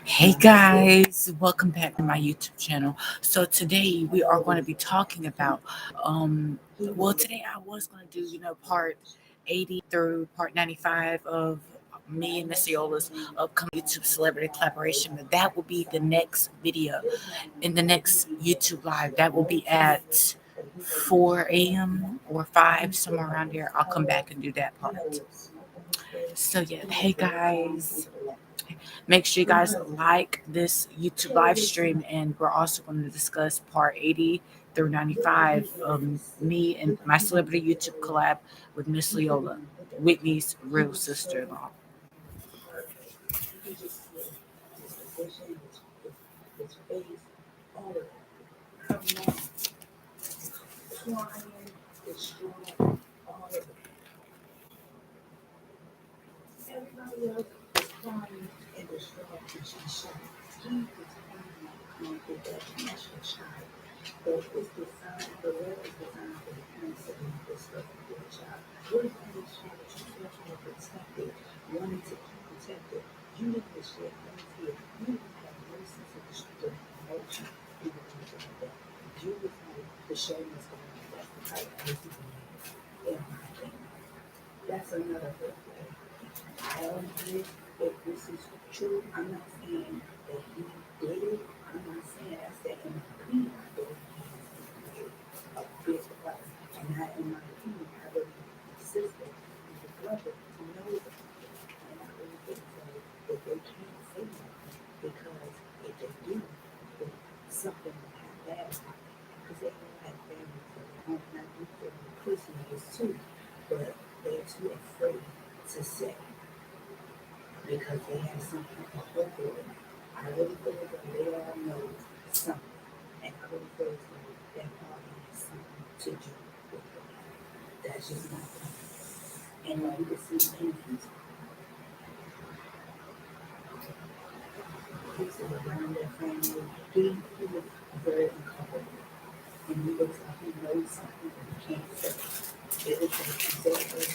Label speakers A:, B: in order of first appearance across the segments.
A: Hey guys, welcome back to my YouTube channel. So today we are going to be talking about today I was going to do, part 80 through part 95 of me and Miss Iola's upcoming YouTube celebrity collaboration, but that will be the next video in the next YouTube live. That will be at 4 a.m. or 5, somewhere around there. I'll come back and do that part. So yeah, hey guys. Make sure you guys like this YouTube live stream, and we're also going to discuss part 80 through 95 of me and my celebrity YouTube collab with Miss Leola, Whitney's real sister-in-law.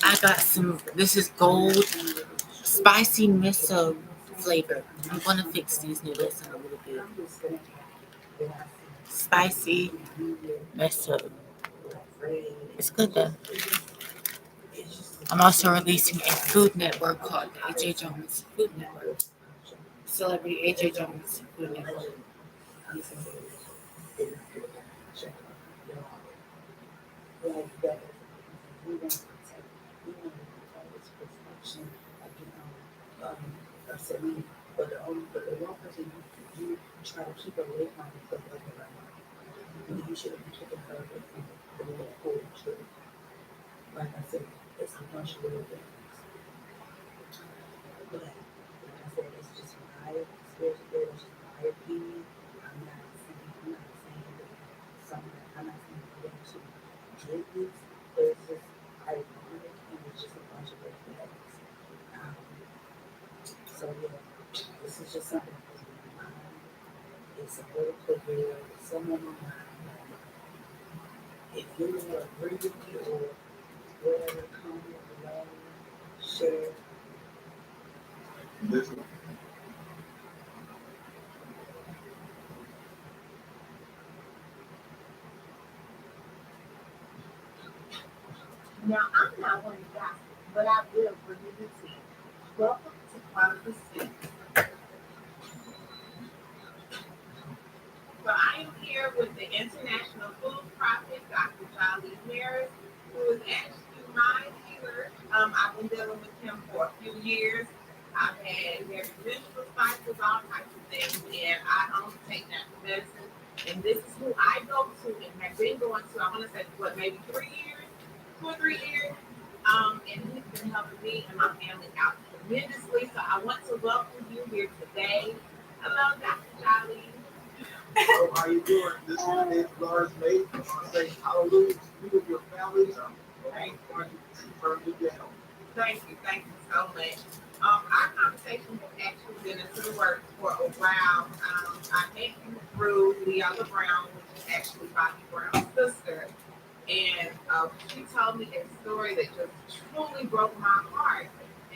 A: I got some, this is gold spicy miso flavor. I'm going to fix these noodles in a little bit. Spicy miso. It's good though. I'm also releasing a Food Network called AJ Jones Food Network. Celebrity AJ Jones Food Network.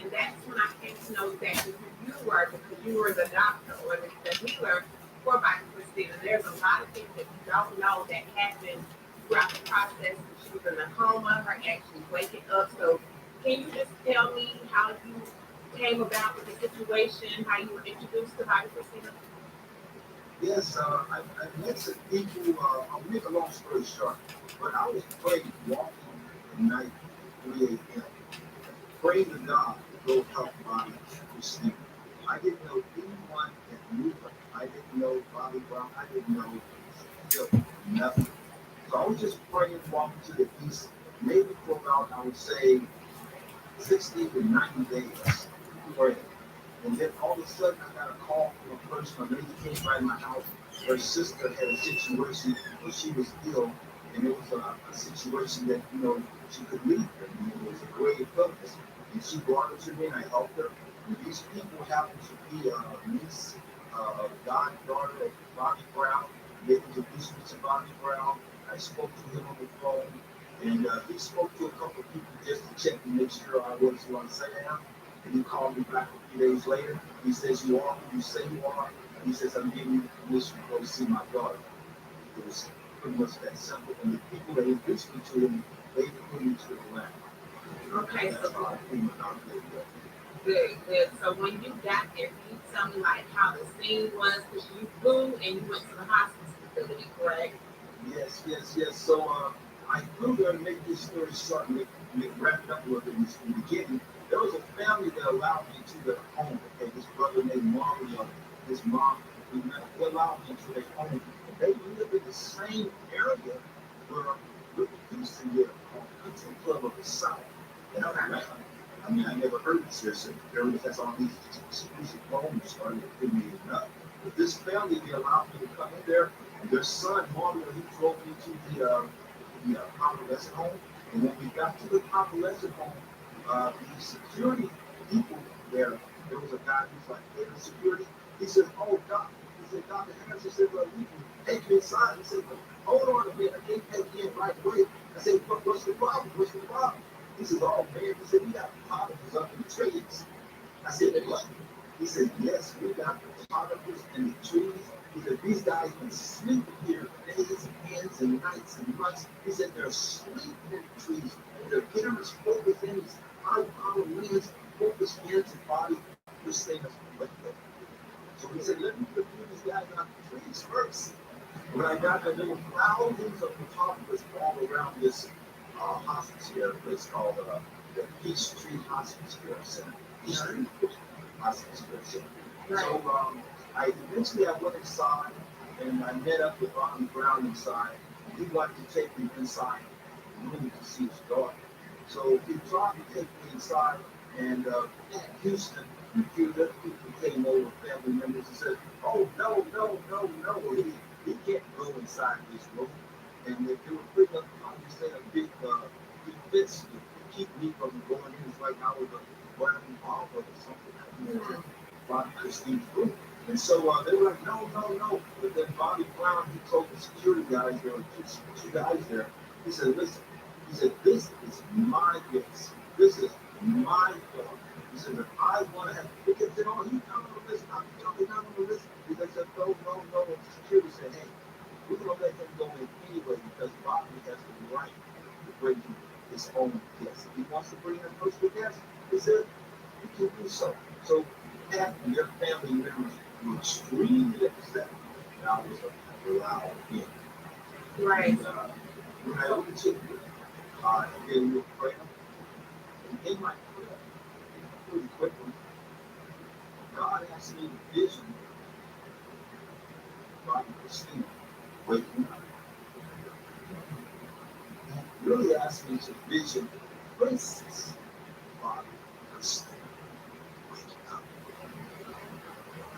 B: And that's when I came to know exactly who you were, because you were the doctor or the healer for Bobby Christina. There's a lot of things that you don't know that happened throughout the process. She was in a coma, her actually waking up. So can you just tell me how you came about with the situation, how you were introduced to Bobby Christina?
C: Yes, I met some people. I'll make a long story short, but I was praying, walking at night, 3 a.m., praying to God to go help Bobby Christina. I didn't know anyone that knew her. I didn't know Bobby Brown. I didn't know still nothing. So I was just praying, walking to the east, maybe for about, I would say, 60 to 90 days, praying. And then all of a sudden, I got a call from a person. A lady came by my house. Her sister had a situation where she was ill, and it was a situation that she could leave her. And it was a grave illness, and she brought her to me, and I helped her. And these people happened to be a niece, goddaughter of Bobby Brown. They introduced me to Bobby Brown. I spoke to him on the phone, and he spoke to a couple of people just to check and make sure I was who I say I am. And he called me back a few days later. He says, "You are who you say you are." He says, "I'm giving you the permission to go see my daughter." It was pretty much that simple. And the people that introduced me to him, they put me to the ground.
B: Okay,
C: And
B: so
C: that's how I came about there.
B: good, good. So when you got there, can you tell me like how the scene was? Because you flew and you went to the hospice facility, correct?
C: Yes, yes, yes. So I flew there to make this story short, wrap it up a little bit in the beginning. There was a family that allowed me to their home. Okay, this brother named Mario, his mom, they allowed me into their home. And they live in the same area where Whitney Houston lived, called Country Club of the South. And I'm like, I mean, I never heard this here. So that's all these exclusive homes started putting me up. But this family, they allowed me to come in there. And their son, Mario, he drove me to the convalescent home. And when we got to the convalescent home, the security people there was a guy who's like head of security. He said, "Oh, doc," he said, "Dr. Harris," he said, "Well, we can take you inside." He said, "But hold on a minute, I can't take you in right away." I said, "What's the problem? What's the problem?" He says, "Oh man," he said, "we got cottages up in the trees." I said, "What?" He said, "Yes, we got the cottages in the trees." He said, "These guys been sleeping here days and nights and months." He said, "They're sleeping in the trees. And their cameras focus in these high-power winds, focus hands and body, this thing is with them." So he said, "Let me put these guys on the trees first." When I got there, there were thousands of photographers all around this hospice care place called the Peachtree Hospice Care Center. Peachtree Hospice Care Center. So I went inside and I met up with Ron Brown inside. He wanted to take me inside the room to see his daughter. So he tried to take me inside, and Houston and a few other people came over, family members, and said, "Oh, no, no, no, no. He can't go inside this room." And they were putting up, I understand, a big fence to keep me from going in. It's like I was a wild revolver or something. Bobby Christine's room. And so they were like, "No, no, no." But then Bobby Brown, he told the security guys, there were two guys there, he said, "Listen," he said, "this is my case. This is my fault." He said, "If I want to have," because they said, "Oh, he's not on the list. I'm jumping not on the list." Because they said, "No, no, no." And the security said, "Hey, we're going to let him go in anyway because Bobby has the right to bring his own guests. If he wants to bring in a personal guest," he said, "you can do so." So Pat and their family members were extremely upset that I was allowed in.
B: Right.
C: And when I overtook it, I did a little prayer. And in my prayer, pretty quickly, God asked me to vision Bobby Christina waking up. He really asked me to vision Princess Bobby Christina waking up.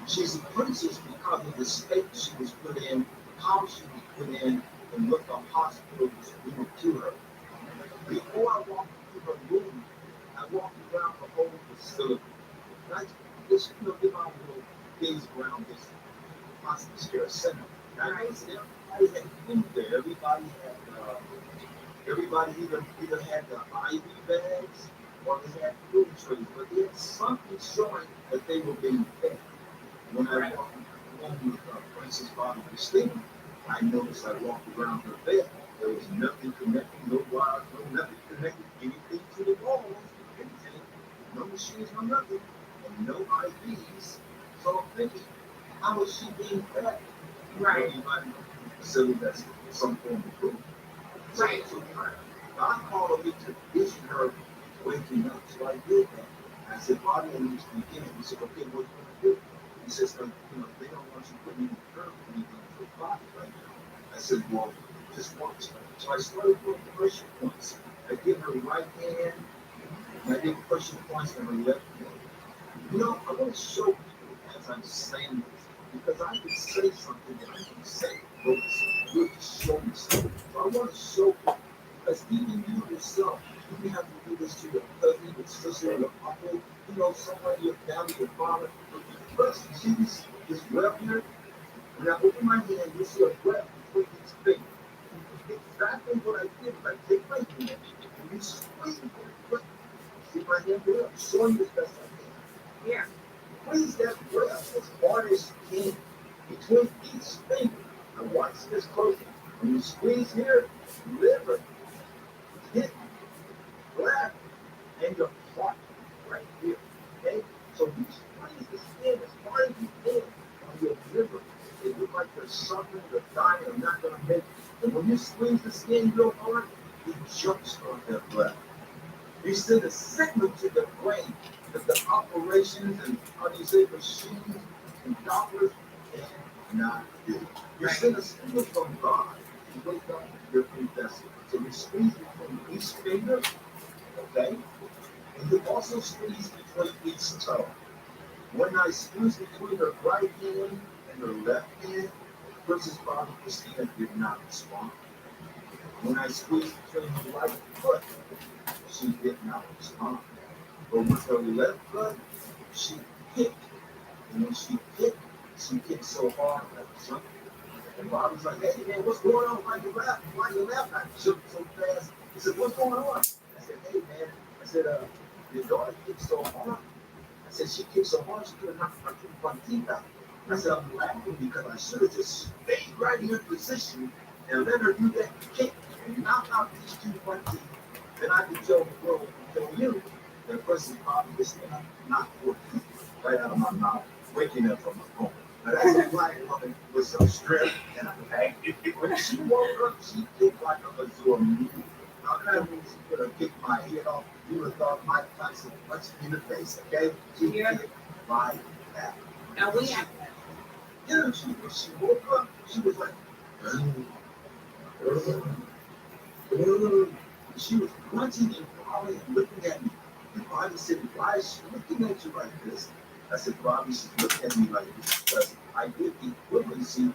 C: She's a princess because of the state she was put in, how she was put in, and what the hospital was doing to her. Before I walked into her room, I walked around the whole facility. And I just give out a little gaze around this hospice care center. And I noticed that everybody had food there. Everybody either had the IV bags or they had food trays, but they had something showing that they were being fed. When I walked along with Princess Bobby Christina, I noticed I walked around her bed. There was nothing connecting, no wires, no nothing connected, anything to the walls, anything, no machines, no nothing, and no IVs. So I'm thinking, how is she being fed?
B: Right.
C: Anybody consider that's some form of food?
B: Right.
C: So God called me to vision her waking up. So I did that. I said, Bobby, in the beginning, he said, okay, what are you going to do? He says, they don't want you putting any curve or anything to your body right now. I said, well, just watch that. So I started doing pressure points. I did her right hand, and I did pressure points on her left hand. I want to show people as I'm saying this, because I can say something that I can say, but you have to show me something. So I want to show people, because even you yourself, you may have to do this to your cousin, your sister, your uncle, somebody, your family, your father. But you first see this web here, when I open my hand, you see a web between these fingers. Exactly what I did is I take my hand and you squeeze it. See my hand there? I'm showing you as best I can.
B: Yeah.
C: Squeeze that breath as hard as you can between each finger. And watch this closely. When you squeeze here, liver, kidney, bladder, and your heart right here. Okay? So you squeeze the skin as hard as you can on your liver. It looks like you're suffering, you're dying, you're not going to make it. And when you squeeze the skin real hard, it jumpstarts that blood. You send a signal to the brain that the operations and how do you say machines and doctors cannot do. You send a signal from God to wake up your vessel. So you squeeze between each finger, okay? And you also squeeze between each toe. When I squeeze between her right hand and her left hand, Princess Bobby Christina did not respond. When I squeezed between her right foot, she did not respond. But with her left foot, she kicked. And when she kicked so hard that jumped. And Bobby's like, hey man, what's going on? Why you laugh? I jumped so fast. He said, what's going on? I said, hey man, I said, your daughter kicked so hard. I said, she kicked so hard she could have knocked my front teeth out. I said, I'm laughing because I should have just stayed right in position and let her do that kick and knock out these two front teeth. Then I could tell the world, tell you, that person probably just knocked 4 teeth right out of my mouth, waking up from a coma. Now that's a black woman with some strength and a pain. When she woke up, she kicked like a Mazur movie. How can I mean she could have kicked my head off? You would have thought Mike Tyson punched me in the face, okay? She kicked right back.
B: Now we have
C: Yeah, when she woke up, she was like, she was grunting and growling and looking at me. And Bobby said, why is she looking at you like this? I said, Bobby, she's looking at me like this because I did the equivalency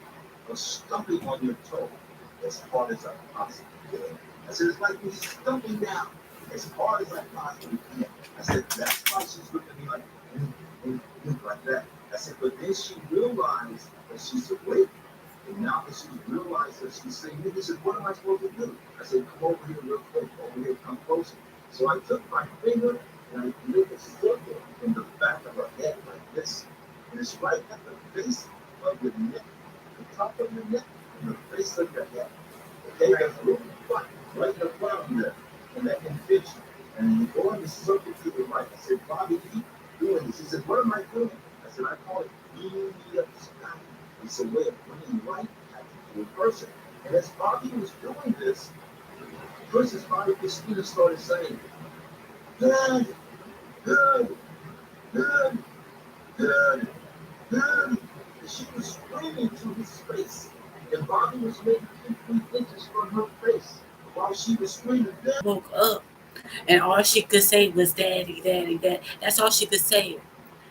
C: of stumping on your toe as hard as I possibly can. I said, it's like me stumping down as hard as I possibly can. I said, that's why she's looking at me like that. I said, but then she realized that she's awake. And now that she's realized that she's saying, he said, what am I supposed to do? I said, come over here real quick, over here, come closer. So I took my finger and I made a circle in the back of her head like this. And it's right at the base of your neck, the top of your neck, and the base of your head. Okay, there's a little spot right in the bottom there, and that can fit you. And you go in the circle to the right. I said, Bobby, keep doing this. He said, what am I doing? I said, I call it beaming me up the sky. It's a way of bringing light back to a person. And as Bobby was doing this, Princess Bobby Christina started saying, good, good, good, good, good. And she was screaming to his face. And Bobby was maybe 2-3 inches from her face while she was screaming, good.
A: Woke up and all she could say was daddy, daddy, daddy. That's all she could say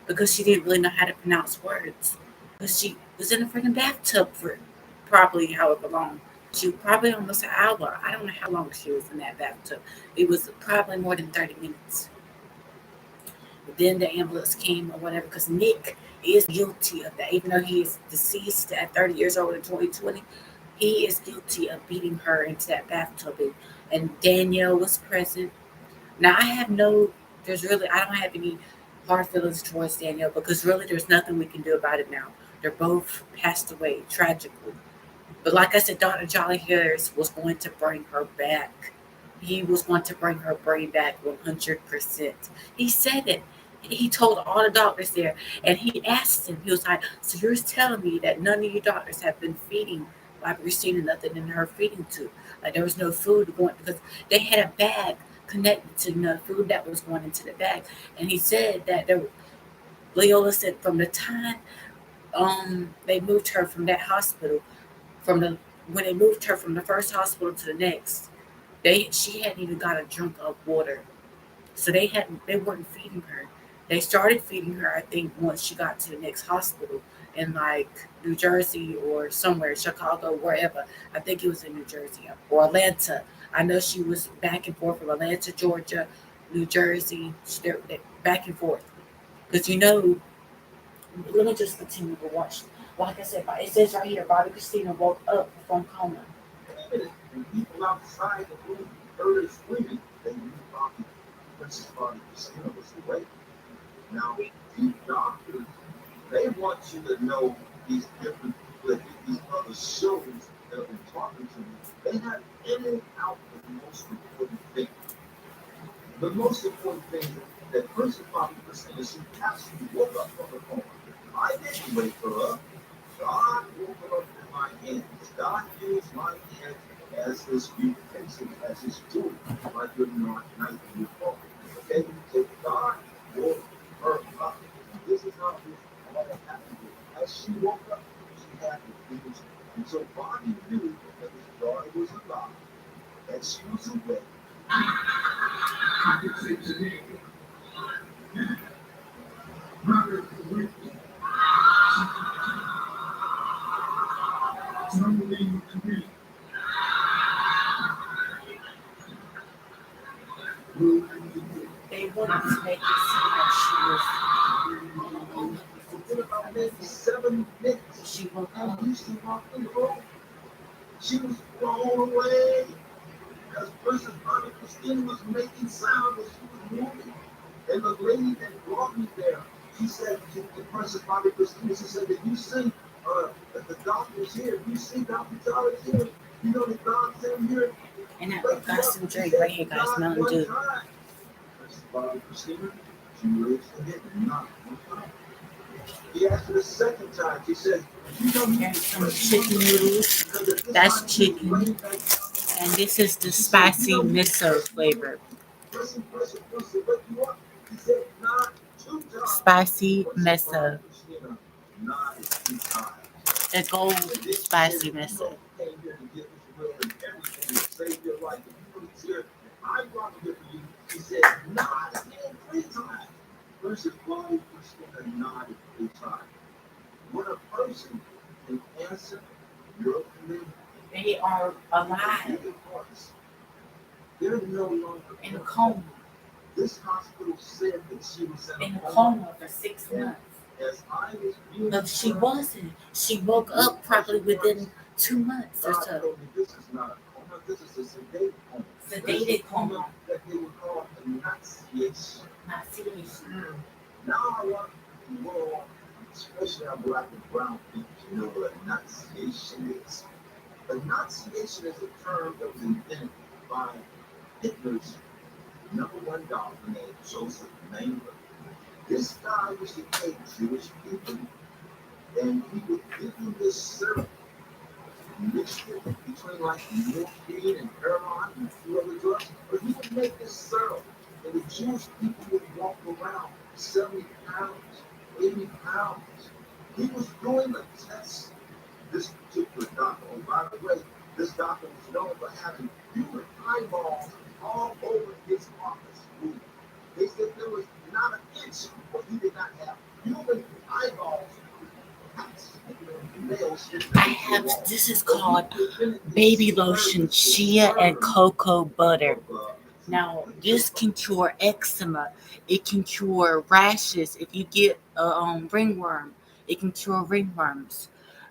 A: because she didn't really know how to pronounce words. Because she was in a freaking bathtub for probably however long. She was probably almost an hour. I don't know how long she was in that bathtub. It was probably more than 30 minutes. But then the ambulance came or whatever because Nick is guilty of that. Even though he is deceased at 30 years old in 2020, he is guilty of beating her into that bathtub. And Danielle was present. Now I have no There's really, I don't have any hard feelings towards Danielle because really there's nothing we can do about it now. They're both passed away tragically. But like I said, Dr. Jolly Harris was going to bring her back. He was going to bring her brain back 100%. He said it. He told all the doctors there, and he asked him, he was like, "So you're telling me that none of you doctors have been feeding like Christina nothing in her feeding tube? Like there was no food going because they had a bag connected to the food that was going into the bag." And he said that Leola said from the time they moved her from that hospital, from the when they moved her from the first hospital to the next, she hadn't even got a drink of water. So they weren't feeding her. They started feeding her, I think, once she got to the next hospital in like New Jersey or somewhere, Chicago, wherever. I think it was in New Jersey or Atlanta. I know she was back and forth from Atlanta, Georgia, New Jersey, back and forth. Because let me just continue to watch. Like I said, it says right here, Bobby Christina woke up from coma.
C: And people outside the room heard her screaming. They knew Bobby, Princess Bobby Christina was awake. Now, these doctors, they want you to know these different people that get these other shows that have been talking to me. They have in and out the most important thing. The most important thing that Princess Bobby Christina, she actually woke up from the coma. I didn't wake her up. God woke her up in my hands. God used my hands as his utensils, as his tool, like your night you fall. Okay? So God woke her up. And this is how this all happened. As she woke up, she had the vision. And so Bobby knew that his daughter was alive, that she was awake.
A: They wanted to make it seem like
C: Forget about maybe 7 minutes.
A: she woke
C: And
A: up.
C: she walked in the room. She was blown away. Because Princess Bobby Christina was making sound as she was moving. And the lady that brought me there, she said to Princess Bobby Christina, she said, "Did you see that the doctor's here? You see Dr. Charlie's here? You know that God's in here?"
A: And I got some drink right here, guys. Mountain Dew.
C: Princess Bobby Christina, she raised her head and knocked one time. He asked her the second time. She said, "You know,
A: Here's some chicken noodles. That's chicken. And this is the spicy miso flavor. Spicy miso. The gold spicy miso.
C: He said, "Nod again 3 times." Versus Bobby Christina nodded 3 times. When a person can answer your command,
A: They are alive
C: they're no longer
A: in a coma.
C: This hospital said that she was
A: In a coma for 6 months.
C: As I was viewing
A: But she wasn't. She woke up probably within 2 months or
C: God
A: so.
C: told me this is not a coma, this is a sedated coma.
A: Sedated coma.
C: That they would call enunciation.
A: Not serious.
C: Now I want the world, especially our black and brown people, to know what enunciation is. Enunciation is a term that was invented by Hitler's #1 doctor named Joseph Mengele. This guy used to take Jewish people and he would give them this syrup mixed it between like morphine and heroin and a few other drugs, but he would make this syrup and the Jewish people would walk around 70 pounds, 80 pounds. He was doing a test. This particular doctor, oh, by the way, this doctor was known for having human eyeballs all over his office room. They said there was not an inch where he did not have human eyeballs.
A: I have, this is called baby lotion, shea and cocoa butter. Now, this can cure eczema. It can cure rashes. If you get a ringworm, it can cure ringworms.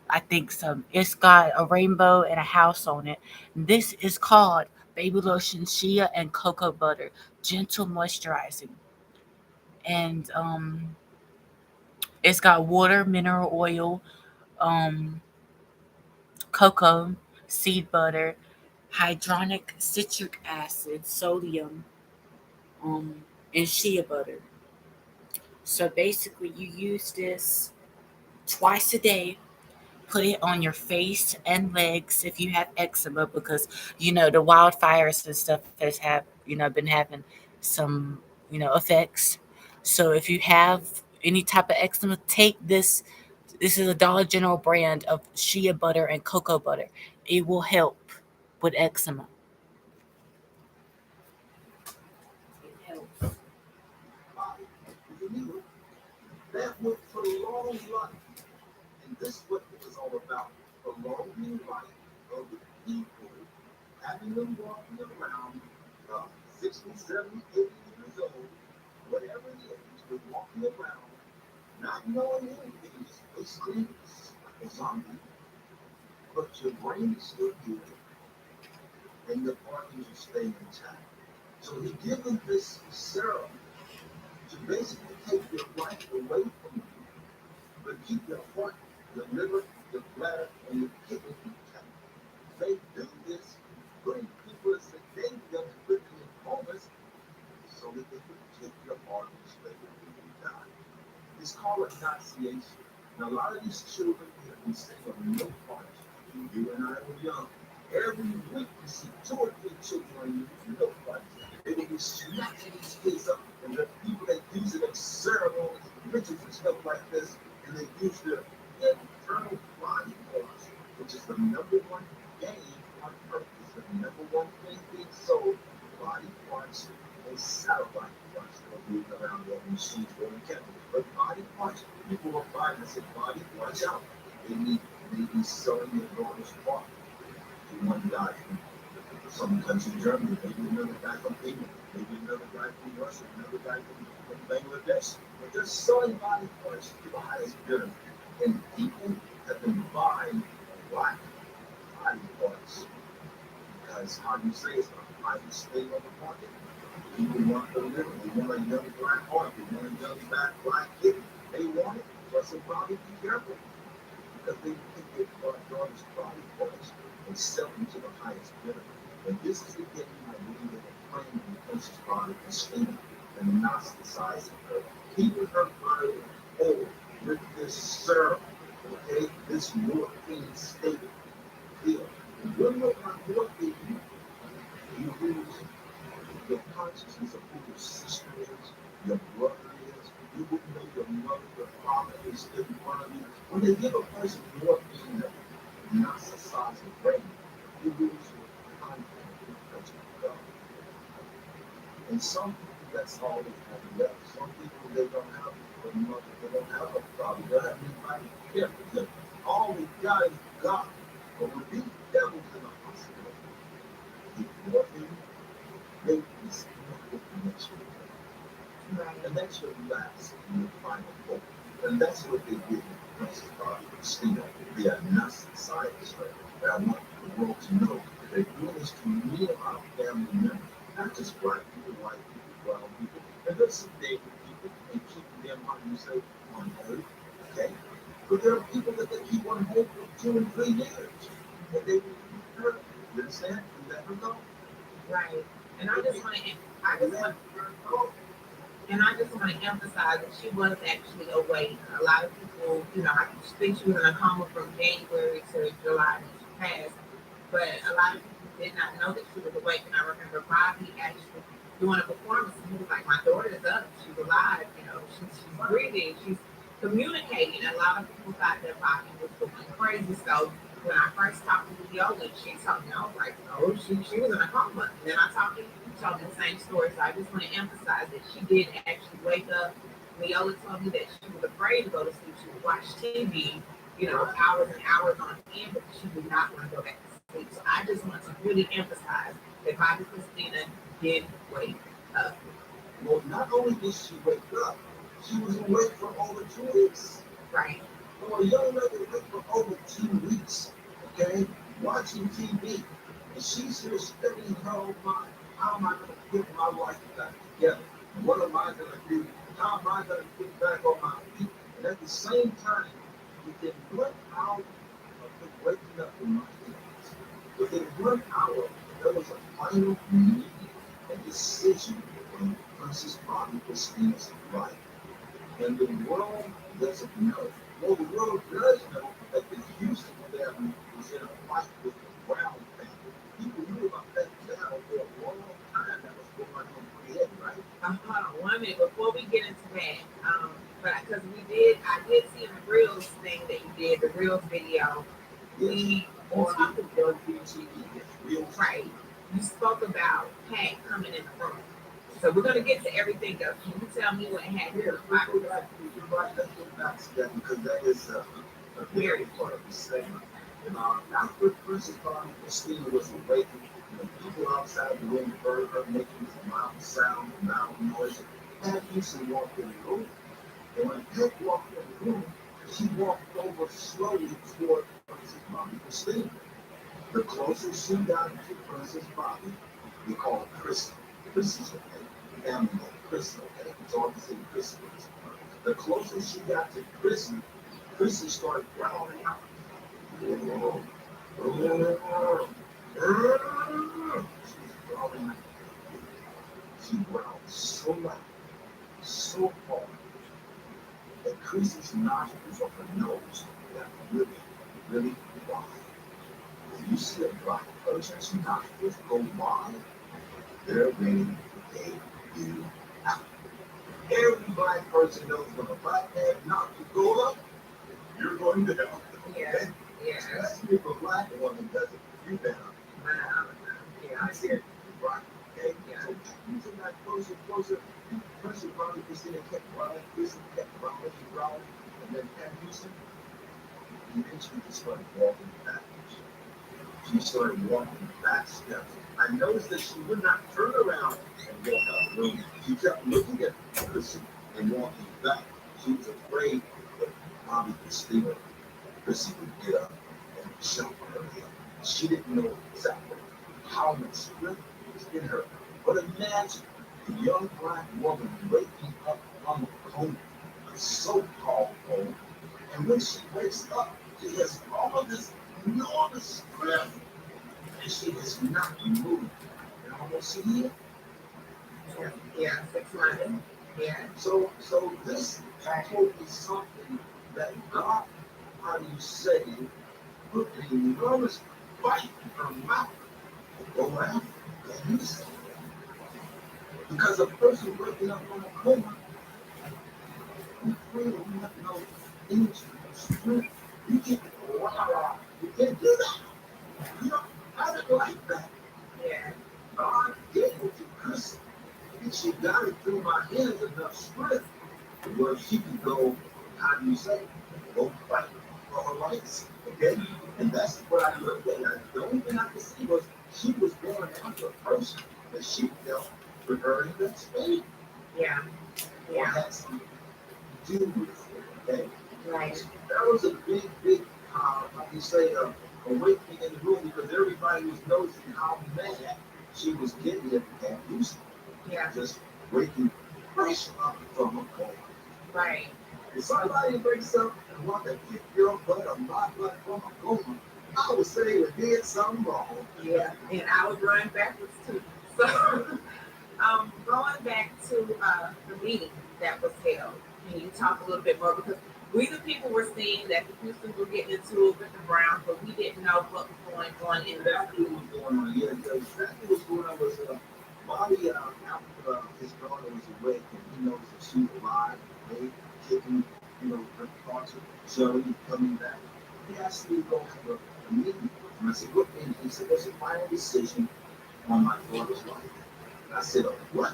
A: I think so. It's got a rainbow and a house on it. This is called baby lotion, shea and cocoa butter, gentle moisturizing. and it's got water, mineral oil, um, cocoa, seed butter, hydronic citric acid, sodium, um, and shea butter. So basically, you use this twice a day. Put it on your face and legs if you have eczema, because the wildfires and stuff has have been having some effects. So if you have any type of eczema, take this. This is a Dollar General brand of shea butter and cocoa butter. It will help with eczema. It helps.
C: body. You knew that would prolong life. And this is what it was all about. Prolonging life of the people, having them walking around 60, 70, 80 years old, whatever it is, they're walking around, not knowing anything, just basically like a zombie. But your brain is still here and your organs are staying intact. So he gives them this serum to basically take your life away from you, but keep your heart, your liver, your bladder, and your kidney intact. They do this, putting people as sedating them and putting them in comas so that they can take your organs later when you die. It's called enunciation. And a lot of these children here, we say of milk parties. When you and I were young, every week we see 2 or 3 children on milk parties. They will be snatching these kids up, and the people that use it in ceremonies, rituals, and stuff like this, and they use their internal body parts, which is the number one gain on earth, is the number one thing being sold, body parts and satellite parts that are moving around the machines going to get. But body parts, people will buy and say body parts out. They need maybe selling the enormous part. One guy from some country, Germany, maybe another guy from England, maybe another guy from Russia, another guy from Bangladesh. But they're selling body parts to the highest bidder. And people have been buying black body parts because how do you say it's the highest thing on the market? People want the liver. They want a young black heart. They want a young black kidney. They want it. So I said, Bobby, be careful. Because they think they daughter's body parts and sell them to the highest bidder. And this is the getting, I believe, that are praying in the person's body and sleeping and Gnosticizing her, keeping her body whole with this serum, okay, this morphine state deal. And when you're on morphine, you lose your consciousness of who your sister is, your brother is. You wouldn't know your mother, your father is still in front of you. When they give a person morphine that narcissizes the brain, you lose your contact with the person of God. And some people, that's all they have left. Some people, they don't have a mother, they don't have a father, they don't have anybody to care for them. All they got is God. But when these devils in the hospital get morphine, they this connection with God. Right. And that's your last and your final hope. And that's what they did in Prince's body, Christina. They are not scientists, right? But I want the world to know that they're doing this to me and our family members, not just black people, white people, brown people. And they're sedating people and keeping them, how do you say, on hold, okay? But there are people that they keep on hold for 2 and 3 years. And they will be hurt. You understand? You let them go.
B: Right. And I just want to emphasize that she was actually awake. A lot of people, I think she was in a coma from January to July when she passed. But a lot of people did not know that she was awake. And I remember Bobby actually doing a performance, and he was like, "My daughter's up. She's alive. She's breathing. She's communicating." And a lot of people thought that Bobby was going crazy. So when I first talked to Viola, she told me, I was like, "Oh, she was in a coma." And then I talked to you, she told me the same story. So I just want to emphasize that she did actually wake up. Viola told me that she was afraid to go to sleep. She would watch TV, hours and hours on end, but she did not want to go back to sleep. So I just want to really emphasize that Bobby Christina did wake up.
C: Well, not only did she wake up, she was awake for over 2 weeks.
B: Right.
C: For a young lady awake for over 2 weeks, okay, watching TV, and she's here studying her own mind. How am I going to put my life back together? What am I going to do? how am I going to get back on my feet? And at the same time, within 1 hour of him waking up in my hands, within 1 hour, there was a final meeting and decision on Princess Bobby Christina's life. And the world doesn't know. Well, the world does know that the Houston family was in a fight with the Brown family. People knew about that battle for a long time that was going on pretty heavy, right?
B: Hold on 1 minute before we get into that. But because I did see the Reels thing that you did, the Reels video. We talked about
C: Reels.
B: right. You spoke about Pat coming in the room. So we're gonna get to everything else. Can you tell me what happened?
C: Yeah, let's get back to that because that is a very important segment. After Princess Bobby Christina was awakened, people outside the room heard her making this loud sound, loud noise. Pat Houston walked in the room. And when Pat walked in the room, she walked over slowly toward Princess Bobby Christina. The closer she got to Princess Bobby, we call her Chrissy. Chrissy's okay. Family name, Chrissy, okay? It's all the same Chrissy. The closer she got to Chrissy, Chrissy started growling out. She was growling out. She growled so loud, so hard, that Chrissy's nostrils of her nose got really, really wide. When you see a black person's nostrils go wide, they're ready to take you out. Every black person knows when a black man nostrils go up, you're going to hell.
B: Yeah.
C: Okay?
B: Yeah.
C: Especially if a black woman does it, you down.
B: Yeah.
C: I said, right, okay?
B: Yeah.
C: So using that closer, closer, and Princess Bobby Christina kept growling, Christina kept growling and growling, and then Pat Houston eventually just started walking backwards. She started walking back steps. I noticed that she would not turn around and walk out the room. She kept looking at Chrissy and walking back. She was afraid that Bobby Christina, Chrissy would get up and jump her head. She didn't know exactly how much strength was in her. But imagine a young black woman waking up from a coma, a so-called coma, and when she wakes up, she has all of this enormous strength, and she has not moved in almost a year.
B: Yeah. 6 months. Yeah.
C: So this told me something that God, how do you say, put an enormous bite in her mouth to go after the Houston. Because a person waking up from a coma, you really have no energy, no strength. You can't wow, you can't do that. You don't have it like that.
B: Yeah.
C: God gave it to Chris, and she got it through my hands enough strength where she could go, how do you say, go fight for her rights. Okay? And that's what I looked at. The only thing I could see was she was going after a person that she felt with her in that space.
B: Yeah.
C: Or
B: Yeah.
C: had something to do with it. Okay?
B: Right.
C: That was a big, how do you say, awakening in the room because everybody was noticing how mad she was getting at that Houston.
B: Yeah.
C: Just waking fresh up from a coma.
B: Right.
C: If somebody wakes up and want to kick your butt or my butt from a coma, I would say we did something wrong.
B: Yeah. And I was running backwards too. So, going back to the meeting that was held, can you talk a little bit more because we the people were seeing that the Houstons were getting into it with the Browns, but we didn't know what was going on in the
C: Exactly what was going on. Yeah, exactly what's going on was Bobby, after his daughter was awake and he knows that she's alive, they kicking, her thoughts of Joey coming back. He asked me to go have a meeting. And I said, what meeting? He said, there's a final decision on my daughter's life. And I said, oh, what?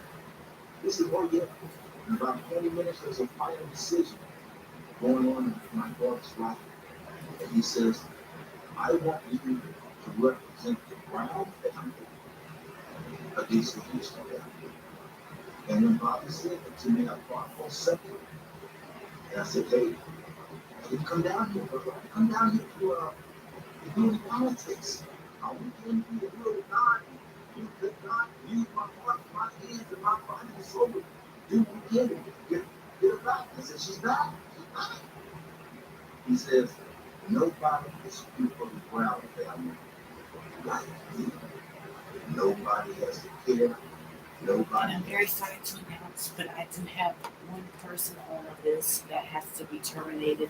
C: He said, oh, yeah. In about 20 minutes, there's a final decision going on in my daughter's life. And he says, I want you to represent the Brown family against the Houston family. And when Bobby said it to me, I thought for a second, and I said, hey, I didn't come down here, bro. I come down here to do the politics. I want you to be the will of God. Let God use my heart, my hands, and my body and soul. Do what we can to get not. I said, she's not. She's not. He says, nobody is free from the Brown family like me. Nobody has to care.
A: And
C: Nobody
A: I'm very
C: has
A: sorry to announce, but I do have one person on the list that has to be terminated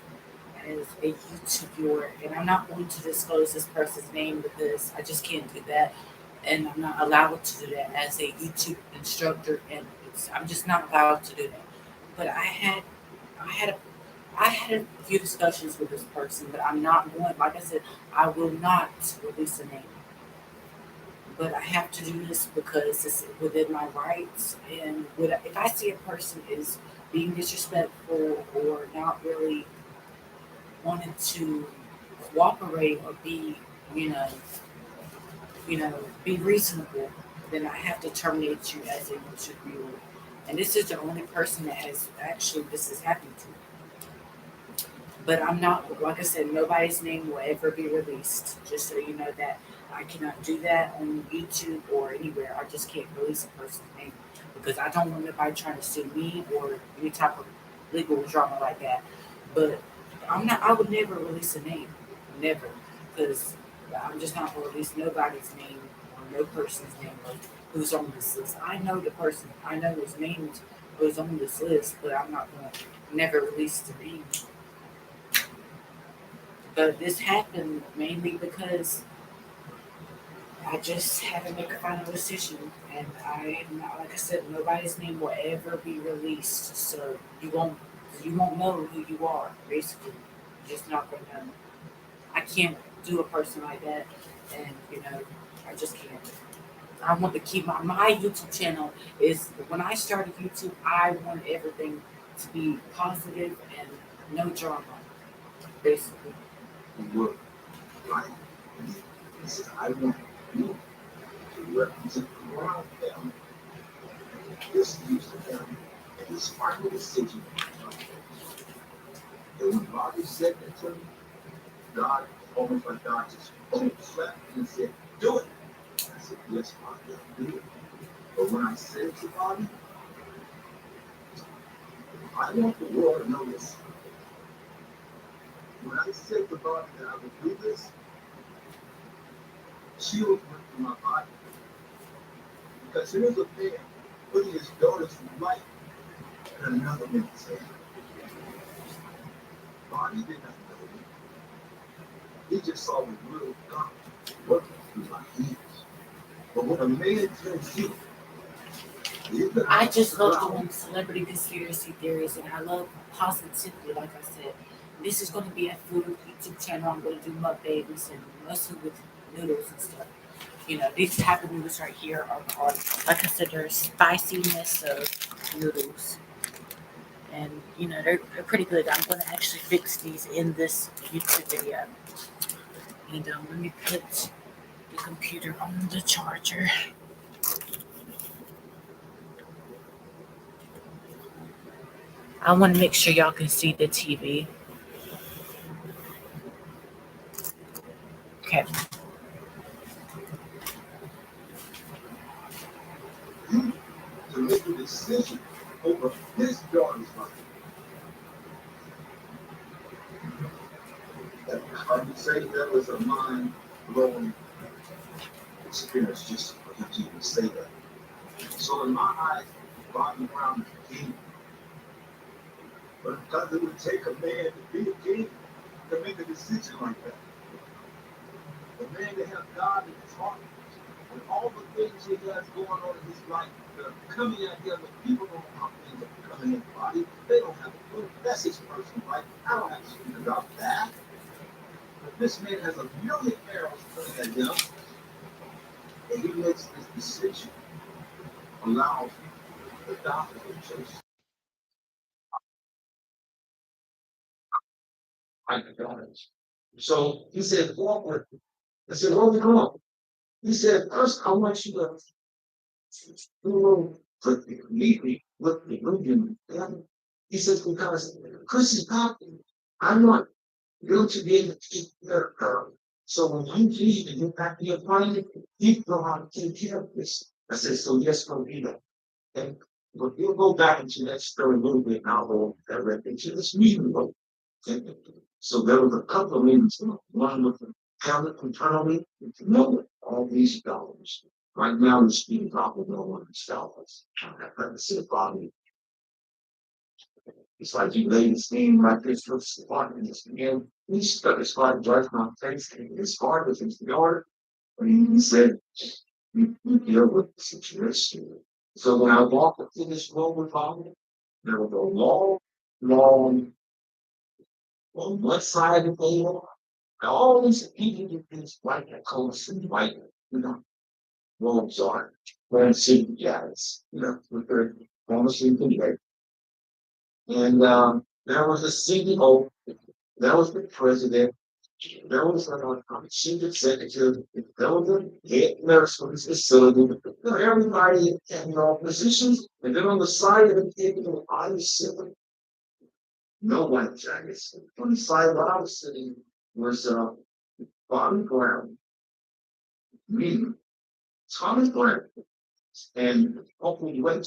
A: as a YouTube viewer. And I'm not going to disclose this person's name because I just can't do that. And I'm not allowed to do that as a YouTube instructor. And I'm just not allowed to do that. But I had a I had a few discussions with this person, but I'm not going. Like I said, I will not release a name. But I have to do this because it's within my rights. And if I see a person is being disrespectful or not really wanting to cooperate or be, you know, be reasonable, then I have to terminate you as a YouTube viewer. And this is the only person that has actually this has happened to. But I'm not, like I said, nobody's name will ever be released. Just so you know that I cannot do that on YouTube or anywhere. I just can't release a person's name because I don't want anybody trying to sue me or any type of legal drama like that. But I would never release a name, never, because I'm just not gonna release nobody's name or no person's name of who's on this list. I know the person, I know his name who's on this list, but I'm not gonna never release the name. But this happened mainly because I just had to make a final decision, and I, like I said, nobody's name will ever be released, so you won't know who you are. Basically, you're just not gonna know. I can't do a person like that, and I just can't. I want to keep my YouTube channel is when I started YouTube, I want everything to be positive and no drama, basically.
C: work like me. He said, I want you to represent the Brown family, this Houston family, and his final decision. And when Bobby said that to me, God, almost like God just slapped me and said, do it. I said, yes, Bobby, I'll do it. But when I said to Bobby, I want the world to know this. When I said to Bobby that I would do this, chills went through my body. Because here's a man putting his daughter's life in another man's hand. Bobby did not know me. He just saw the will of God working through my hands. But when a man tells you,
A: I just love doing celebrity conspiracy theories, and I love positivity. Like I said, this is going to be a food YouTube channel. I'm going to do mukbangs and mostly with noodles and stuff. These type of noodles right here are called, like I said, they're spiciness of noodles, and they're pretty good. I'm going to actually fix these in this YouTube video. And let me put the computer on the charger. I want to make sure y'all can see the TV. Okay.
C: to make a decision over his daughter's life. And I would say that was a mind-blowing experience just for him to even say that. So in my eyes, Bobby Brown is a king. But because it would take a man to be a king to make a decision like that. A man to have God in his heart. And all the things he has going on in his life that are coming at him, and people don't know how things are coming in his body. They don't have a clue. That's his personal life. I don't have to speak about that. But this man has a million arrows coming at him, and he makes this decision, allows the doctor to chase. I got it. So he said, walk with me. I said, where we going? He said, first, I want you to put me, meet me, with me, bring me. He says, because Chris is talking, I'm not going to be able to take care of her. So when you leave and get back to your apartment, you know how to take care of this. I said, so yes, go be that. And But we'll go back into that story a little bit, and I'll go directly into this meeting. So there was a couple of meetings. One with the talent internally, to know all these dollars. Right now, we're speaking about no one these dollars. Like I said, Bobby, it's like you lay this game like this for spot in this game. He stuck his spot right on face, and his heart was in the yard. But he said, you deal with the situation. So when I walked into this room with Bobby, there was a long, on one side of the table, all these people with these white coats and white, you know, robes on, wearing suit jackets, with their honestly good. And there was a CEO, there was the president, there was a chief executive, there was a head nurse for this facility, everybody in positions, and then on the side of the table, I was sitting, no white jackets. On the side where I was sitting was Bobby Brown, me, Thomas Brown, and hopefully went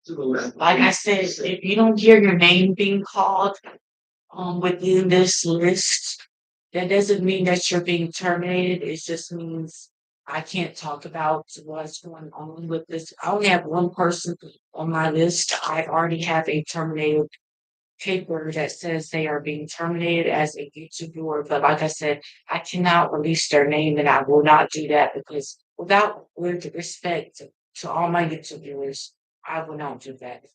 C: to the left.
A: Like I said, if you don't hear your name being called within this list, that doesn't mean that you're being terminated. It just means I can't talk about what's going on with this. I only have one person on my list. I already have a terminated paper that says they are being terminated as a YouTuber. But like I said, I cannot release their name, and I will not do that because without with respect to all my YouTube viewers, I will not do that.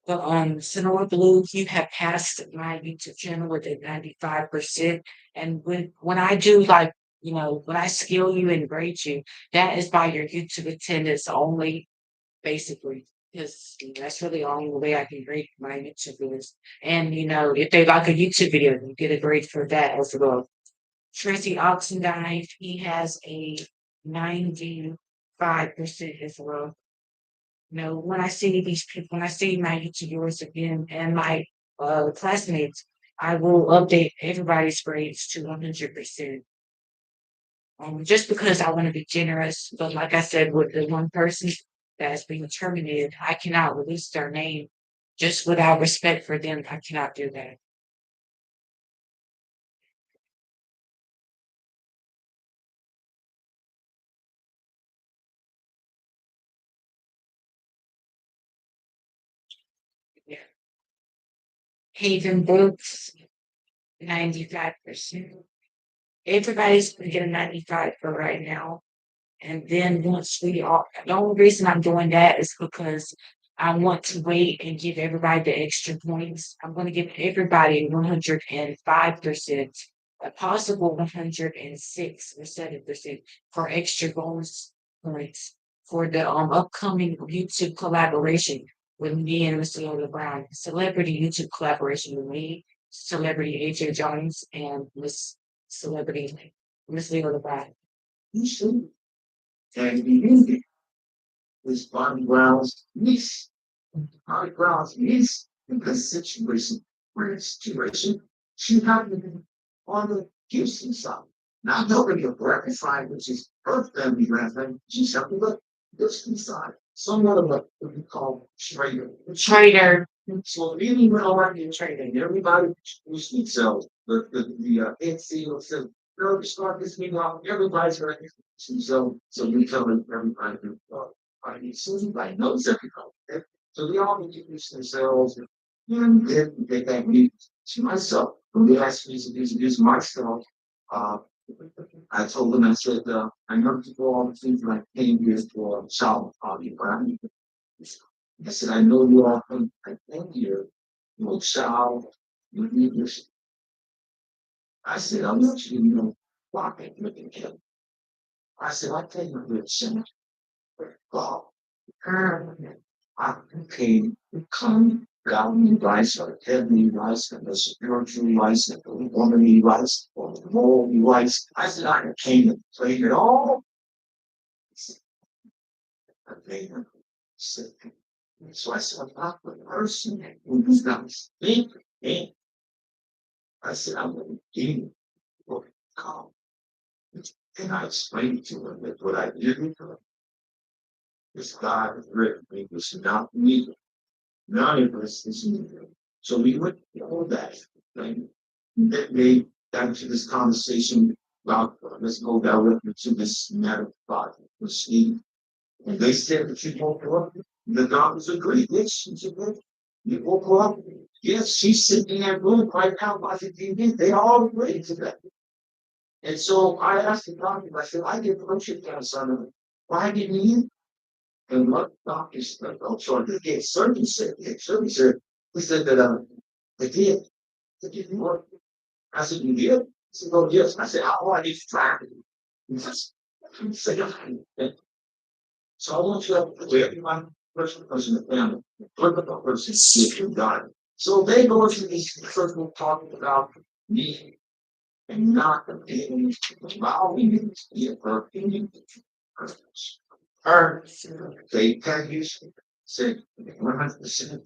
A: But Sonora Blue, you have passed my YouTube channel with a 95%. And when I do like, when I skill you and grade you, that is by your YouTube attendance only, basically. Because that's really the only way I can grade my YouTube videos. And if they like a YouTube video, you get a grade for that as well. Tracy Oxendine, he has a 95% as well. When I see these people, when I see my YouTube viewers again and my classmates, I will update everybody's grades to 100%. Just because I want to be generous, but like I said, with the one person that is being terminated, I cannot release their name just without respect for them. I cannot do that. Yeah. Haven Books, 95%. Everybody's going to get a 95 for right now. And then once we are, the only reason I'm doing that is because I want to wait and give everybody the extra points. I'm going to give everybody 105%, a possible 106 or 7% for extra bonus points for the upcoming YouTube collaboration with me and Miss Leola Brown, celebrity YouTube collaboration with me, celebrity AJ Jones, and Celebrity Miss Leola Brown. You should and be using this Bobby Brown's niece. Bobby Brown's niece in this situation, she happened to be on the Houston side. Not nobody of American side, which is her family grandson. She's helping the Houston side. Somewhat of a what we call trader. Trader. So any American trader, and everybody who speaks so the NCO says, "Girl, we start this meeting off. Everybody's going to so we tell everybody, so everybody knows everybody. Okay? So they all introduce themselves, and then they thank me to myself. When they asked me to introduce myself, uh, I told them, I said, I know people all the things like came here for a child party, but I said, I know you all think I came here for a child, you need this. I said, I'm not you, walking with the kid. I said, I tell you this, God, I came, come, godly rights, or heavenly rights, and the spiritual rights, and the womanly rights, or the moral rights. I said, I came and played it all. I played it. So I said, I'm not the person who's not thinking. I said, I'm going to do what God. And I explained to him that what I did
C: This God is written. It was not me. None of us is me. So we went all that. And that made got into this conversation about let's go directly to this matter of God. Steve. And they said that you woke her up. The doctors agreed. Yes, she said, you woke her up. Yes, she's sitting in that room right now watching TV. They all agreed to that. And so I asked the doctor, I said, I get prostate cancer. Why didn't you? And what doctor said, oh, so they get surgeon said, he said that they did. They didn't work. I said, you did? He said, oh, yes. I said, how I need to try it. He said, so I want you to put everyone, person in the family, put the person sick and dying. So they go into these circles talking about me and not the being allowing me to be a perfect person. Her, they can use said 100%.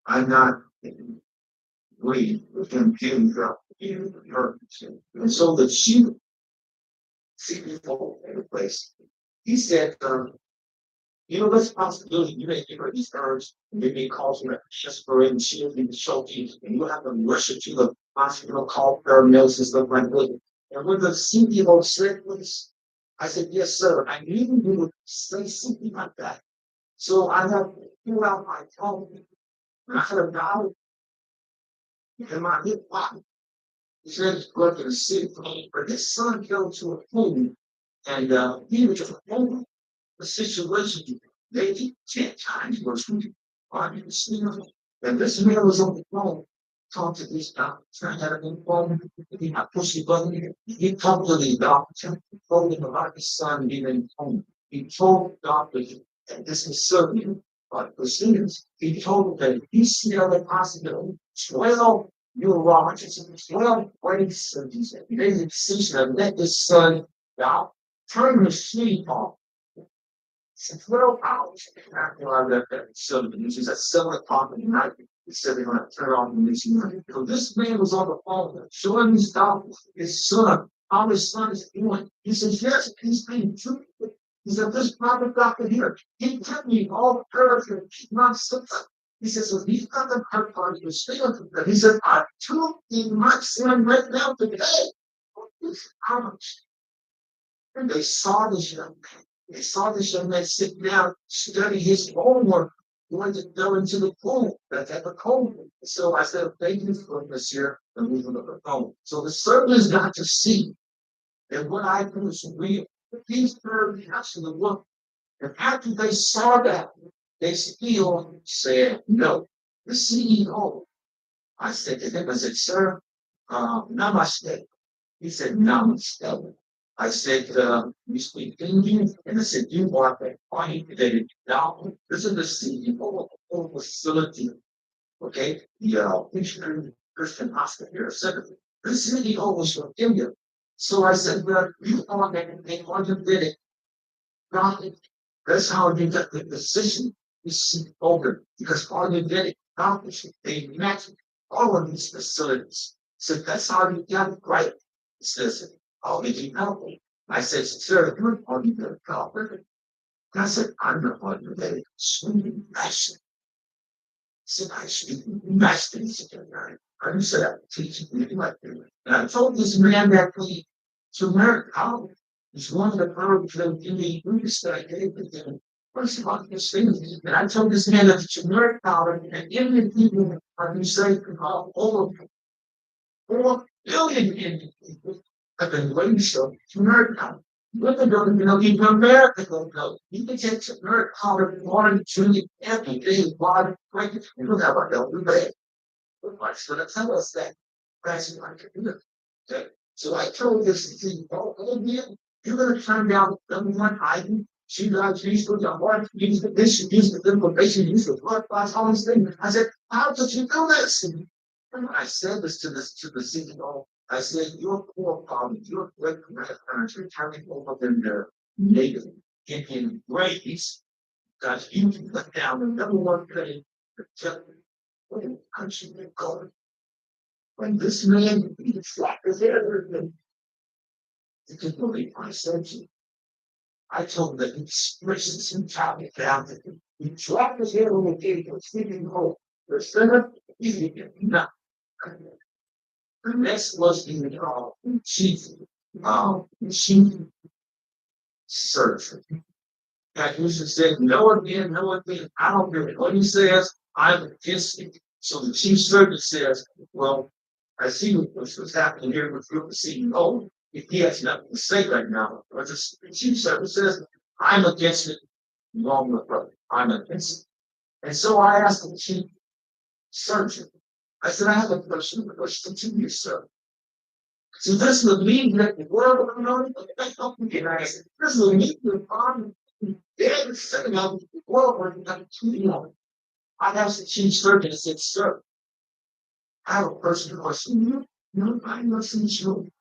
C: I'm not waiting with them giving her her. And so the chief CEO in the place, he said, there's a possibility you may give her these herbs, maybe cause her just for and she'll be choking, and you'll have to rush her to the hospital, call paramedics and stuff like that. And when the CEO said this, I said, yes, sir, I knew you would say something like that. So I have to pull out my phone, and I had a dollar in my hip pocket. He said, go to the city, but his son fell to a pool, and he was a home the situation maybe 10 times worse on the scene. And this man was on the phone, talked to these doctors. I had a phone, he had pushy button. He talked to the doctor, told him about his son being in home. He told the doctor that this is certain but proceedings. He told him that if he smelled a possibility, 12 urologists, 12 brain surgeons, made a decision to let his son out, turn the sleep off. Since little hours after I left that facility, which is at 7 o'clock at night, he said they're going to turn on the machine. So this man was on the phone showing his daughter, his son, how his son is doing. He says, yes, he's being treated. He said, this private doctor here, he kept me all the herbs and not sick. He says, so he's got the heart on your skin. He said, I took my son right now today. How much? And they saw this young man. They saw this young man sit down, study his homework, going to go into the pool. That type of cold. So I said, thank you for this year, and we will the home. So the servants got to see that what I do is real. These servants actually look. And after they saw that, they still said no. The CEO, I said to him, I said, sir, namaste. He said, namaste. I said, you speak English? And I said, you are the quantitative now. This is the CEO of the whole facility. Okay? The missionary Christian hospital here, secretary. The CEO was from India. So I said, well, you are the quantitative. That's how you get the decision is over because all you get it accomplished. They match all of these facilities. So that's how you get it right. It says, how did you help me? I said, sir, you're already the culprit. I said, I'm the one who made it swimming master. Said I speak master. He said, I said, I'm teaching you like that. And I told this man that we turmeric powder is one of the herbs that in the Buddhist that I gave to them. First of all, this thing, and I told this man that the turmeric powder and Indian people are enslaved all over 4 billion Indian people have been raised on turmeric powder. Women don't even know even America don't know. You can take turmeric powder, water, drink it every day, water, drink it. You don't have a healthy day. What's going to tell us that? That's not going to do it. So I told this to you, oh, man, you're going to turn down number one item. She got used to your heart, use the this, use the information, use the blood class, all these things. I said, how did you do this? And I said this to the CEO. I said, your poor problem, your great grandparents are turning over in their native Indian race because you let down the number one thing to tell me where the country is going. When this man, he slapped his head, you can believe I said to you. I told him that he stretches him top down. He dropped his head on the gate and sleeping home. The center, he did not. The next was the chief surgeon. That used to say, no again, no again. I don't care what he says, I'm against it. So the chief surgeon says, well, I see what's happening here with your CEO. If he has nothing to say right now, but the chief surgeon says, I'm against it. Wrong with brother. I'm against it. And so I asked the chief surgeon, I said, I have a personal question to you, sir. So this would mean that the world would know and I said, this would mean that I'm dead sitting out the world where you know. I asked the chief surgeon, I said, sir, I have a personal question. You I listen to you.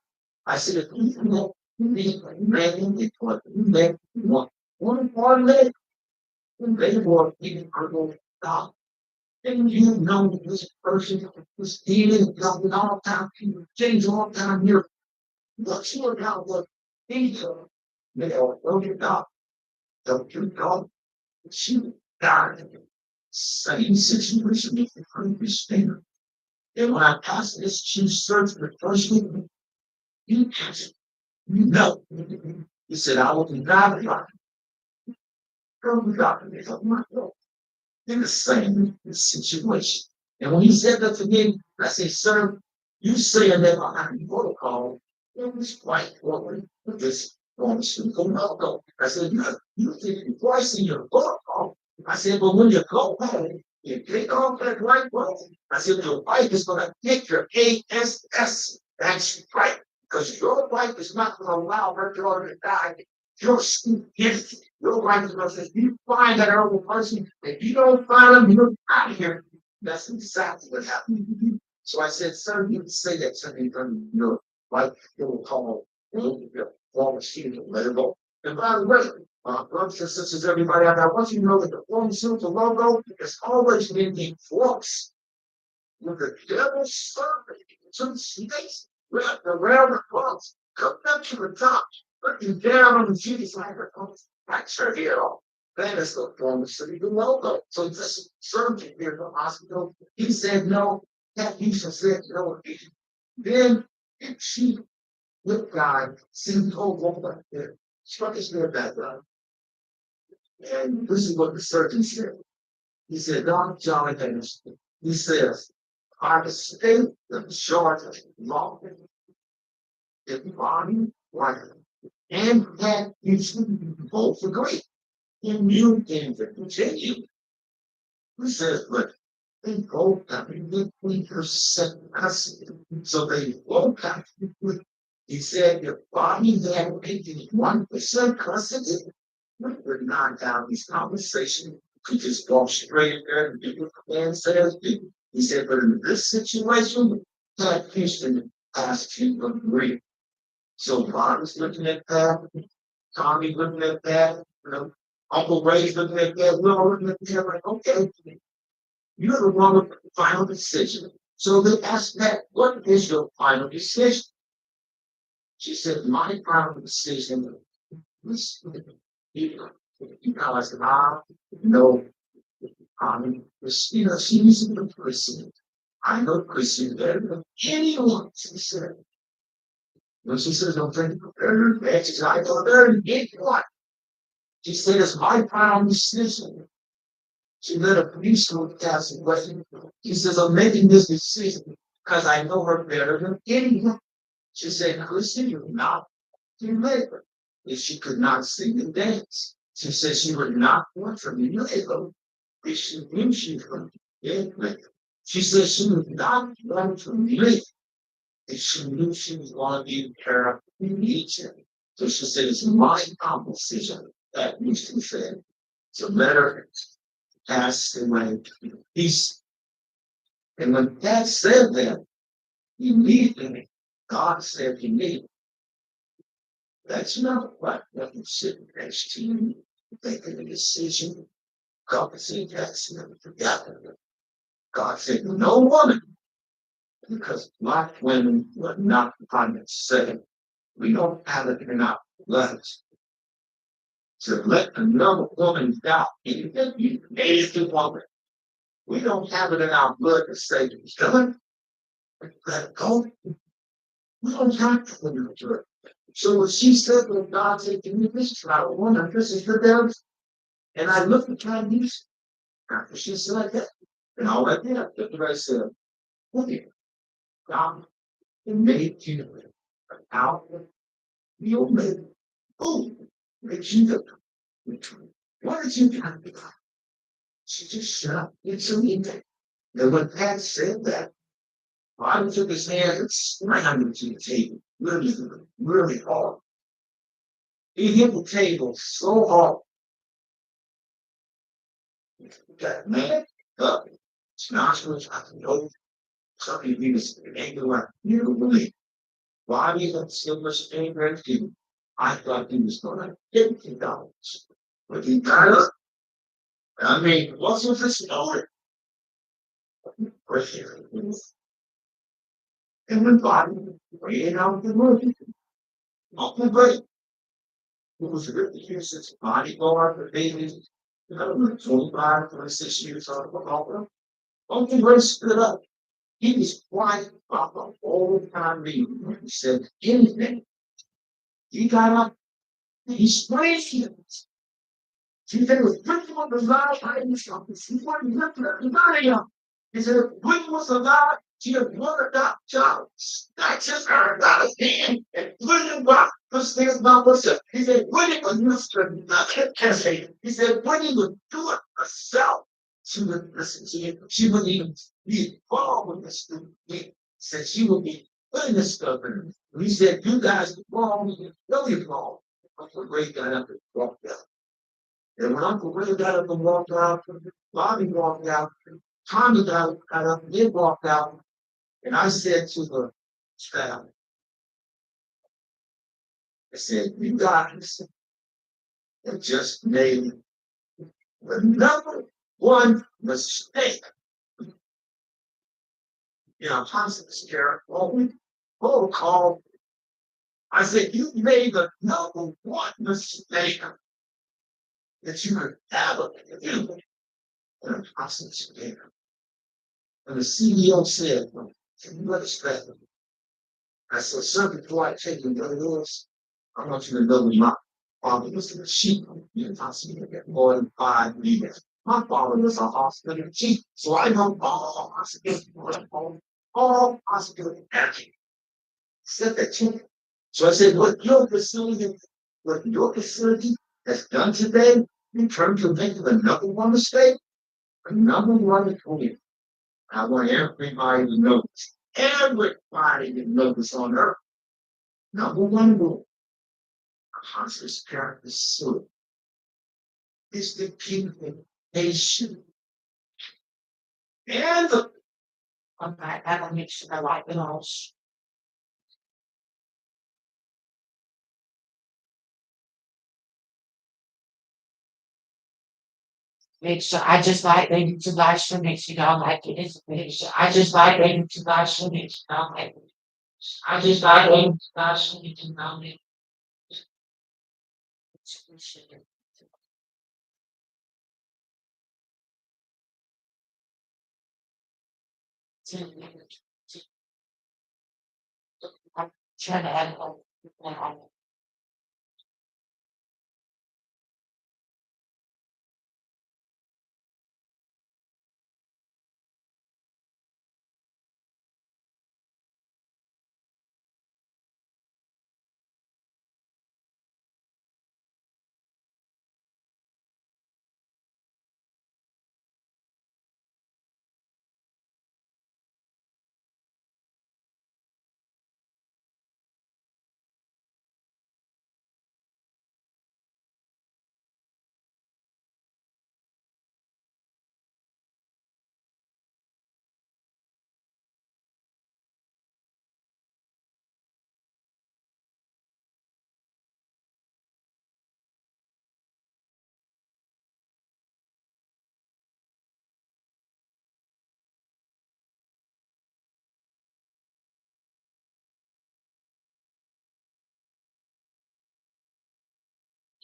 C: I said, if you know the man in the court, you make one more leg, they were even crippled down. And you know this person was dealing with all time, change all time here. Look, sure now what he took. They all wrote it up. Don't you know? She died. Same situation with the previous finger. And when I passed this chief search the first week, you know. He said, I will be God. Girl, God, they help my girl. In the same situation. And when he said that to me, I said, sir, you saying that behind protocol, it was quite forward with this pharmaceutical logo. I said, you think twice in your protocol. I said, but when you go home, you take off that right one. I said, your wife is going to get your ASS. That's right. Because your wife is not going to allow her daughter to die. Your stupidity. Your wife is going to say, you find that other person. If you don't find them, you're out of here. That's exactly what happened. So I said, sir, you can say that to me from your wife. You will call your former student, let it go. And by the way, brothers and sisters, everybody, I want you to know that the pharmaceutical logo has always been in force with the devil's serpent to the snakes wrapped around the cross, coming up to the top, looking down on the Jesus like her that's her hero. That is the pharmaceutical logo. So this surgeon here in the hospital, he said no, that he said no. Then she looked God, seen the whole world like that, struck his near back up. And this is what the surgeon said. He said, Dr. Jonathan, he says, by the state of Georgia law, the body, right, and that you should both agree. And you can continue. He says, but they both have to be percent custody. So they both have to be. He said, your body had 81% custody. We would not have this conversation. We just walk straight in there and do what the man says. He said, but in this situation, Pat Houston asked you to agree. So Bob is looking at that, Tommy looking at that, Uncle Ray's looking at that, we're all looking at that, like, okay, you're the one with the final decision. So they asked Pat, what is your final decision? She said, my final decision was, I said, no, she's a person. I know Christian better than anyone, she said. When she says, don't think better, she said, I know better than anyone. She said, it's my final decision. She let a policeman ask a question. She says, I'm making this decision because I know her better than anyone. She said, Christian, you're not in labor. If she could not sing and dance, she said she would not want from labor. If she knew she could get labor. She said she would not want from labor. If she knew she was going to be in care of religion. So she said, it's my decision that needs to be said. So let her pass away in peace. And when Dad said that, immediately God said to me, that's not what you sit next to you, making a decision. God said, that's never forgotten. God said, no woman, because black women were not condescending. We don't have it in our lives. to let another woman down. You made the woman. We don't have it in our blood to say, Dylan, let it go. We don't have to do it. So when she said, well, God said, give me this child, woman, this is the devil. And I looked at my niece after she said that. And all I did, I looked at her and said, look at God made you out of your man. Oh, made you the why did you try to be? She just shut up. It's a meeting. And when Pat said that, I took his hand and slammed him to the table. Really, really hard. He hit the table so hard that man up. It's not so much I can know. Somebody be this angry like, you really why do you have so much anger at him? I thought he was gonna $50. But he got up. I mean, what's with this story? Right here. And when Bobby ran out the room, Uncle Ray, who was 50 years since bodyguard for babies, 25, 26 years old, Uncle Ray stood up. He was quiet about the whole time meeting. He said anything. He got up. He sprayed him. He said it was pretty much alive. I didn't stop. He wanted to lift it. He got it up. He said, when was alive? She had one of that child. Snatches her out of his hand and put him back. Because there's not what's up. He said, when it was Mr. Nothing. He said, when he would do it herself, she would listen to him. She wouldn't even be involved with the student. He said she would be putting this stuff in. He said, you guys are wrong. You're really wrong. Uncle Ray got up and walked out. And when Uncle Ray got up and walked out, Bobby walked out, Tommy got up and they walked out. And I said to the staff, I said, you guys have just made the number one mistake. You know, Thompson was scared. Oh, call. I said, you made the number one mistake that you could ever do. And Thompson was scared. And the CEO said, can you let us back? I said, sir, before I take you to yours, I want you to know my father was a chief. You possibly get more than 5 years. My father was a hospital chief, so I know all hospitals, all hospital acting. Said that chief. So I said, what your facility has done today in terms of making the number one mistake, the number one mistake. I want everybody to know this. Everybody to know this on earth. Number one rule, conscious character suit is the people patient and the okay, that'll make sure I like it all. Make sure I just like them to live stream. Make sure y'all like it. Make sure I just like them to live stream. Make sure y'all like it. I just like them to live stream. Make sure y'all like it. I'm trying to add a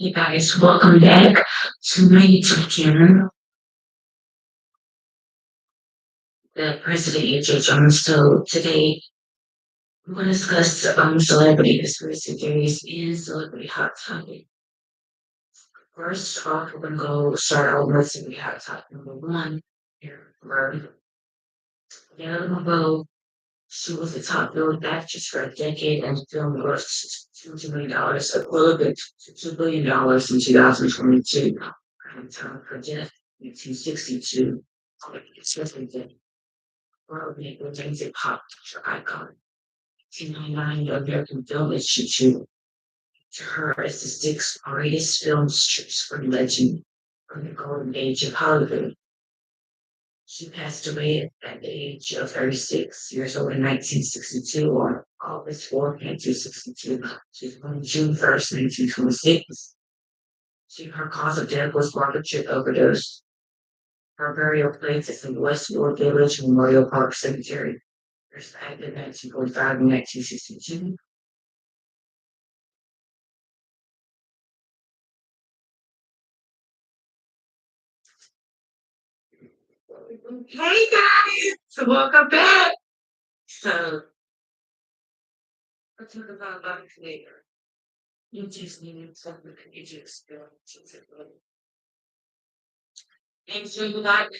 A: Hey guys, welcome back to my YouTube channel, the President AJ Jones. So today we're going to discuss celebrity conspiracy theories and celebrity hot topic. First off, we're going to go start out with celebrity hot topic number one. Here, Marilyn Monroe. She was the top billed actress for a decade and filmed worth $2 million, equivalent to $2 billion in 2022. At the time of her death, 1962. Especially the world remains a pop culture icon. 1999, the American Film Institute to her as the sixth greatest film strips for legend from the golden age of Hollywood. She passed away at the age of 36 years old in 1962 on August 4th, 1962. She was born June 1st, 1926. Her cause of death was barbituric overdose. Her burial place is in Westwood Village Memorial Park Cemetery. There's active in 1945 and 1962. Hey guys, so welcome back. So let's talk about life later. You just need something that you just and so you like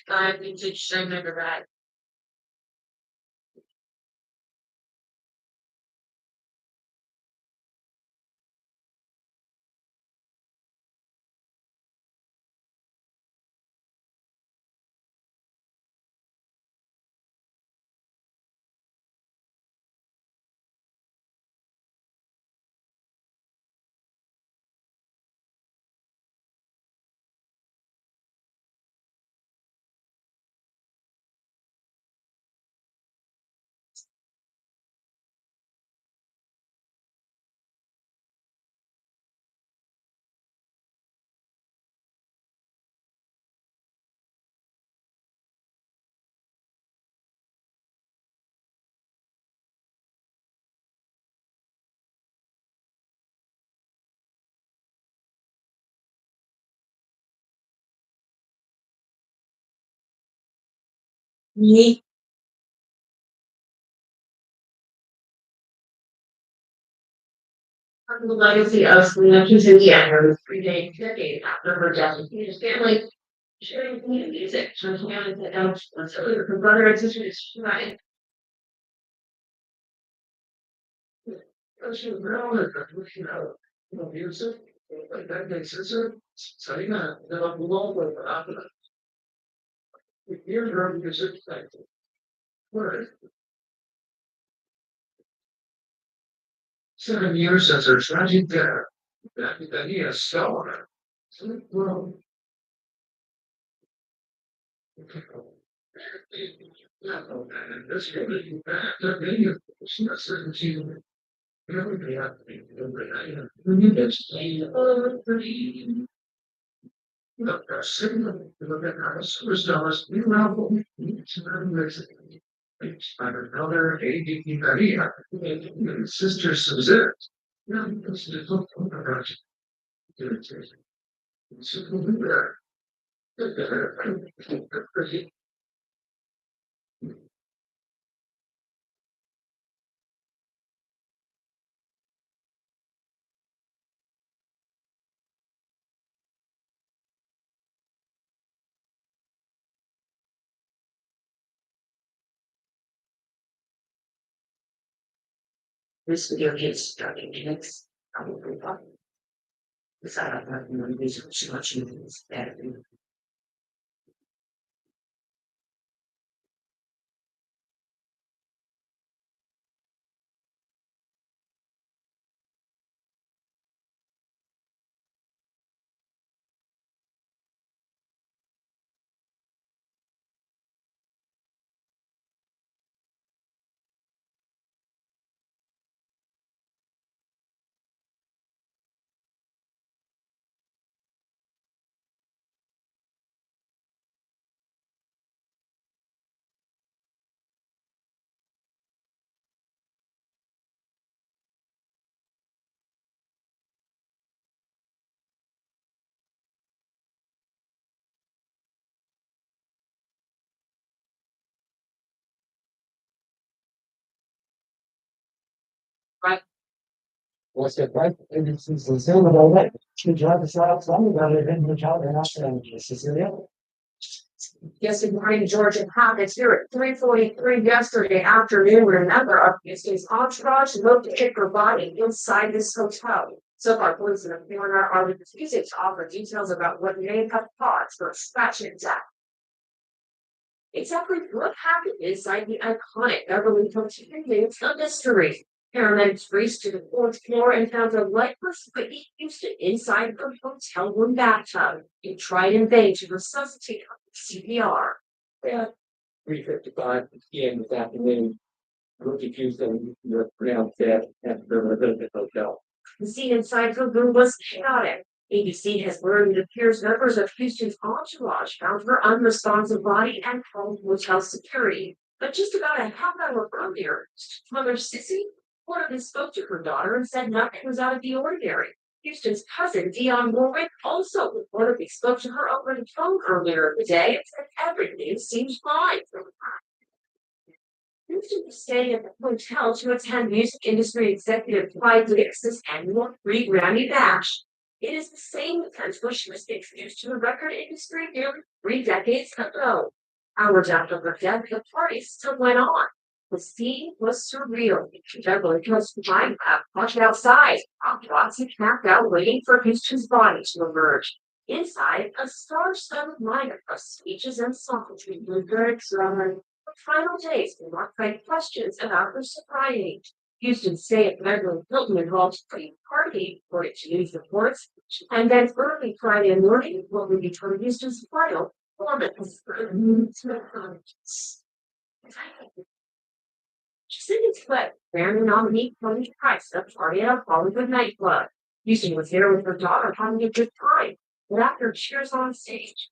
A: you just remember that. Me, from the legacy of Selena Quintanilla, her three-day decade after her death, his family sharing music. So she had to out her brother and sister is right. She was grown up, music, like that makes sense. So you know, they're below with after years her music, like, what, 7 years since her tragic death, that he has stolen. So, well, yeah, that's really bad. That video, she's not 17. Everybody has to be when you get to look, signal, look at our superstars, new album, each music. It's by another ADP Maria, sister Suzette. Yeah, this is a book about it. It's a little bit. This video gets started next. I will be back. Because I don't have no reason to much in this.
B: Right.
D: What's the right? And it's the same about that. Good job, it's not funny about it, and good job, and Cecilia.
B: Yes, good morning, George and Pop. It's here at 3:43 yesterday afternoon when a member of Houston's entourage located her body inside this hotel. So far, police and the coroner are refusing to offer details about what may have caused her tragic death. Exactly what happened inside the iconic Beverly Hills remains a mystery. Paramedics raced to the fourth floor and found a lifeless Whitney Houston inside her hotel room bathtub. They tried in vain to resuscitate her with CPR.
D: At 3:55 p.m. this afternoon, Rookie Houston was pronounced dead at the Beverly Hills Hotel.
B: The scene inside her room was chaotic. ABC has learned it appears members of Houston's entourage found her unresponsive body and called hotel security. But just about a half hour earlier, Mother Sissy reportedly spoke to her daughter and said nothing was out of the ordinary. Houston's cousin, Dion Warwick, also reportedly spoke to her over the phone earlier in the day and said everything seems fine. Houston was staying at the hotel to attend music industry executive Clyde Dix's annual free Grammy Bash. It is the same event where she was introduced to the record industry nearly 3 decades ago. Hours after her death, the party still went on. The scene was surreal. Beverly Hills Crime Lab watched outside, paparazzi camped out waiting for Houston's body to emerge. Inside, a star-studded lineup of speeches and songs with lyrics around the final days were marked by questions about her sobriety. Houston's stay at Beverly Hilton involved pre-party, according to news reports, and then early Friday morning will be determined Houston's final performance. Jacinda's fled, Grammy nominee Tony Price at a party at a Hollywood nightclub. Houston was there with her daughter having a good time, but after cheers on stage,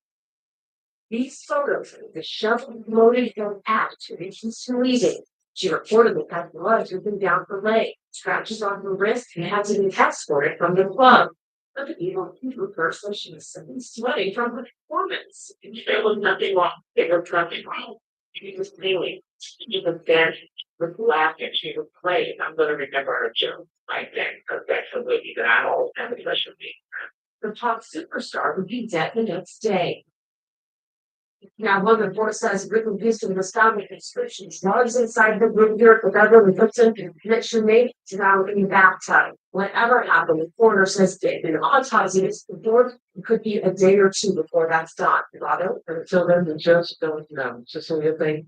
B: these photos of the shovel loaded her attitude and Houston leaving. She reportedly had blood dripping down her leg, scratches on her wrist, and had to be escorted from the club. But the evil person she was simply sweating from her performance. There was nothing wrong. There was nothing wrong. She was kneeling. Even then, with laughing, she would play. I'm going to remember her joke right then, because that's a movie that I always have a pleasure with. The pop superstar would be dead the next day. Now, one report says Whitney Houston was found with inscriptions large inside the room here at the Beverly Hilton connection made to now in the bathtub. Whatever happened, the coroner says an autopsy is performed. It could be a day or two before that's done. Until then, the judge don't know. Just so you think.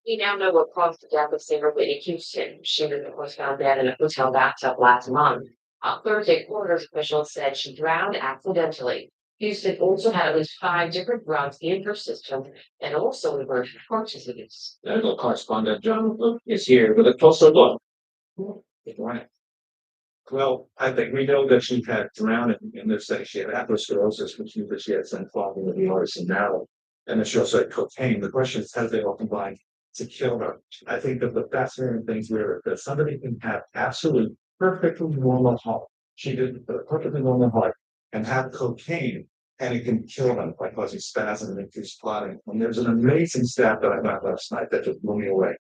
B: We now know what caused the death of singer Whitney Houston. She was found dead in a hotel bathtub last month. Thursday, coroner's officials said she drowned accidentally. Houston also had at least 5 different drugs in her system and also emerged heart disease.
D: Medical correspondent John Luke is here with a closer look. Good morning. Well, I think we know that she had drowning in this thing. She had atherosclerosis, which means that she had some clogging of the arteries and marrow. And then she also had cocaine. The question is, how did they all combine to kill her? I think that the fascinating things were that somebody can have absolute perfectly normal heart. She did a perfectly normal heart and have cocaine, and it can kill them by causing spasm and increased clotting. And there's an amazing stat that I got last night that just blew me away.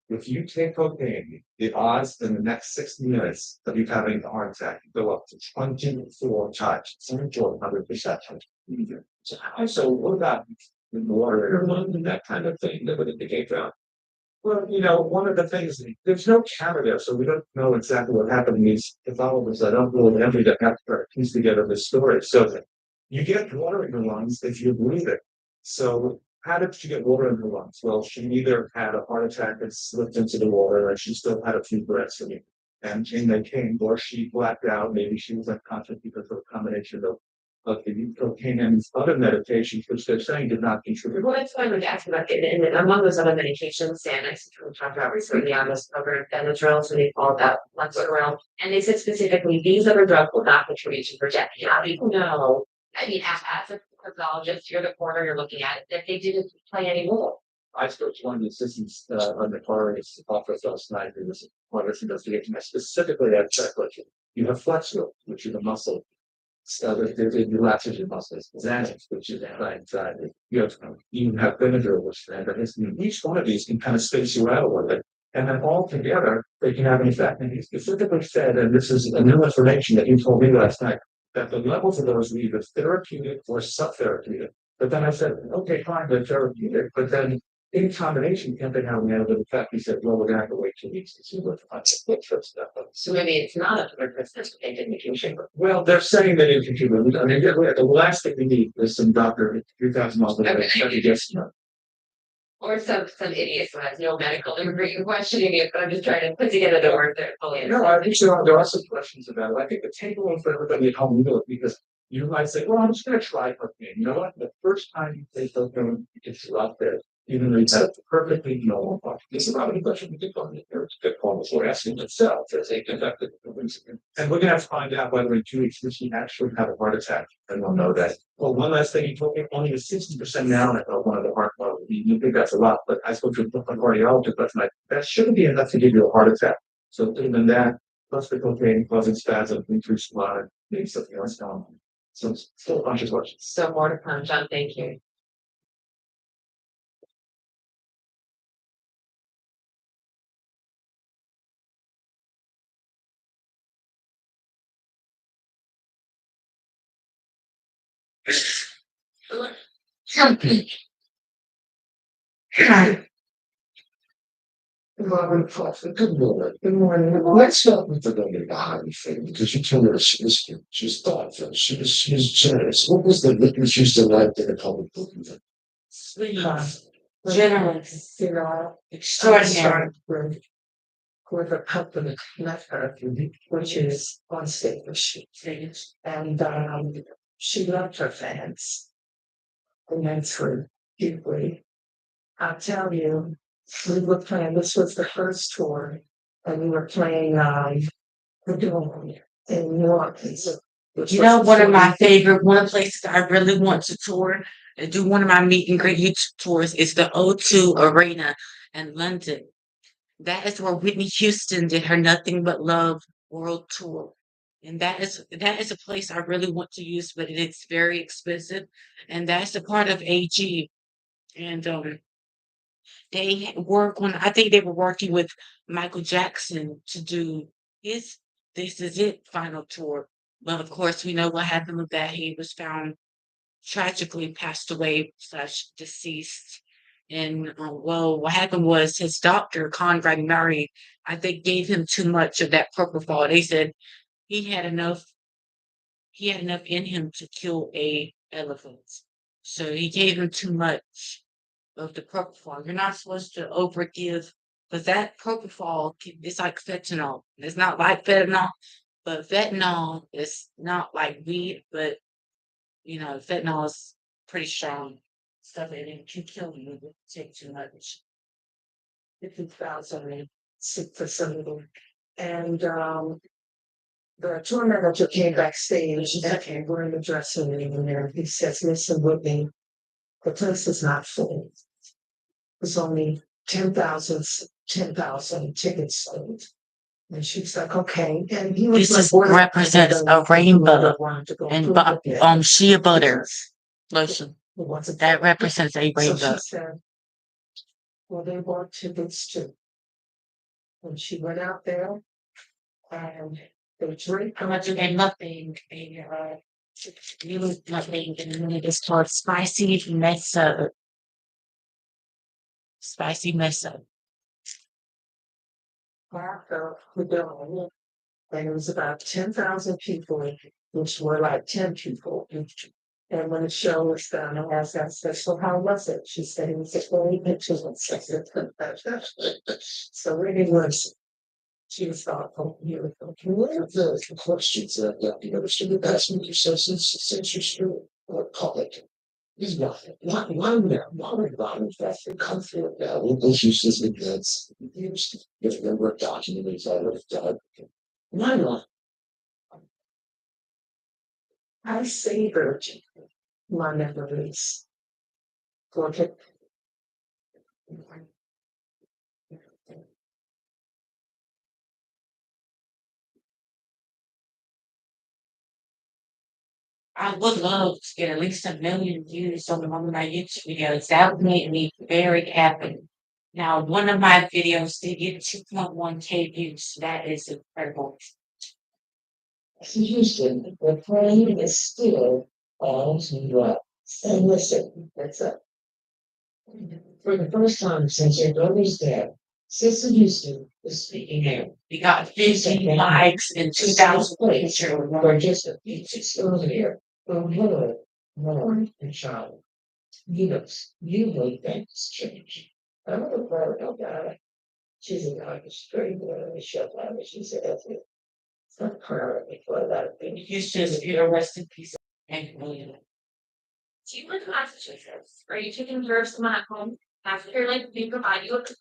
D: If you take cocaine, the odds in the next 60 minutes of you having a heart attack go up to 24 times, 7,400%. So what about the water and that kind of thing that would indicate that? Well, one of the things, there's no camera there, so we don't know exactly what happened in these pathologists. I don't really envy that have to piece together this story. So you get water in your lungs if you breathe it. So how did she get water in her lungs? Well, she either had a heart attack and slipped into the water and she still had a few breaths in it. And in they came, or she blacked out. Maybe she was unconscious because of a combination of the cocaine and these other medications, which they're saying did not contribute.
E: Well, that's why I would ask about it. And among those other medications, and I think we talked about recently on this program, Benadryl, so they call that Lexapro. And they said specifically, these other drugs will not contribute to her death. How do you know? I mean, as a pathologist, you're the coroner, you're looking at it, that they didn't play any role.
D: I spoke to one of the assistants on the coroner's office last night, who was one of this investigation. I specifically had checked with you. You have flexor, which is a muscle. So there's relaxation muscles, Xanax, which is anti-anxiety. You have Benadryl, which is antihistamine. Each one of these can kind of space you out a little bit. And then all together, they can have an effect. And he specifically said, and this is a new information that you told me last night, that the levels of those were either therapeutic or subtherapeutic. But then I said, okay, fine, they're therapeutic, but then in combination, can't they have an additive effect? He said, well, we're gonna have to wait 2 weeks to see what the first step is.
E: So maybe it's not a 100% indication.
D: Well, they're saying that it contributed. I mean, the last thing we need is some doctor 3,000 miles away.
E: Or some idiot who has no medical degree questioning it, but I'm just trying to put together the words that fully
D: No, I think there are some questions about it. I think the takeaway for everybody at home, because you might say, well, I'm just going to try cocaine. You know what? The first time you take cocaine, it's out there. Even though it's a perfectly normal part. This is not a question we did on the good call before asking itself as a conducted. And we're going to have to find out whether in 2 weeks she actually had a heart attack. And we'll know that. Well, one last thing, you told me only 60% now of one of the heart models. You think that's a lot, but I spoke to a cardiologist last night. That shouldn't be enough to give you a heart attack. So other than that, plus the cocaine causing spasm, increased blood, maybe something else going on. So it's still a bunch of questions.
E: So more to come, John. Thank you.
D: Robert Crawford, good morning. Good morning. Let's start with the behind thing because you told me that she's thoughtful. She's generous. What was the witness used to like in the public booking?
E: Generous, extraordinary.
D: With a company left her, which is on stage, and she loved her fans, and that's her deeply. I'll tell you, we were playing. This was the first tour, and we were playing the Dome in New Orleans.
A: You know, one of the places I really want to tour and do one of my meet and greet YouTube tours is the O2 Arena in London. That is where Whitney Houston did her Nothing But Love World Tour. And that is a place I really want to use, but it's very expensive. And that's a part of AG. And I think they were working with Michael Jackson to do his This Is It final tour. But of course, we know what happened with that. He was found tragically passed away slash deceased. And well, what happened was his doctor, Conrad Murray, I think gave him too much of that propofol. They said he had enough in him to kill a elephant. So he gave him too much of the propofol. You're not supposed to overgive, but that propofol it's like fentanyl. It's not like fentanyl, but fentanyl is not like weed, but fentanyl is pretty strong stuff and it can kill you if you take too much.
D: If it's found something sick for somebody. And
F: The tour manager came backstage and we're in the dressing room there. He says, listen, Whitney, the place is not full. There's only 10,000 tickets sold. And she's like, okay. And he was
A: This
F: like,
A: represents a rainbow and shea butter lotion. That represents a
F: So
A: rainbow.
F: she said, well, they bought tickets too. And she went out there and they drank.
A: How much again? Nothing. Nothing. And it is called spicy miso. Spicy miso.
F: After the dome, and it was about 10,000 people, which were like 10 people each. And when the show was done, I asked her, I said, so how was it? She said it was a very interesting. So really was, she was thoughtful. One of the questions that the other student asked me, he says, since you're still public, is why that's the comfort now. This is just because if there were documents I would have done. Why not? I savored my memories for it.
A: I would love to get at least 1 million views on one of my YouTube videos. That would make me very happy. Now, one of my videos did get 2.1K views. That is incredible.
F: Houston, the plane is still on to and listen, that's it. For the first time since your brother's death, Sister Houston is speaking out.
A: We got 50 likes and 2,000 pictures.
F: For just a few weeks earlier, from her, Lauren, and Charlotte. You know things change. I'm gonna call her about it. She's a guy who's very good at shut down, and she said, that's it. It's not priority for that thing.
A: Houston is a rest in peace. Thank you.
E: Do you live in Massachusetts? Are you taking care of someone at home? After like we provide you with.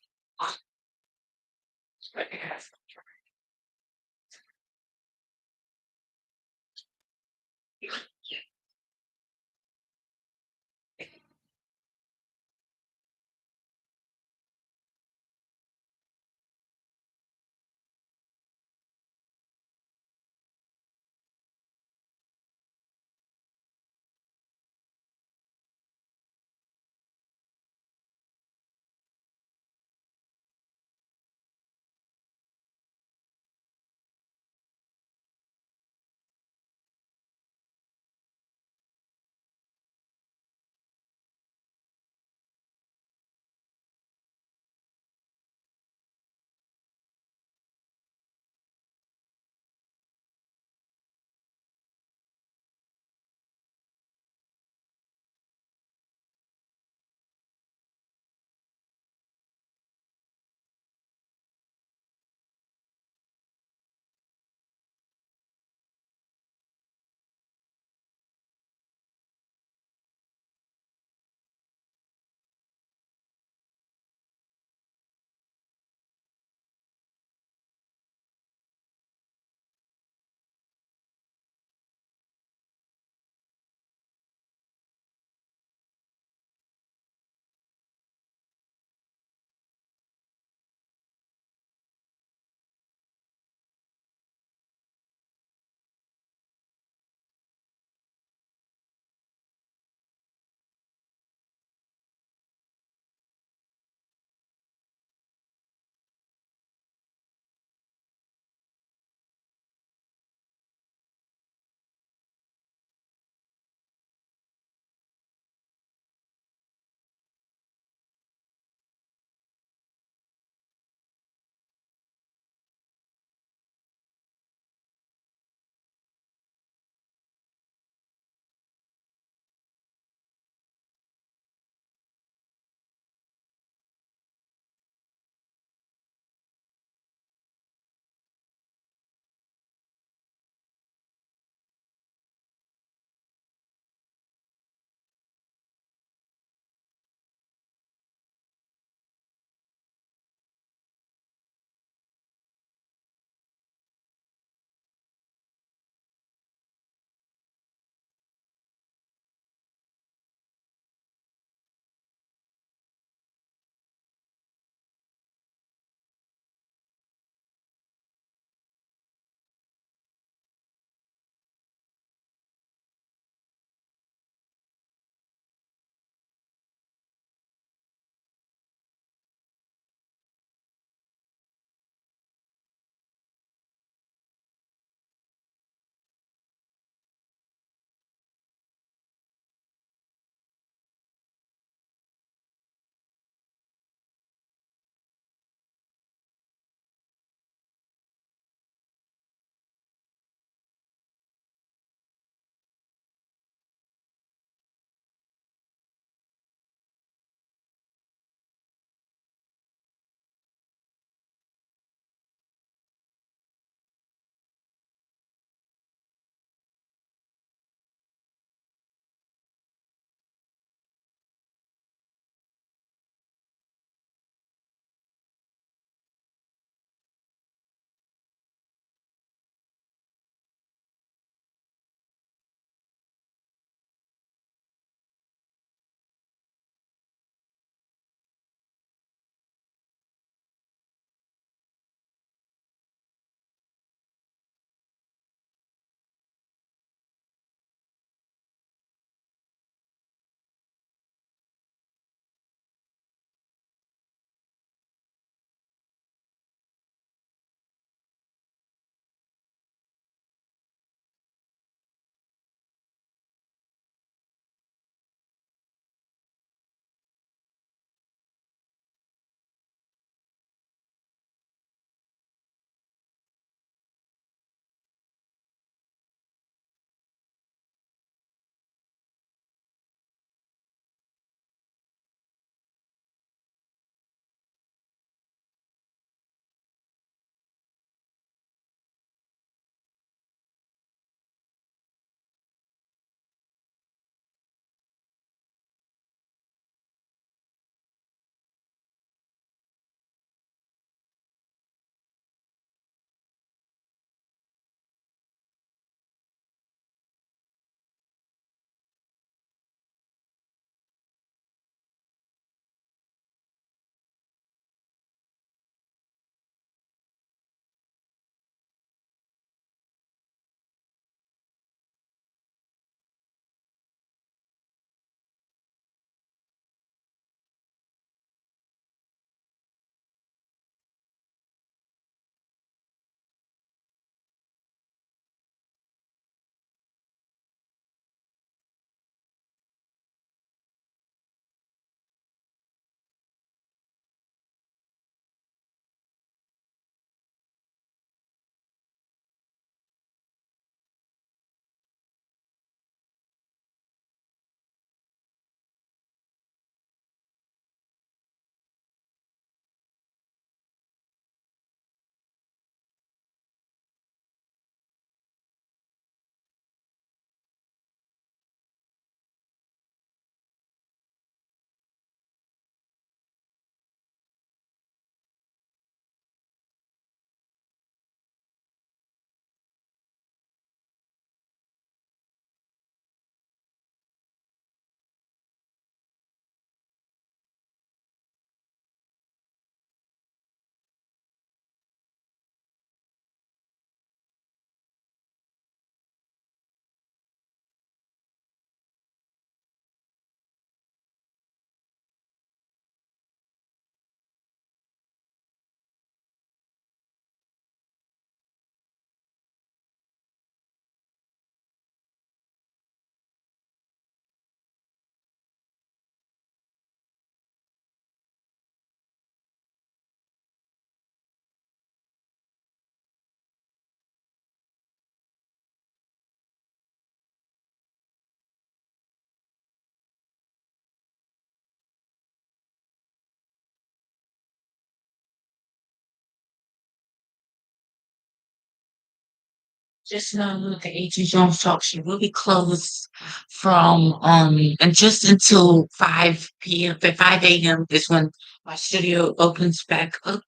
A: Just know the AG Jones Talk Show will be closed from and just until 5 p.m. At 5 a.m. is when my studio opens back up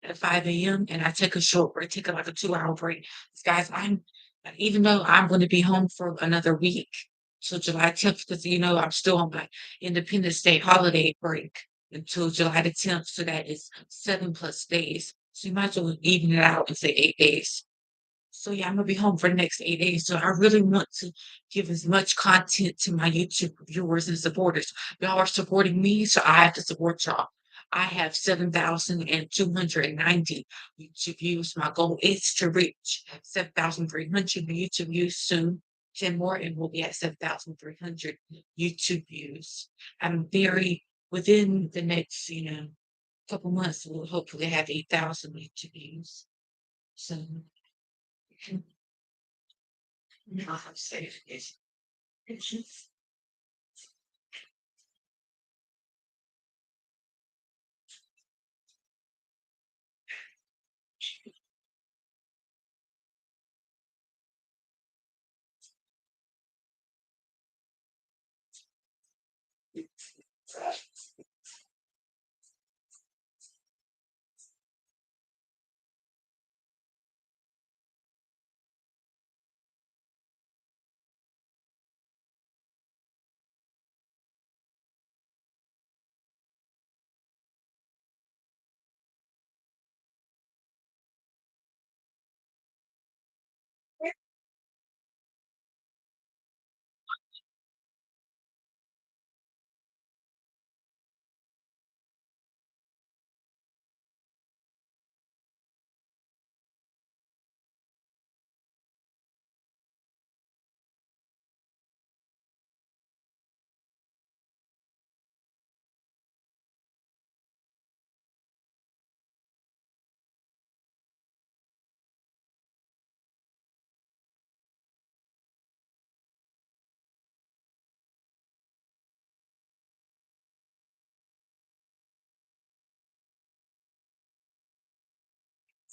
A: at 5 a.m. and I take a short break, take like a 2 hour break. Guys, I'm even though I'm going to be home for another week till July 10th, because I'm still on my Independence Day holiday break until July the 10th. So that is 7+ days. So you might as well even it out and say 8 days. So yeah, I'm gonna be home for the next 8 days. So I really want to give as much content to my YouTube viewers and supporters. Y'all are supporting me, so I have to support y'all. I have 7,290 YouTube views. My goal is to reach 7,300 YouTube views soon. 10 more, and we'll be at 7,300 YouTube views. I'm very within the next, couple months. We'll hopefully have 8,000 YouTube views. So. I'm safe. It's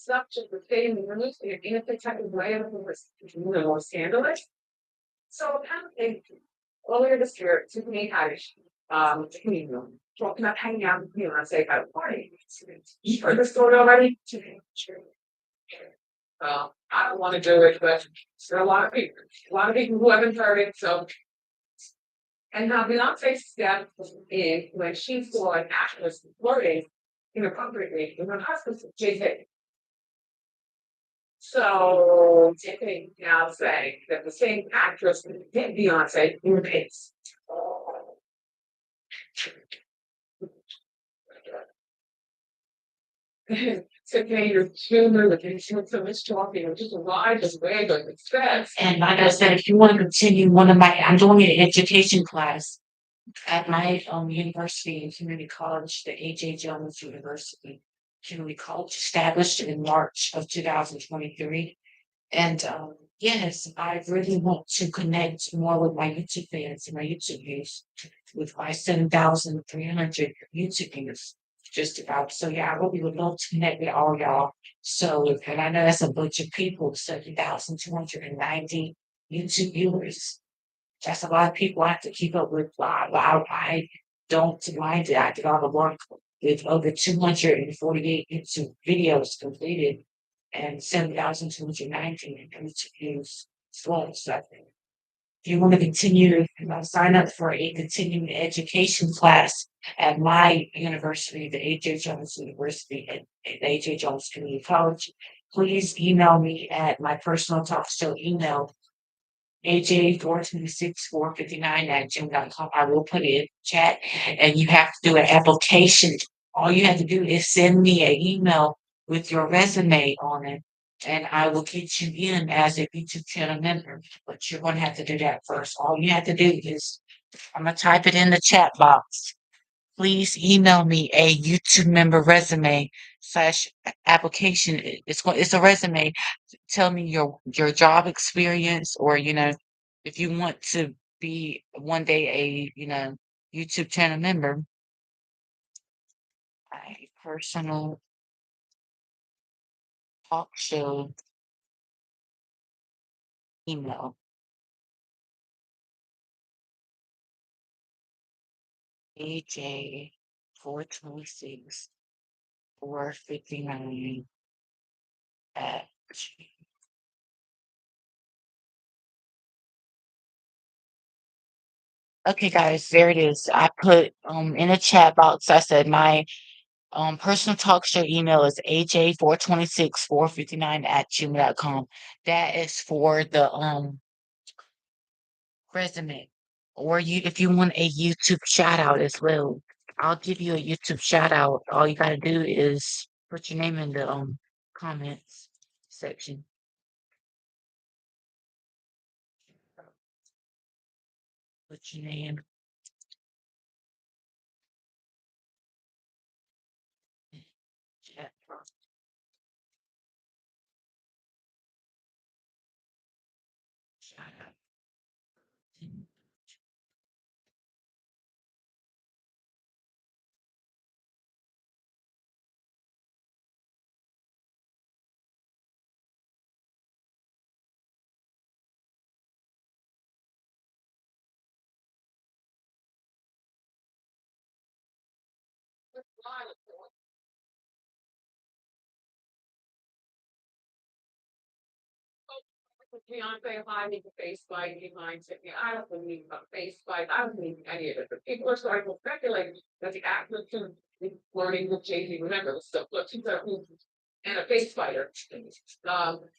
A: not just the same news in a type of way of more scandalous. So apparently, earlier this year, Tiffany Haddish, the comedian, talking about hanging out with me and I say, at a party. You heard the story already? I don't want to do it, but there are a lot of people who haven't heard it. So, and now Beyonce's step in when she saw an actress flirting inappropriately with her husband, Jay-Z. So Tiffany now saying that the same actress did Beyonce in repeats. Tiffany, you're human, but you're doing so much talking, you're just alive, just way going to stress. And like I said, if you want to continue I'm doing an education class at my university in community college, the A.J. Jones University Community College, established in March of 2023. And yes, I really want to connect more with my YouTube fans and my YouTube views with my 7,300 YouTube views. Just about. So yeah, I really would love to connect with all y'all. So, and I know that's a bunch of people, 7,290 YouTube viewers. That's a lot of people I have to keep up with. I don't mind it. I did all the work with over 248 YouTube videos completed and 7,219 interviews full. So if you want to continue, sign up for a continuing education class at my university, the A.J. Jones University at A.J. Jones Community College. Please email me at my personal talk show email, AJ426459 at gmail.com. I will put it in chat and you have to do an application. All you have to do is send me an email with your resume on it and I will get you in as a YouTube channel member. But you're going to have to do that first. All you have to do is, I'm going to type it in the chat box. Please email me a YouTube member resume slash application. It's a resume. Tell me your job experience, or if you want to be one day a YouTube channel member, a personal talk show email. AJ 426 459 at Okay, guys, there it is. I put in a chat box, I said my personal talk show email is aj426 459 at gmail.com. That is for the resume. Or you if you want a YouTube shout out as well. I'll give you a YouTube shout out. All you gotta do is put your name in the comments section. Put your name. Chat box. Shout out.
B: Beyonce hiding the face bite behind Tiffany. I don't believe a face bite. I don't believe any of it. But people are starting to speculate that the actor can be flirting with Jay-Z. Remember, the stuff, but she's a and a face biter. And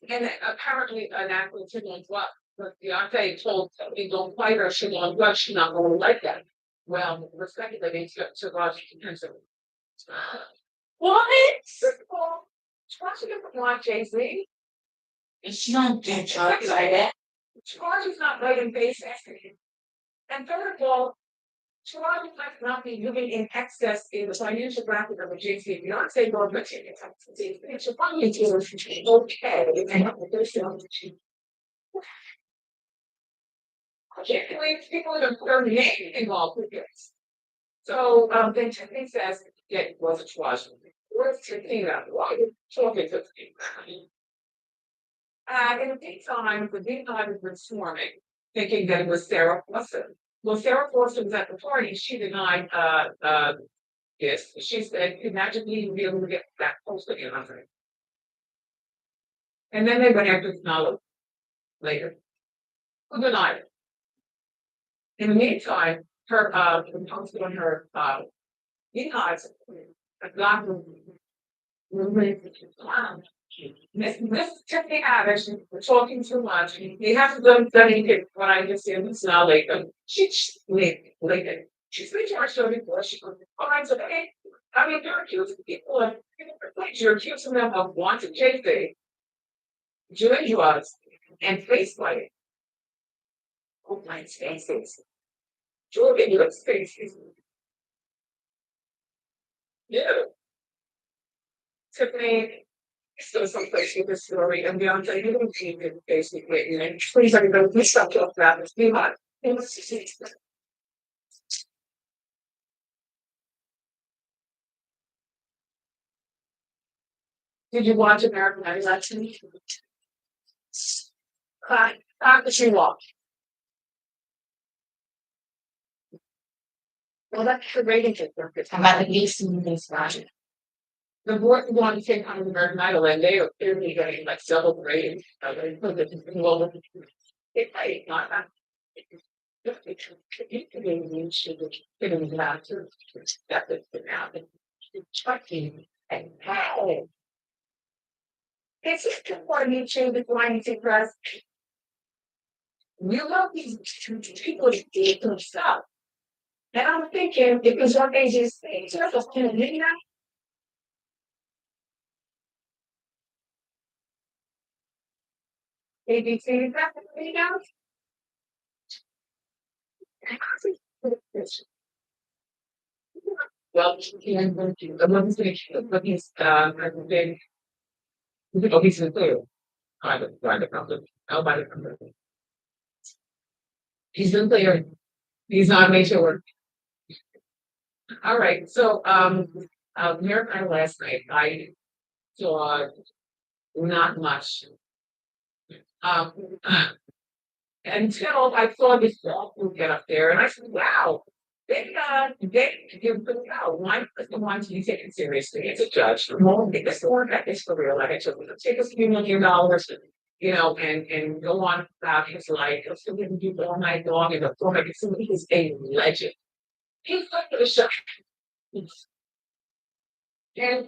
B: then apparently an actor took on what? But Beyonce told Tiffany, don't fight her. She's on what? She's not going to like that. Well, we're speculating to Roger Henson. What? Why should you want Jay-Z?
A: She don't do drugs like that.
B: Charge is not right in base equity. And third of all, charge might not be living in excess in the financial bracket of a JC. Beyonce going much in it. It's a funny deal. Okay. And there's no I can't believe people in the 38 involved with this. So then Tiffany says, yeah, it was a charge. Where's Tina? Why are you talking to me? In the meantime, the meantime has been swarming, thinking that it was Sarah Paulson. Well, Sarah Paulson was at the party. She denied this. She said, could magically be able to get that post again. And then they went after Sonalo later. Who denied it? In the meantime, her posted on her emails, a Glamourous this Tiffany Haddish, we're talking too much. You have to go study it when I just see this now later. She's late. She's been charged before she could find some hey. I mean, you're accusing people of you're accusing them of wanting JC, doing drugs, and face fighting. Oh my spaces. Jordan, your spaces. Yeah. Tiffany so someplace with this story and Beyonce, you don't keep it basically, you know, please everybody, please stop talking about this. Be hot. Did you watch American Idol? Did you watch? Well, that's the rating system. How about the new season's magic? The board wanted to take on American Idol and they are clearly getting like double the rating. Well, it's like not that. And how it's just what you change the line to press. You love these people to do themselves. And I'm thinking, if it's what they just say, so that's kind of midnight. ABC, that's what they know. Well, the one's but he's been oh, he's in clear. By the company. Oh, by the company. He's been clear. He's not made sure. All right. So American last night I saw not much. Um
E: until I saw this dog get up there, and I said, "Wow, they give them out. Why is the one to be taken seriously as a judge? Won't take this for that is for real. Like I told him, take us $1 million, and go on about his life. He'll still give you all night long and the form. He is a legend. He's like the show, and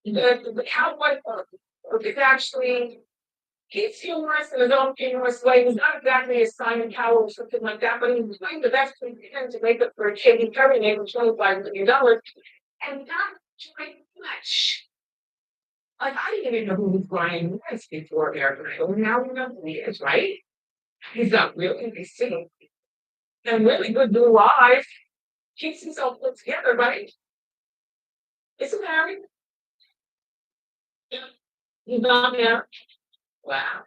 E: the cowboy is actually. He's humorous in his own humorous way. He's not exactly a Simon Cowell or something like that, but he's doing the best he can to make up for a kid he terminated $25 million and not doing much. Like, I didn't even know who was Brian was before American Idol. Now we know who he is, right? He's got really decent and really good blue eyes. Keeps himself put together, right? Isn't Harry? Yeah. He's not there. Wow.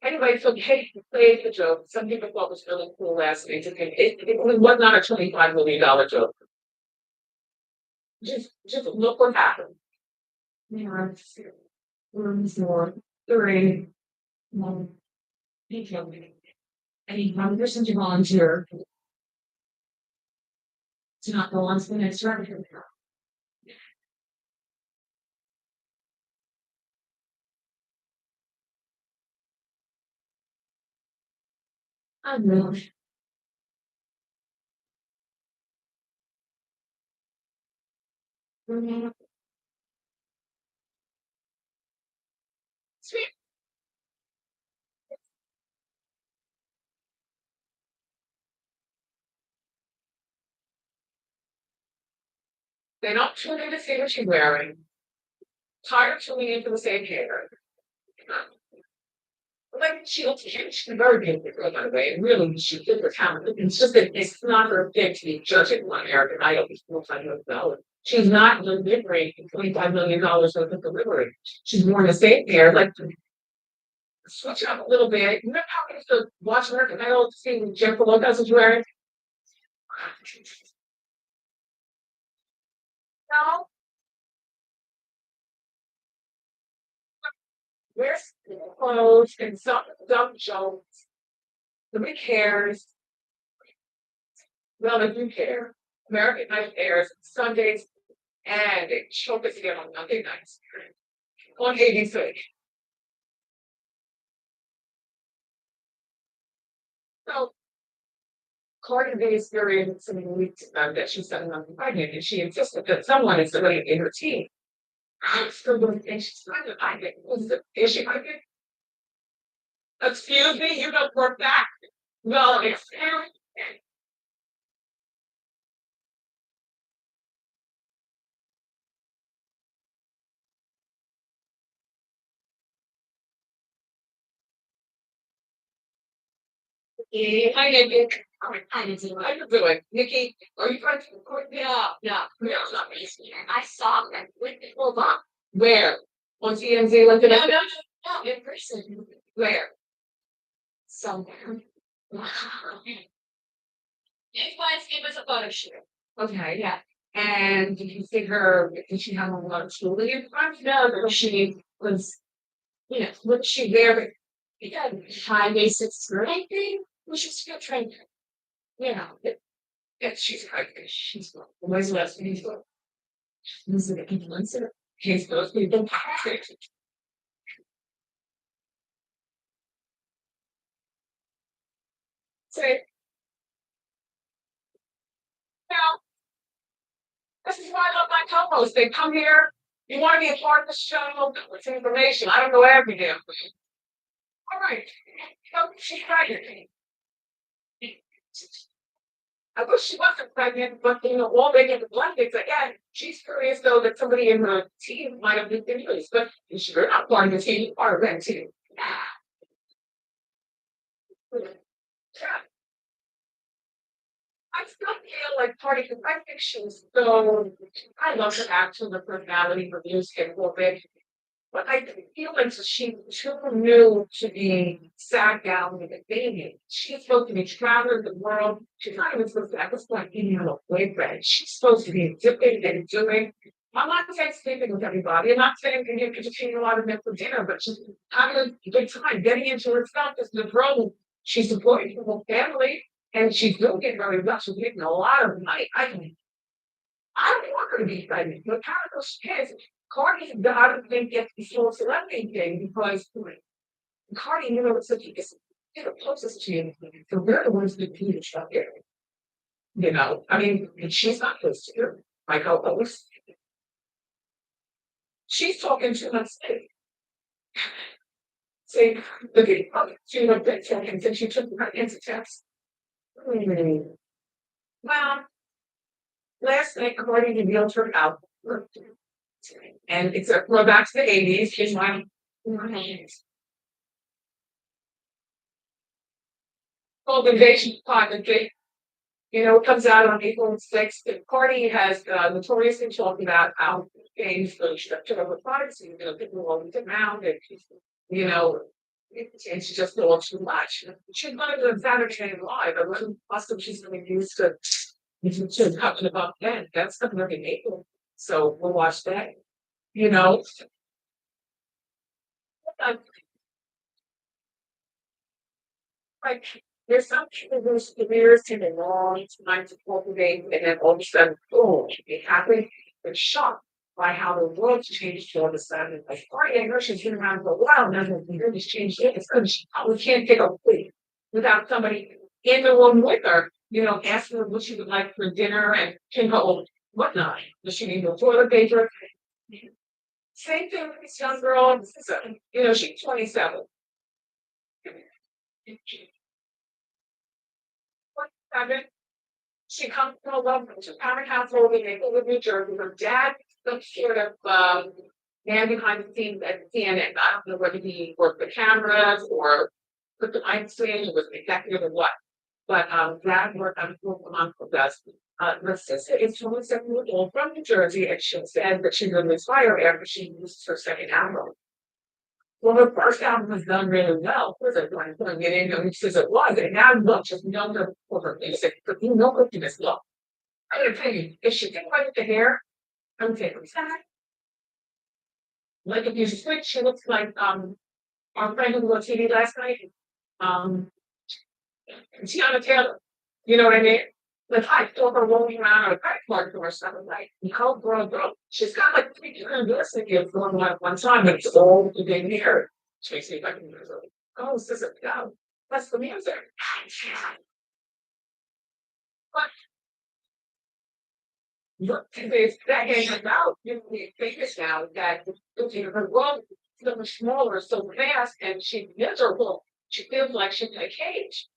E: Anyway, so Kate played the joke. Some people thought was really cool last week. It was not a $25 million joke. Just look what happened. Yeah, rooms more three. He killed me. And he found person to volunteer to not go on to the next round. I know. Sweet. They don't tune in to see what she's wearing. Tired of tuning in for the same hair. Like she's very beautiful girl, by the way, and really she did her talent. It's just that it's not her thing to be judging on American Idol $4 million. She's not delivering $25 million worth of delivery. She's wearing the same hair, like switch it up a little bit. You know how I used to watch American Idol to see Jennifer Lopez was wearing? No, wears clothes and some dumb jokes. Nobody cares. Well, they do care. American Idol airs Sundays and they choke us again on Monday nights on ABC. So Cardi B experienced some weeks that she's 7 months pregnant, and she insisted that someone is going in her team. I'm still going to think she's pregnant. I think, is she pregnant? Excuse me, you don't work back. Well, excuse me. Yeah, hi, Nikki. How you doing? How you doing? Nikki, are you trying to record? No, no, no, not me. I saw them with the hold on. Where? On TMZ looking at them? No, in person. Where? Somewhere. It's fine, give us a photo shoot. Okay, yeah. And did you see her, did she have a lot of schooling in front? No, but she was, what she there? Yeah, high waisted skirt, I think, which was good training. Yeah, she's like, she's always less than he's like, this is an influencer. He's supposed to be the perfect. So, now, this is why I love my co-hosts. They come here, you want to be a part of the show, with information. I don't know every damn thing. All right, so she's pregnant. I wish she wasn't pregnant, but all they get the blankets again. She's curious though that somebody in her team might have been confused, but you're not part of the team, you are of that team. Yeah. I still feel like part of the I think she's so I love her action, the personality, her music a little bit. But I feel like she's too new to be sat down with a baby. She's supposed to be traveling the world. She's not even supposed to at this point even have a boyfriend. She's supposed to be dipping and doing.
G: I'm not saying sleeping with everybody. I'm not saying you can just hang a lot of men for dinner, but just having a good time, getting into herself as the girl. She's supporting her whole family, and she's doing it very well. She's getting a lot of money. I don't want her to be pregnant, but kind of she is. Cardi, I don't think gets the whole celebrity thing because Cardi, it's such a closest to you. So we're the ones that do the stuff here. I mean, and she's not close to her. My co-host, she's talking to us. Say, look at she looked at and said she took her into text. Well, last night, Cardi revealed her out. And it's a throwback to the 80s. Here's my hands. Called Invasion Project. It comes out on April 6th. The party has notoriously talked about how things took over privacy. People will get around and, it's just a little too much. She's going to Saturday Night Live. I wasn't custom she's going to use to happen about then. That's coming up in April. So we'll watch that. Uh, like there's some people whose careers take a long time to cultivate, and then all of a sudden, boom, they happen. They're shocked by how the world's changed all of a sudden. Like, Cardi, I know she's been around for a while, now that the really changed it. It's because she probably can't take a plea without somebody in the room with her, asking her what she would like for dinner and can go whatnot. Does she need no toilet paper? Same thing with this young girl. She's 27. She comes from a lovely two-parent household in Maplewood, New Jersey. Her dad, some sort of man behind the scenes at CNN. I don't know whether he worked the cameras or put the MainStream, was an executive or what. But dad worked on a month with us. My sister is 27 years old from New Jersey, and she said that she's going to retire after she uses her second album. Well, her first album was done really well. Was it when putting it in? And she says it was. And now look, just known her for her music. But you know what you just look. I'm gonna tell you, if she didn't like the hair, I would take her back. Like if you switch, she looks like our friend who was on TV last night. Um Tiana Taylor. You know what I mean? Like I saw her rolling around on a credit card or something like girl. She's got like 3 characteristics going on at one time, but it's all the big hair. She makes me like, oh, this is no, that's the music. But look, it's that game about being famous now that her world is so much smaller, so fast, and she's miserable. She feels like she's in a cage.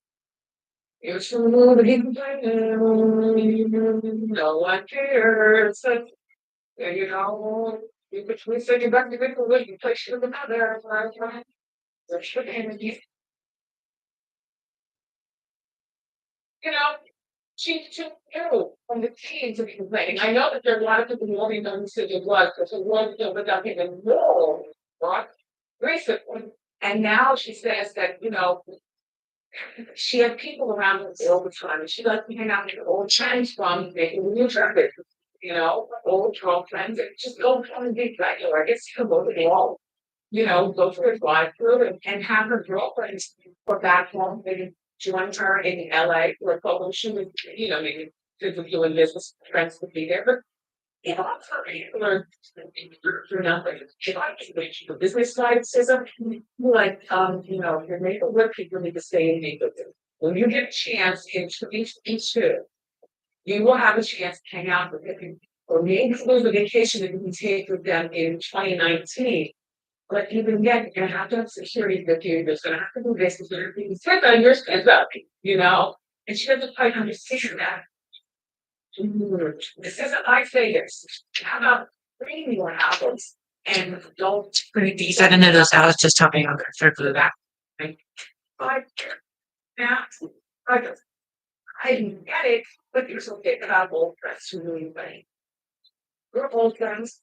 G: It's from the hidden no one cares. You between said you back to good for you place you in another. There should be, she's too ill from the teens of complaining. I know that there are a lot of people who only know who said it was, because it was without even know, right? Recently. And now she says that, she had people around her all the time, and she likes to hang out with her old friends from making the new traffic, old girlfriends, and just go on and be regular. I guess you can go to the mall, go for a drive through and have her girlfriends go back home and join her in LA for a photo shoot, maybe physically doing business friends would be there. But for regular for nothing. She likes the business side says like your neighborhood people need to stay in neighborhood. When you get a chance in 2022, you will have a chance to hang out with them. Or maybe there's a vacation that you can take with them in 2019. But even yet, you're gonna have to have security with you. There's gonna have to be this. There's gonna be set on your stand up, And she doesn't quite understand that. This isn't like Vegas. How about bringing your albums and don't bring these?
A: I didn't know those. I was just talking on the back.
G: Like that. I didn't get it, but you're so big about old friends who really funny. We're old friends,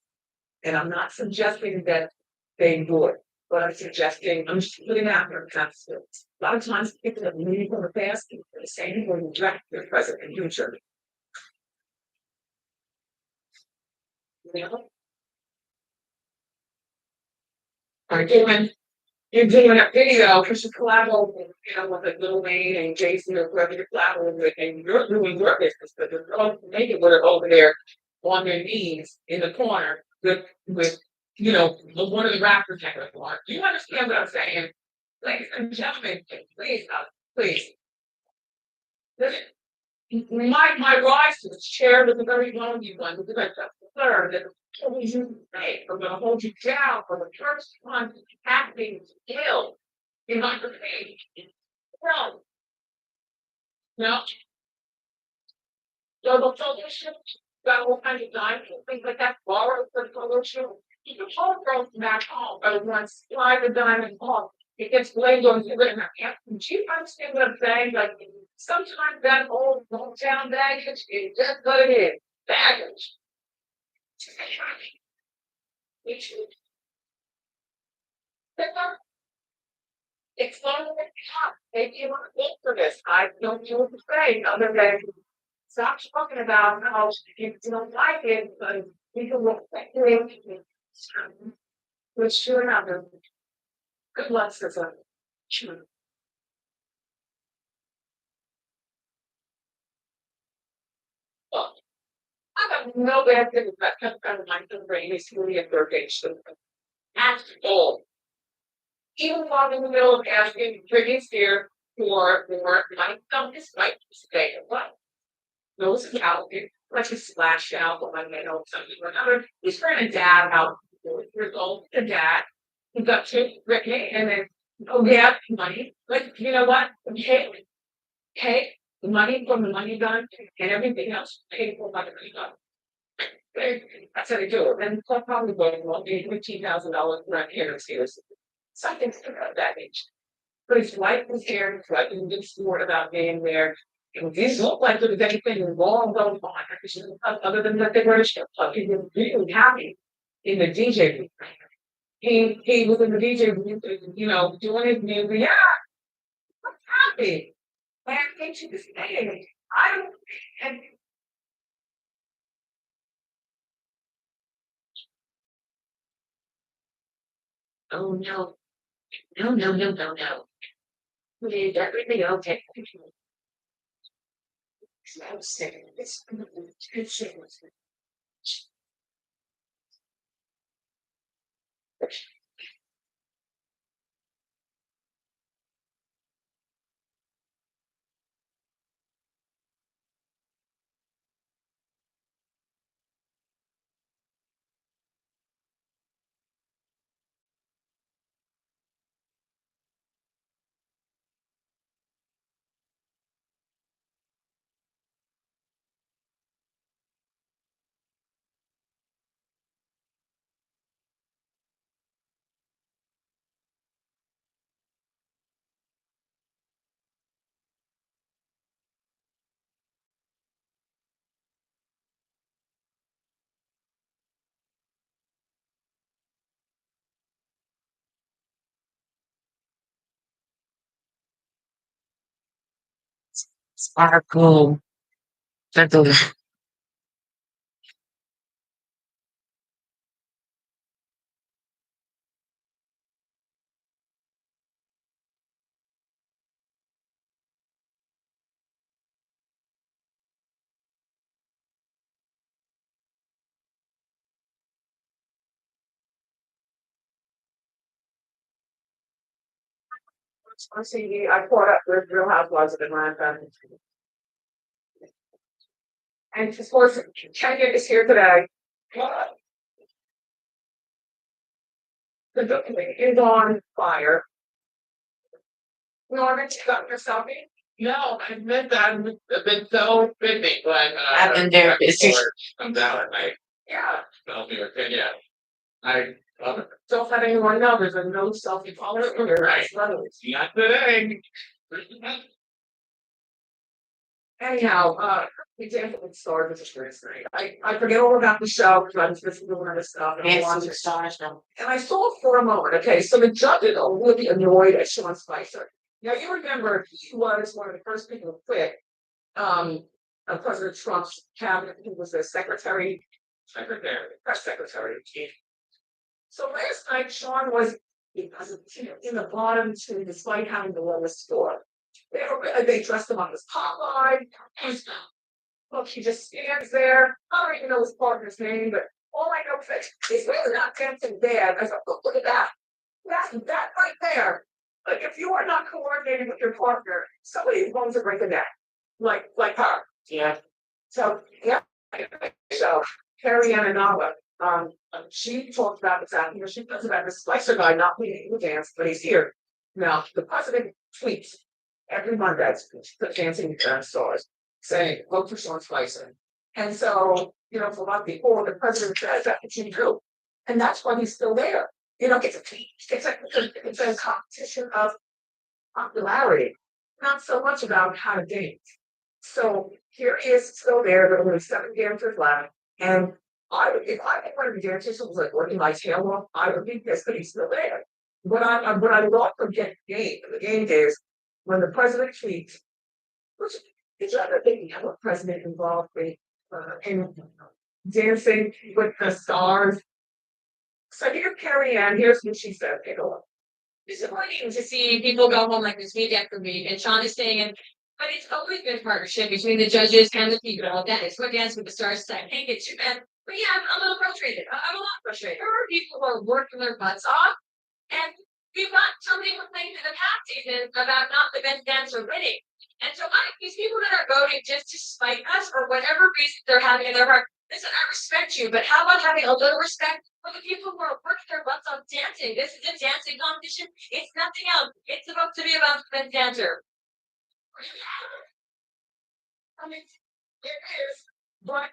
G: and I'm not suggesting that they do it, but I'm just putting out there because a lot of times people that leave from the past, the same people who direct their present and future. You know, you're doing a video because you collaborate with, with like Little Wayne and Jason or whoever you're collaborating with, and you're doing your business, but the girls make it with it over there on their knees in the corner with one of the rappers at the corner. Do you understand what I'm saying? Ladies and gentlemen, please, please. Listen, my rise to the chair was a very lonely one because I just learned that you say I'm going to hold you down for the first time happening ill in my face. No, no. So the solution got all kinds of diamonds and things like that. Borrow for the solution. You can hold girls back home, but once slide the diamond off, it gets blamed on you. And do you understand what I'm saying? Like sometimes that old hometown baggage is just what it is. Baggage. It's not they came up for this. I don't know what to say other than stop talking about how you don't like it, but you can look at it. Which sure enough, good luck, sister. Sure. Well, I got no bad thing about coming out of my brain. It's really a third age. At all. Even while in the middle of asking previous year for my thumb is right today. What? Those out there, like a splash out, but like I know something or another. He's trying to dad about 4 years old, the dad, he got to Ricky and then oh yeah, money. But you know what? Okay, the money from the money gun and everything else paid for by the money gun. That's how they do it. And probably will be $15,000 around here in Sears. Something about that age. But his wife was here, his wife was a good sport about being there. It didn't look like there was anything wrong going on. Other than that they were a strip club. He was really happy in the DJ booth. He was in the DJ booth, doing his music. Yeah, I'm happy. I think to this day. I don't and oh no, no, no, no, no, no. Is everything okay? I'm sick. It's sparkle. That's all. I see. I caught up with Real Housewives of Atlanta, and of course, Kenya is here today. The document is on fire. Norman, you got yourself in? No, I admit that I've been so busy, but
A: I've been very busy.
G: I'm down at night. Yeah. I'll be okay. Yeah. I don't let anyone know there's a no selfie policy. Right. Not today. Anyhow, example would start with the first night. I forget all about the show because I was listening to other stuff and I watched it. And I saw for a moment, okay, so the judges are really annoyed at Sean Spicer. Now you remember he was one of the first people to quit President Trump's cabinet. He was the secretary secretary, press secretary. So last night, Sean was in the bottom two, despite having the lowest score. They dressed him up as Popeye. Look, he just stands there. I don't even know his partner's name, but all I know is that he's really not dancing bad. I thought, look at that. That right there. Like if you are not coordinating with your partner, somebody is going to break a neck. Like her. Yeah. So yeah. So Carrie Ananawa, she talked about exactly what she does about the Spicer guy not leading the dance, but he's here. Now the president tweets every Monday the dancing stars saying vote for Sean Spicer. And so, for a lot of people, the president says that's what you do. And that's why he's still there. It's a competition of popularity, not so much about how to date. So here he is still there. There are only 7 dancers left. And if I think one of the dancers was like working my tail off, I would be pissed that he's still there. What I love from the game is when the president tweets, which is other thing, you have a president involved in dancing with the stars. So here Carrie Ann, here's what she said. Take a look.
E: Disappointing to see people go home like this week after week, and Sean is staying in. But it's always been a partnership between the judges and the people. That is what Dance with the Stars said. Hey, get too bad. But yeah, I'm a little frustrated. I'm a lot frustrated. There are people who are working their butts off, and we've got somebody complaining in the past season about not the best dancer winning. And so these people that are voting just to spite us for whatever reason they're having in their heart, listen, I respect you, but how about having a little respect for the people who are working their butts off dancing? This is a dancing competition. It's nothing else. It's supposed to be about the best dancer.
G: I mean, it is, but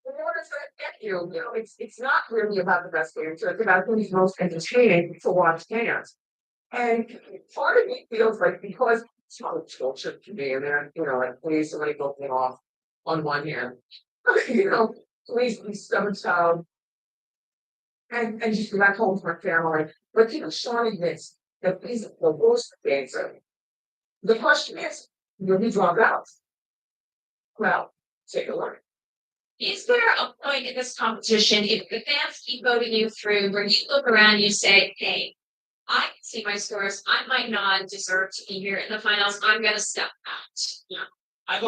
G: what does that get you? It's not really about the best dancer. It's about who's most entertaining to watch dance. And part of me feels like because it's not a culture to be in there, like please somebody vote me off on one hand. Please be stubborn child and just go back home to my family. But Sean admits that he's the worst dancer. The question is, will he drop out? Well, take a look.
E: Is there a point in this competition if the fans keep voting you through where you look around and you say, hey, I can see my scores. I might not deserve to be here in the finals. I'm going to step out.
H: Yeah. I've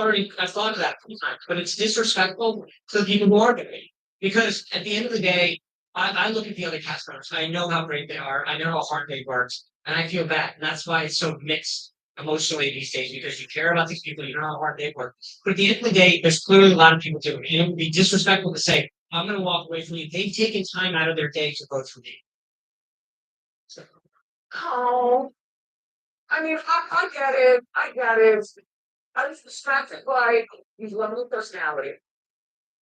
H: thought of that sometimes, but it's disrespectful to the people who are doing it. Because at the end of the day, I look at the other cast members. I know how great they are. I know how hard they work, and I feel bad. And that's why it's so mixed emotionally these days, because you care about these people, you know how hard they work. But at the end of the day, there's clearly a lot of people doing it. And it would be disrespectful to say, I'm going to walk away from you. They've taken time out of their day to vote for me. So,
G: Oh, I mean, I get it. I get it. I was distracted by his lovely personality.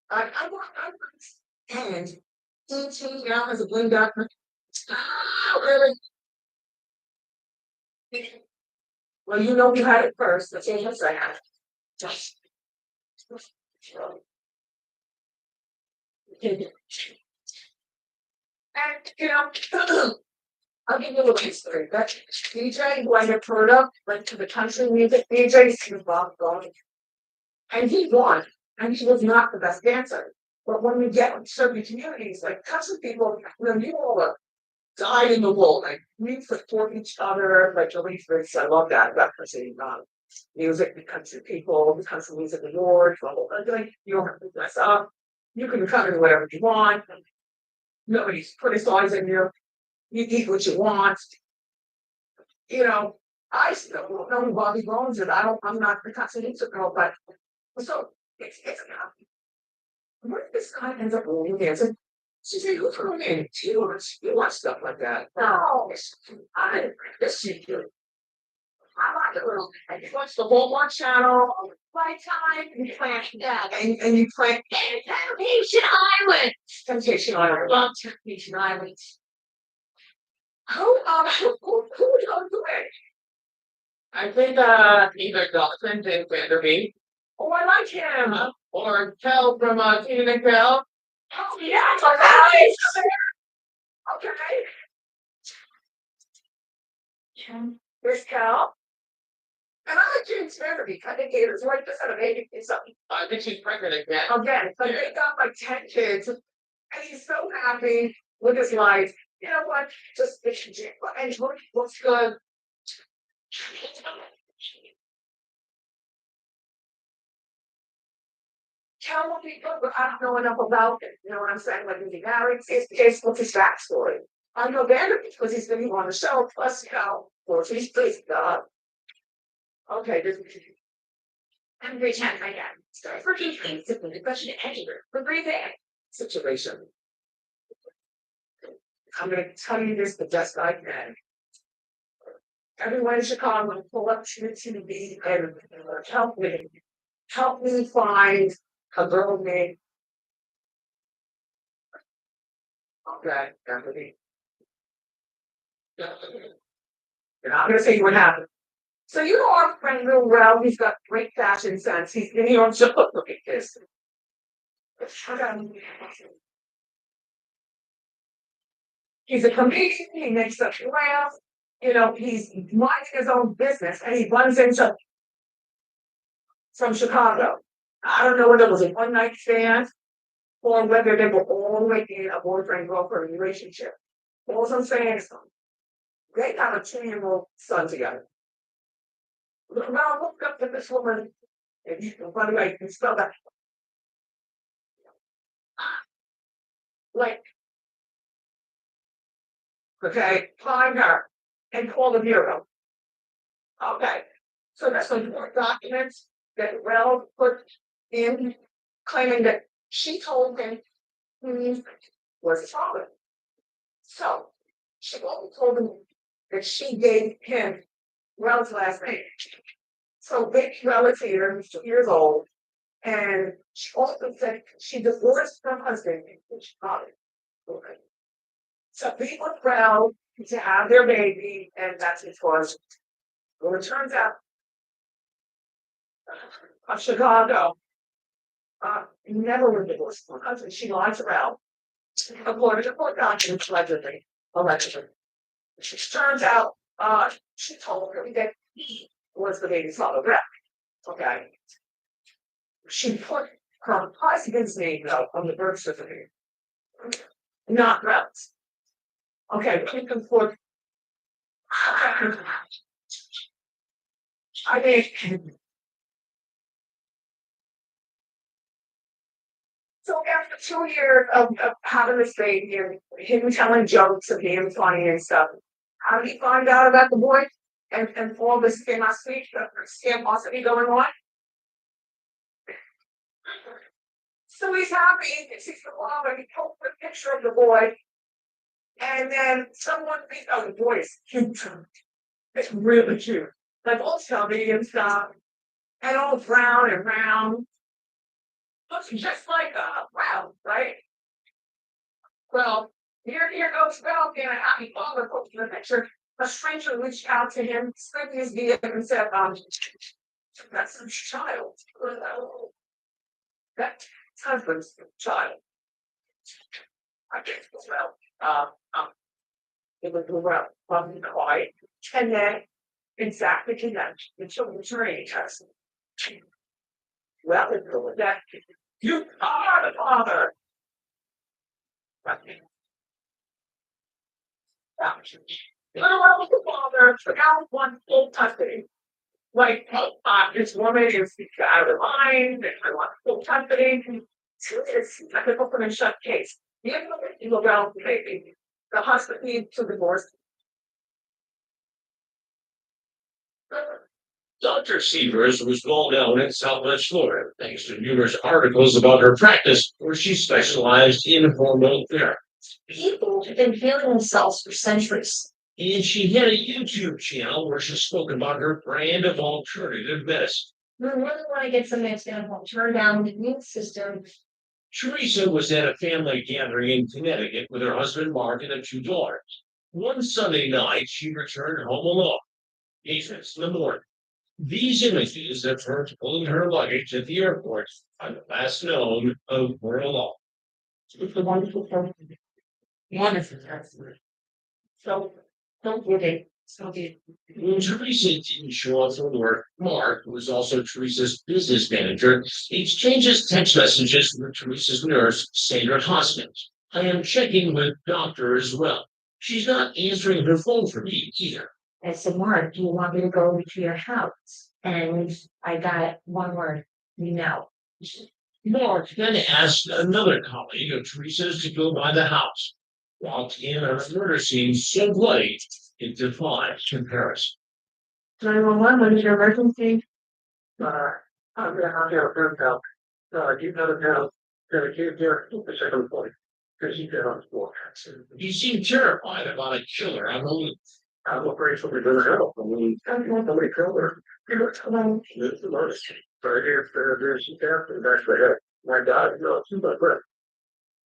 G: I understand. ET now has a blue doctor. Really? Well, you had it first. That's all I have. Just. And I'll give you a little history. That DJ who I had heard of went to the country music DJ, he was Bob Gold. And he won. And he was not the best dancer. But when we get to certain communities, like country people, you all are dyed in the wool, like we support each other, like Jolie Fritz, I love that country music, the country people, the country music awards, blah, blah, blah. Like, you don't have to dress up. You can come in whatever you want. Nobody's criticizing you. You eat what you want. I still don't know who Bobby Bones is. I'm not the country music girl, but so it's where did this guy ends up really dancing? She said, who's her name? You want stuff like that. No, I didn't this you do. I like it little. I watch the Walmart channel. My time and plant that. And you plant Temptation Island. Temptation Island. Love Temptation Island. Who don't do it? I think either Dawson did Vanderbeek. Oh, I like him. Or Kel from Tina and Kel. Oh, yeah, nice. Okay. There's Cal. And I like James Vanderbeek. I think he was right this out of baby or something.
H: I think she's pregnant again.
G: Again, but they got like 10 kids, and he's so happy with his life. You know what? Just and what's good. Tell people, but I don't know enough about it. You know what I'm saying? Like, is he married? What's his backstory? I know Vanderbeek because he's been on the show. Plus, you know, or he's please God. Okay, this every time I get start working things to put the question anywhere for breathing situation. I'm gonna tell you this the best I can. Everyone in Chicago pull up to the TV and help me find a girl named okay, Anthony. And I'm gonna say what happened. So you know our friend Lil Rel, he's got great fashion sense. He's in your joke. Look at this. He's a comedian, he makes us laugh, you know, he's minding his own business and he runs into from Chicago. I don't know whether it was a one night stand or whether they were all like in a boyfriend girlfriend relationship. All I'm saying is they got a 2-year-old son together. Look around, look up at this woman. And you can, by the way, you can spell that. Like, okay, find her and call the bureau. Okay. So that's some more documents that Rel put in claiming that she told him he was his father. So she also told him that she gave him Rel's last name. So baby Rel is here, he's 2 years old, and she also said she divorced her husband in Chicago. Okay. So be with Rel to have their baby, and that's his was. Well, it turns out Chicago never were divorced from her husband. She lied to Rel. According to court documents, allegedly. She turns out, she told her that he was the baby's father, Brett. Okay. She put her husband's name though on the birth certificate, not Brett's. Okay, we can put. I mean, so after 2 years of having this baby and him telling jokes and being funny and stuff, how did he find out about the boy and all this scamosity going on? So he's happy, he sees the mom and he posts a picture of the boy. And then someone thinks, oh, the boy is cute. It's really cute. Like all chubby and stuff. And all brown and round. Looks just like Ralph, right? Well, here goes Ralph being a happy father posting the picture. A stranger reached out to him, sent his DM and said, that's his child. That's his husband's child. I guess as well. It was well, quiet. And then exactly to that, the children's training test. Well, it's with that. You are the father. I was the father, but now one full custody. Like, this woman is out of her mind, and I want full custody. It's like an open and shut case. The information around the baby, the husband needs to divorce.
I: Dr. Severs was well known in Southwest Florida thanks to numerous articles about her practice, where she specialized in hormone therapy.
E: People have been healing themselves for centuries.
I: And she had a YouTube channel where she spoke about her brand of alternative medicine.
E: We really want to get something that's going to help turn down the immune system.
I: Teresa was at a family gathering in Connecticut with her husband Mark and their 2 daughters. One Sunday night, she returned home alone. Patients in the morning. These images of her pulling her luggage at the airport are the last known of her alone.
E: It's a wonderful person. Wonderful person. So giving. So did
I: When Teresa didn't show up for work, Mark, who was also Teresa's business manager, exchanges text messages with Teresa's nurse, Sandra Hoskins. I am checking with doctor as well. She's not answering her phone for me either.
E: I said, Mark, do you want me to go to your house? And I got one word, no.
I: Mark then asked another colleague of Teresa's to go by the house. Walked in on a murder scene so bloody it defies comparison.
E: 911, what is your emergency?
I: I'm here for help. You gotta know. Gotta keep there. The second point. Because you get on the floor. You seem terrified about a killer. I'm afraid somebody's gonna help. I mean, I don't want somebody killed her. It's the murder. Right here, there's the back of the head. My God, no, it's my breath.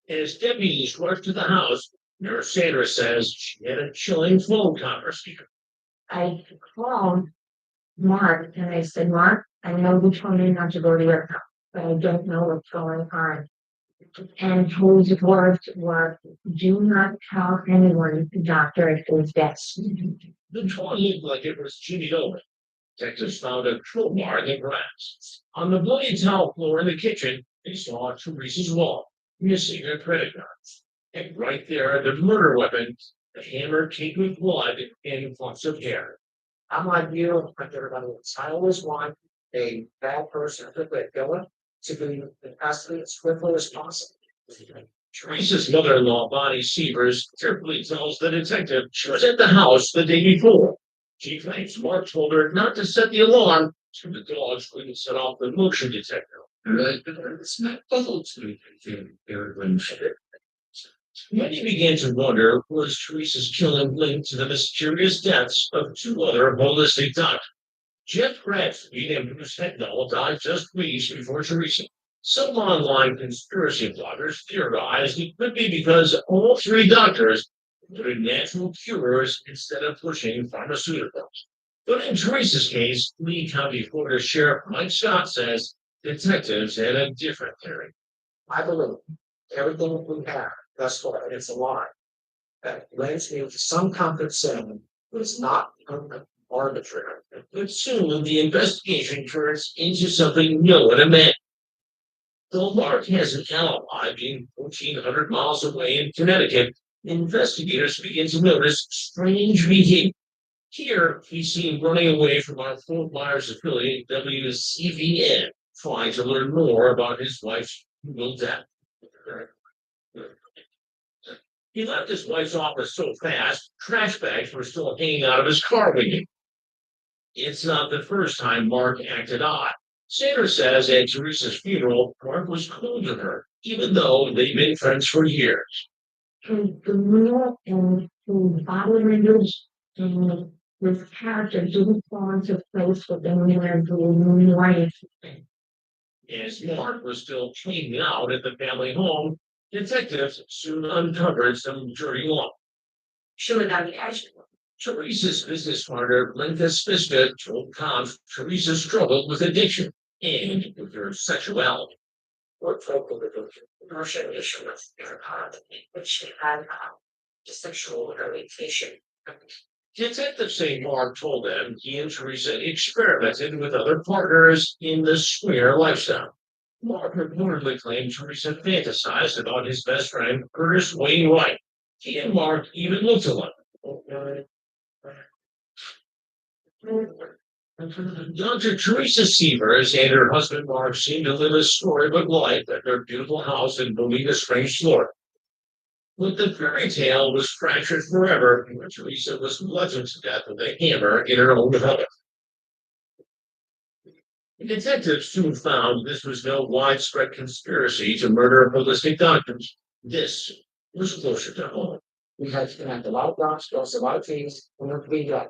I: As deputies rush to the house, Nurse Sandra says she had a chilling phone conversation.
E: I called Mark and I said, Mark, I know you told me not to go to your house, but I don't know what's going on. And his words were, do not tell anyone the doctor is dead.
I: The toy looked like it was chewed over. Detectives found a crowbar in the grass. On the bloody tile floor in the kitchen, they saw Teresa's wallet, missing her credit cards. And right there, the murder weapon, the hammer caked with blood and clumps of hair.
H: I'm like you, like everybody else. I always want a bad person, a quick killer, to be in custody as quickly as possible.
I: Teresa's mother-in-law, Bonnie Sievers, carefully tells the detective she was at the house the day before. She claims Mark told her not to set the alarm so the dogs couldn't set off the motion detector. It's not puzzled to Many began to wonder, was Teresa's killing linked to the mysterious deaths of two other holistic doctors? Jeff Bradstreet and Bruce Hednall died just weeks before Teresa. Some online conspiracy bloggers theorized it could be because all three doctors wanted natural cures instead of pushing pharmaceuticals. But in Teresa's case, Lee County, Florida Sheriff Mike Scott says detectives had a different theory.
H: I believe everything we have thus far is a lie. That lends me to some comfort saying it is not arbitrary.
I: But soon the investigation turns into something no one imagined. Though Mark has an alibi being 1,400 miles away in Connecticut, investigators begin to notice strange behavior. Here, he's seen running away from our Fort Myers affiliate WCVN, trying to learn more about his wife's brutal death. He left his wife's office so fast, trash bags were still hanging out of his car window. It's not the first time Mark acted odd. Sandra says at Teresa's funeral, Mark was cool to her, even though they've been friends for years.
E: And the real and the body language and this character didn't fall into place with the new life.
I: As Mark was still cleaning out at the family home, detectives soon uncovered some dirty law.
E: Sure, that be actually.
I: Teresa's business partner, Linda Spiska, told cops Teresa struggled with addiction and with her sexuality.
H: What focal commercial issue with their which she had sexual orientation.
I: Detectives say Mark told them he and Teresa experimented with other partners in the square lifestyle. Mark reportedly claimed Teresa fantasized about his best friend, Curtis Wayne White. He and Mark even looked alike. Dr. Teresa Sievers and her husband Mark seemed to live a storybook life at their beautiful house in Bonita Springs, Florida. But the fairy tale was fractured forever when Teresa was bludgeoned to death with a hammer in her own home. The detectives soon found this was no widespread conspiracy to murder holistic doctors. This was closer to home.
H: We had to connect a lot of dots, cross a lot of things, and we got.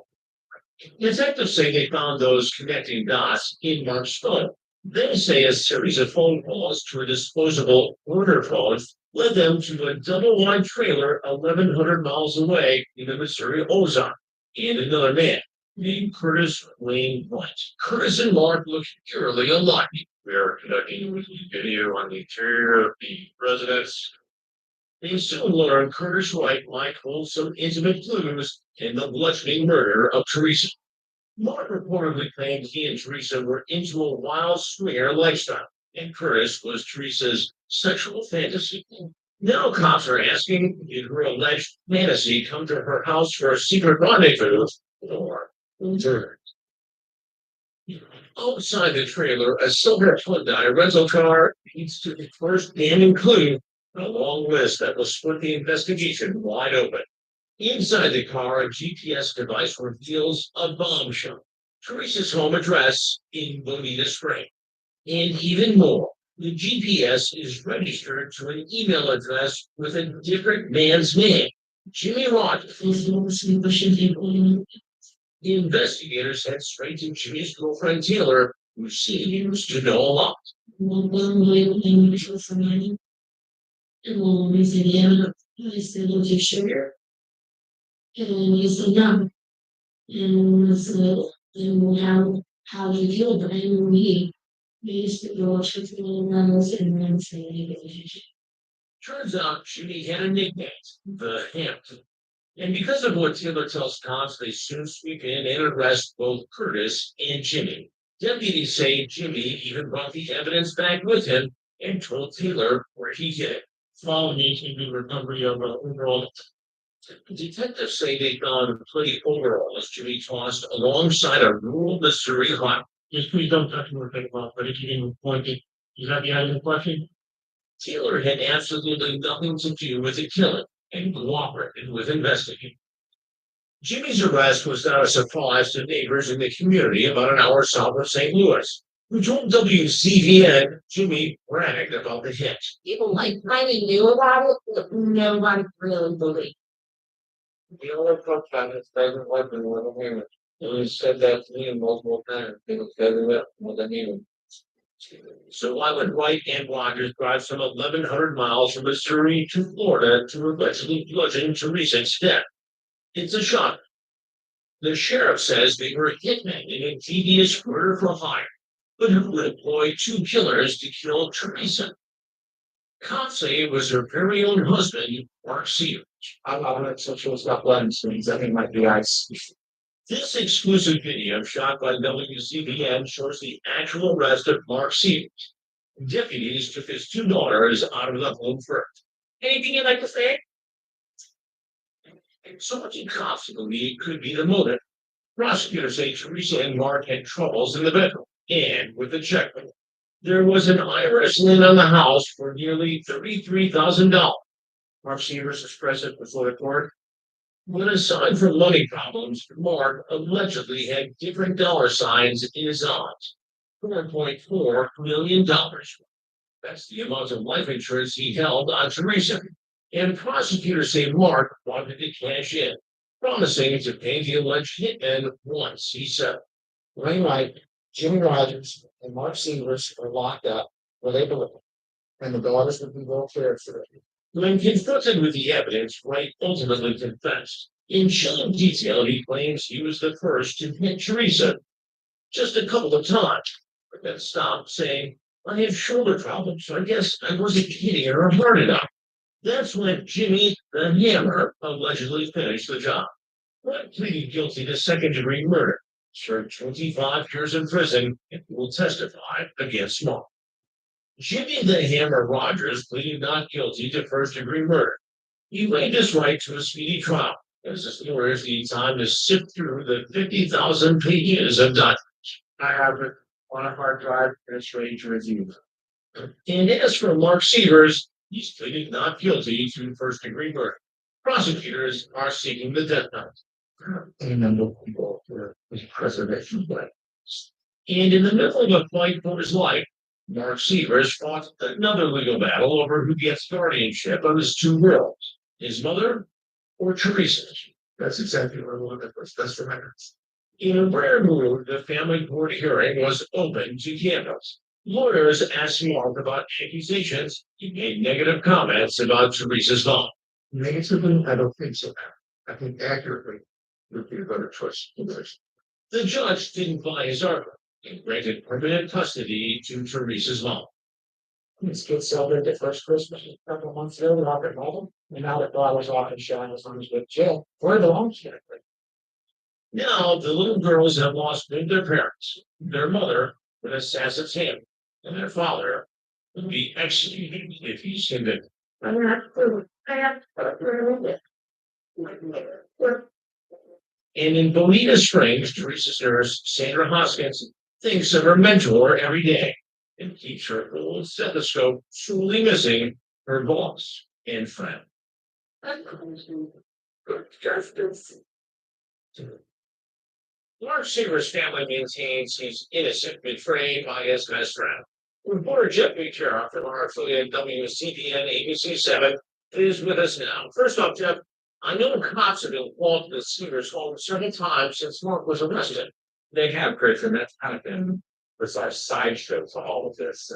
I: Detectives say they found those connecting dots in Mark's phone. They say a series of phone calls to a disposable order phone led them to a double-wide trailer 1,100 miles away in the Missouri Ozark, and another man named Curtis Wayne White. Curtis and Mark look eerily alike. We are conducting a video on the interior of the residence. They soon learned Curtis Wright might hold some intimate clues in the bludgeoning murder of Teresa. Mark reportedly claimed he and Teresa were into a wild swinger lifestyle, and Curtis was Teresa's sexual fantasy. Now cops are asking, did her alleged fantasy come to her house for a secret rendezvous or return? Outside the trailer, a silver Hyundai rental car leads to the first damning clue in a long list that will split the investigation wide open. Inside the car, a GPS device reveals a bombshell. Teresa's home address in Bonita Spring. And even more, the GPS is registered to an email address with a different man's name, Jimmy Rogers. The investigators head straight to Jimmy's girlfriend Taylor, who seems to know a lot. Sugar. And so and how do you feel behind me? These and then say turns out Judy had a nickname, the Hampton. And because of what Taylor tells cops, they soon sweep in and arrest both Curtis and Jimmy. Deputies say Jimmy even brought the evidence back with him and told Taylor where he hid it. Following the recovery of overall. Detectives say they found plenty overalls Jimmy tossed alongside a rural Missouri hut. Just please don't touch me with about, but if you didn't point it, you got the item question? Taylor had absolutely nothing to do with the killing and cooperated with investigators. Jimmy's arrest was not a surprise to neighbors in the community about an hour south of St. Louis, who told WCVN Jimmy bragged about the hit. People like kind of knew about it, but nobody really believed. The only profile is doesn't like the little women. And he said that to me multiple times. People said it more than even. So why would White and Rogers drive some 1,100 miles from Missouri to Florida to allegedly bludgeon Teresa's death? It's a shock. The sheriff says they were hitmen in a devious murder for hire, but who would employ two killers to kill Teresa? Cops say it was her very own husband, Mark Sears. I'm not so sure it's not blood and I think might be ice. This exclusive video shot by WCBN shows the actual arrest of Mark Sears. Deputies took his two daughters out of the home first. Anything you'd like to say? So much in cops believe could be the motive. Prosecutors say Teresa and Mark had troubles in the bedroom and with the checkbook. There was an IRS lien on the house for nearly $33,000. Mark Sears is present before the court. But aside from money problems, Mark allegedly had different dollar signs in his odds. $4.4 million. That's the amount of life insurance he held on Teresa. And prosecutors say Mark wanted to cash in, promising to pay the alleged hitman once, he said. Wainwright, Jimmy Rogers, and Mark Sears were locked up where they belong, and the daughters would be well cared for. When confronted with the evidence, Wright ultimately confessed. In chilling detail, he claims he was the first to hit Teresa just a couple of times, but then stopped saying, I have shoulder problems, so I guess I wasn't hitting her hard enough. That's when Jimmy the Hammer allegedly finished the job. Wright pleaded guilty to second-degree murder, served 25 years in prison, and will testify against Mark. Jimmy the Hammer Rogers pleaded not guilty to first-degree murder. He waived his right to a speedy trial, as his lawyers need time to sift through the 50,000 pages of documents. I have it on a hard drive and it's ready to review. And as for Mark Sears, he's pleaded not guilty to first-degree murder. Prosecutors are seeking the death penalty. A number of people for his preservation plans. And in the middle of a fight for his life, Mark Sears fought another legal battle over who gets guardianship of his two girls, his mother or Teresa. That's exactly what I'm looking for. That's for minutes. In a rare move, the family court hearing was open to cameras. Lawyers asked Mark about accusations. He made negative comments about Teresa's mom. Negatively, I don't think so. I think accurately would be a better choice. The judge didn't buy his argument and granted permanent custody to Teresa's mom.
F: These kids celebrated their first Christmas a couple of months ago, Robert and Malden, and now that I was off and shot his son's with jail. Where the long shit?
I: Now, the little girls have lost both their parents, their mother, an assassin's hand, and their father would be executed if he's convicted. And in Bonita Springs, Teresa's nurse, Sandra Hoskins, thinks of her mentor every day and keeps her little stethoscope truly missing her boss and friend. Mark Seaver's family maintains he's innocent, betrayed by his best friend. Reporter Jeff Buchanan from our affiliate WCPN ABC7 is with us now. First off, Jeff, I know cops have been called to the Seaver's home several times since Mark was arrested.
D: They have, Chris, and that's kind of been precise sideshow to all of this.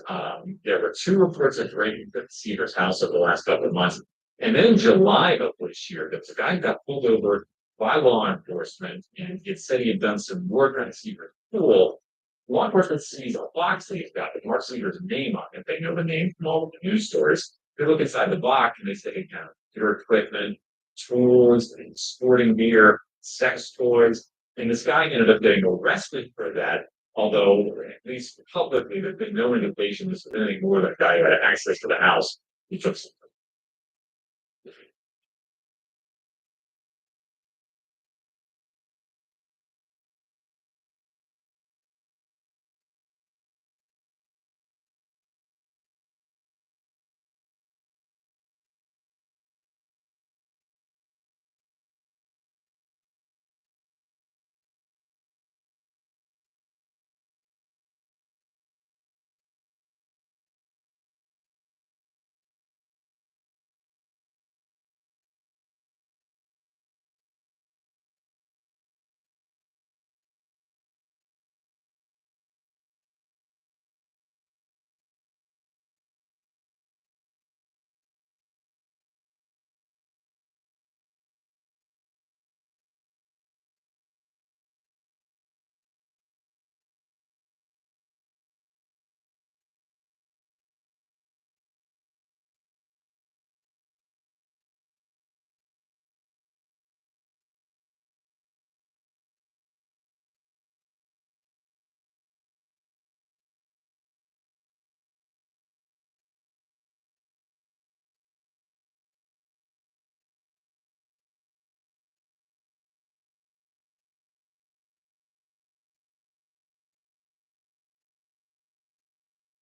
D: There were two reports of raiding at Seaver's house over the last couple of months. And then in July of this year, the guy got pulled over by law enforcement, and it said he had done some work on Seaver's pool. Law enforcement sees a box that he's got with Mark Seaver's name on it. They know the name from all of the news stories. They look inside the box and they say, you know, your equipment, tools, and sporting gear, sex toys. And this guy ended up getting arrested for that. Although, at least publicly, there's been no indication this was anything more than a guy who had access to the house. He took some.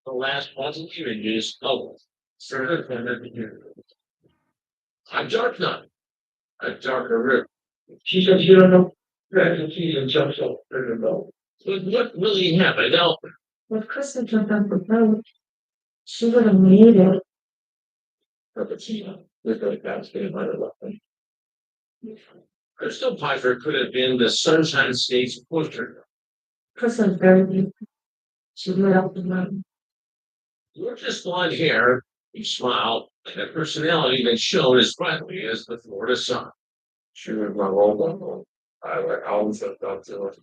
I: The last positive images of Senator I'm dark night, a darker river. She said, you don't know, tragedy and jumps up in the boat. But what really happened? Now,
E: If Kristen jumped on the boat, she would have made it.
I: Perpetina, with the basket by the weapon. Crystal Piper could have been the Sunshine State's portrait.
E: Kristen's very deep. She lit up the room.
I: You're just blonde hair, you smile, and a personality that's shown as brightly as the Florida sun.
D: She was my role model. I always looked up to her.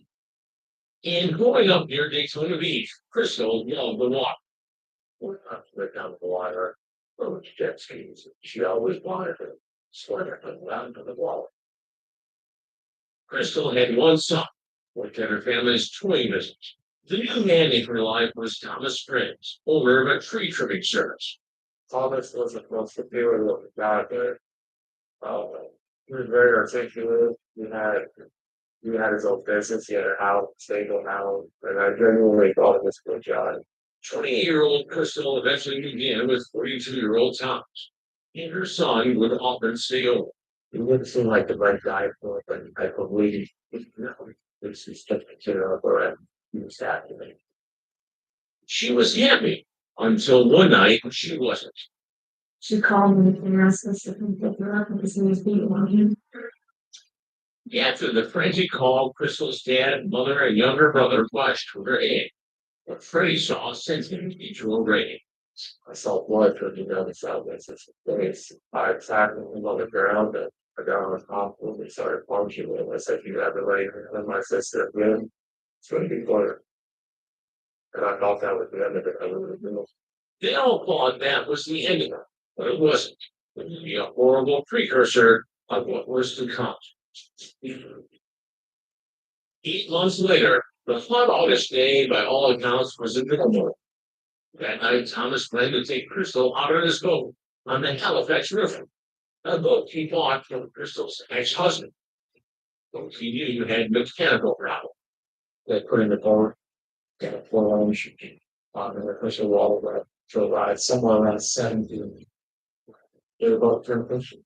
I: And growing up near Daytona Beach, Crystal loved the water.
D: Went down the water, rode jet skis. She always wanted to swim down to the water.
I: Crystal had one son, worked at her family's touring business. The new man in her life was Thomas Springs, owner of a tree trimming service.
D: Thomas wasn't supposed to do it with the guy, but he was very articulate. He had his own business. He had a house, stable house, and I genuinely thought it was a good job.
I: 20-year-old Crystal eventually moved in with 42-year-old Thomas. And her son would often stay over.
D: He wouldn't seem like the right guy for it, but I believe he's took the care of her and he was happy.
I: She was happy until one night she wasn't.
E: She called me and asked us to come pick her up because he was beating on him.
I: After the frenzy call, Crystal's dad, mother, and younger brother rushed to her aid. But Freddie saw sent him to a raid.
D: I saw blood dripping down the sideways. I attacked him on the ground and I got on the top and we started punching him. I said, you have it later. And then my sister, again, it's going to be clear. And I thought that was the end of it.
I: They all thought that was the end of it, but it wasn't. It would be a horrible precursor of what was to come. 8 months later, the hot August day, by all accounts, was in the that night. Thomas planned to take Crystal out on his boat on the Halifax River, a boat he bought from Crystal's ex-husband. Boat he knew had mechanical problem. They put in the boat, got a full ownership on the Crystal Water for a ride somewhere around 17. They were both turned Crystal.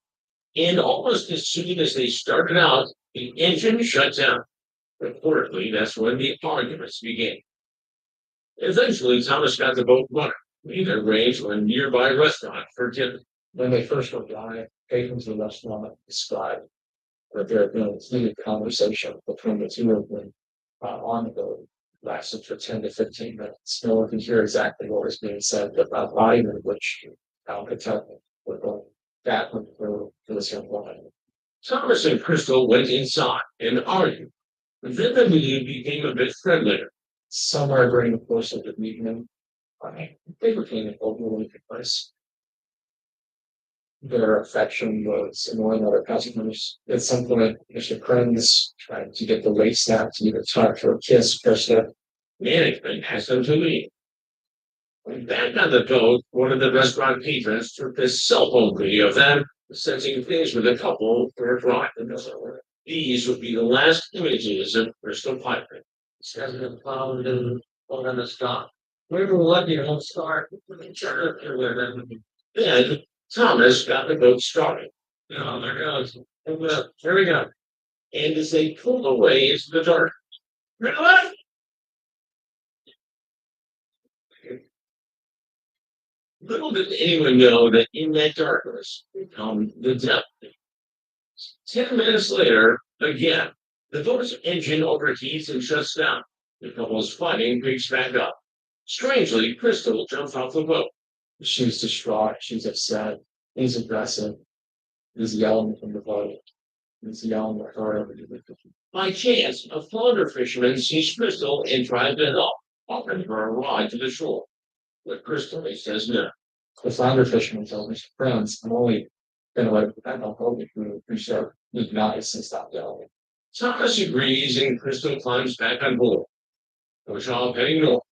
I: And almost as soon as they started out, the engine shut down. Reportedly, that's when the arguments began. Eventually, Thomas got the boat running. We arranged a nearby restaurant for dinner. When they first went by, patrons of the restaurant described that there had been a heated conversation between the two of them on the boat, lasted for 10 to 15 minutes. No one could hear exactly what was being said, but by volume in which could tell were going back and forth for the same line. Thomas and Crystal went inside and argued. Then the meeting became a bit friendlier. Somewhere during the course of the meeting, they became an overly place. Their affection was annoying other customers. At some point, Mr. Krenz tried to get the wait staff to either talk or kiss Krista. Management asked them to leave. When back on the boat, one of the restaurant patrons took this cell phone video of them sensing things with a couple for a drive. These would be the last images of Crystal Piper. Says the found on the stop. We were lucky on start. Then Thomas got the boat started. Oh, there goes. Here we go. And as they pulled away into the dark, really? Little did anyone know that in that darkness would come the death. 10 minutes later, again, the boat's engine overheats and shuts down. The couple's fighting picks back up. Strangely, Crystal jumps off the boat. She's distraught. She's upset. He's aggressive. He's yelling from the boat. He's yelling at her. By chance, a flounder fisherman sees Crystal and tries to help, offering her a ride to the shore. But Crystal says no. The flounder fisherman tells his friends, I'm only going to let that help over to preserve the nice and stop yelling. Thomas agrees and Crystal climbs back on board. Which all heading north.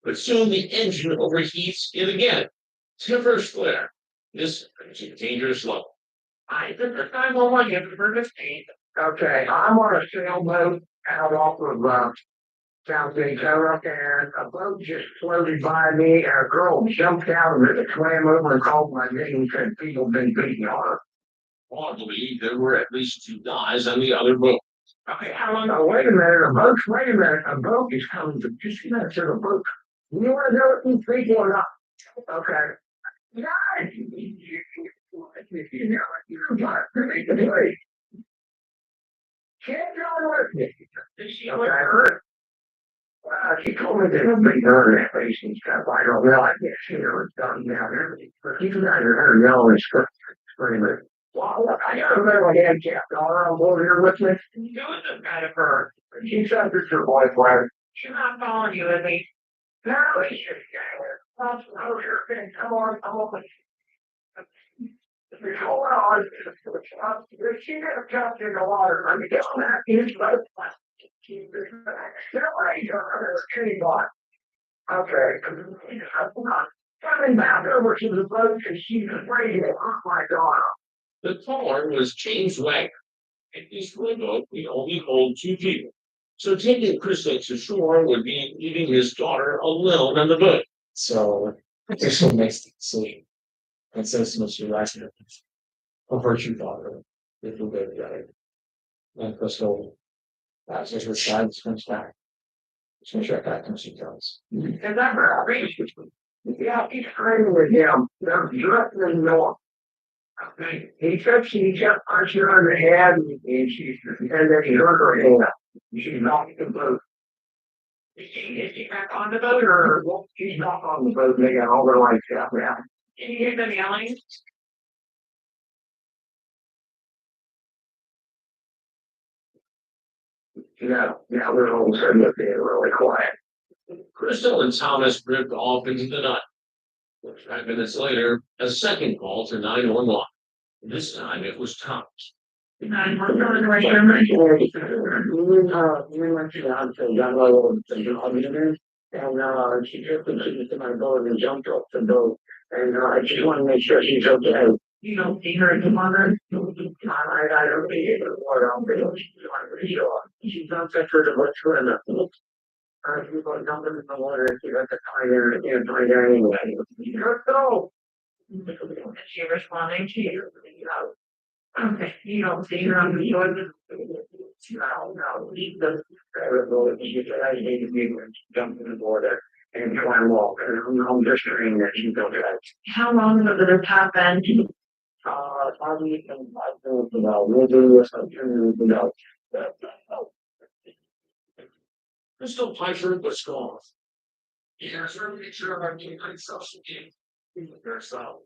I: But soon the engine overheats it again. Timbers flare. This is a dangerous level. I think the time will want you for this game. Okay, I'm on a sailboat out off of South Dakota, and a boat just floated by me, and a girl jumped out of it and swam over and called my name and said people been beating on her. Oddly, there were at least 2 guys on the other boat. Okay, I don't know. Wait a minute, a boat is coming to just get to the boat. You want to know if these people or not? Okay. Guys, you're not really the place. Can't go with me. Okay, I heard. She told me that it'd be her in face and stuff. I don't know. I guess she was done down there. But you guys are her yelling and screaming. Well, look, I got a little handicap daughter on board here with me. You doing this kind of her? She said it's her boyfriend. She's not following you, is he? No, he's just come on, come on. Hold on. She never jumped in the water. I mean, don't have to use both okay. Coming back over to the boat and she's afraid to hurt my daughter. The car was James Wagner, and this boat we only hold 2 people. So taking Crystal to shore would be leaving his daughter alone on the boat. So Crystal makes the decision and says to Mr. Wagner, I'll hurt your daughter if we'll go together. And Crystal that's just her side comes back. She's right back and she goes. And that's her. Yeah, he's screaming with him. They're drifting north. He said she just punched her on the head and then he hurt her hand. She knocked the boat. Is she back on the boat or she's not on the boat? They got all their lights out now. Can you hear them yelling? Yeah, they're all of a sudden being really quiet. Crystal and Thomas drift off into the night. 5 minutes later, a second call to 911. This time it was Thomas.
F: And she just continued to my door and jumped off the door. And I just want to make sure she's okay. You don't see her anymore. I don't see her anymore. She's not fit for the butcher and the you go dump them in the water if you got the tire and you're trying there anyway. Let's go. Is she responding to you? Okay, you don't see her on the shore. No, leave the variable. You said I need to be jump in the water and try and walk. And I'm just saying that you don't do that. How long ago did this happen? Probably 5 minutes ago. We'll do this like 10 minutes ago.
I: Crystal Piper was gone. Yeah, sure, make sure I'm getting myself some game. So,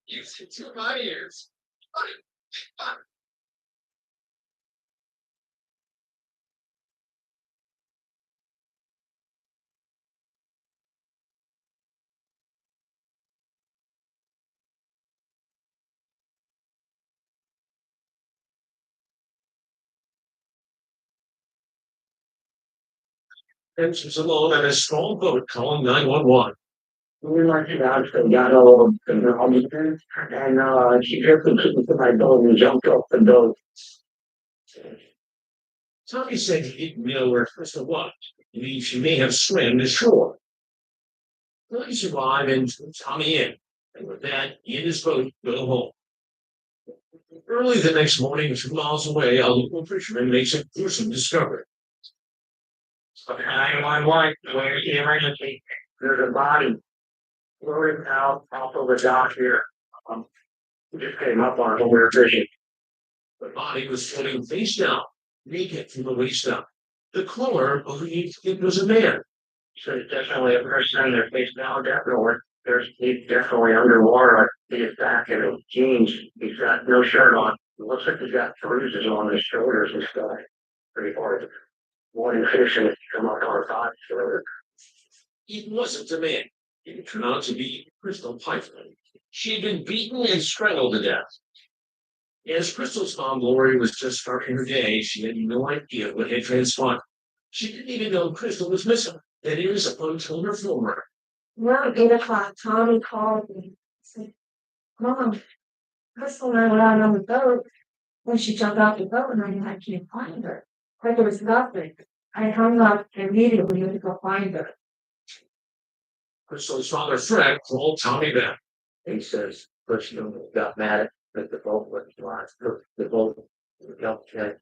I: you sit to my ears. And she's alone in a small boat calling 911.
F: We went down to Yano and she just continued to my door and jumped off the door.
I: Tommy said he didn't know where Crystal was. He believes she may have swam to shore. Police arrive and took Tommy in. And with that, he and his boat go home. Early the next morning, 2 miles away, a local fisherman makes a gruesome discovery.
F: 911, where the emergency? There's a body floating out off of the dock here. We just came up on it when we were fishing.
I: The body was floating face down, naked from the waist up. The caller believed it was a man.
F: So it's definitely a person. Their face down, definitely. He's definitely underwater. I see his back and his jeans. He's got no shirt on. It looks like he's got bruises on his shoulders and stuff. Pretty hard. Morning fishing, if you come up on a pot, sure.
I: It wasn't a man. It turned out to be Crystal Piper. She had been beaten and strangled to death. As Crystal's mom, Lori, was just starting her day, she had no idea what had transpired. She didn't even know Crystal was missing. That is, until her phone rang.
E: Around 8 o'clock, Tommy called me. Said, Mom, Crystal and I went out on the boat. When she jumped off the boat, and I can't find her. Like there was nothing. I hung up immediately to go find her.
I: Crystal's father, Fred, called Tommy back.
F: He says, Crystal got mad at the boat when the boat jumped in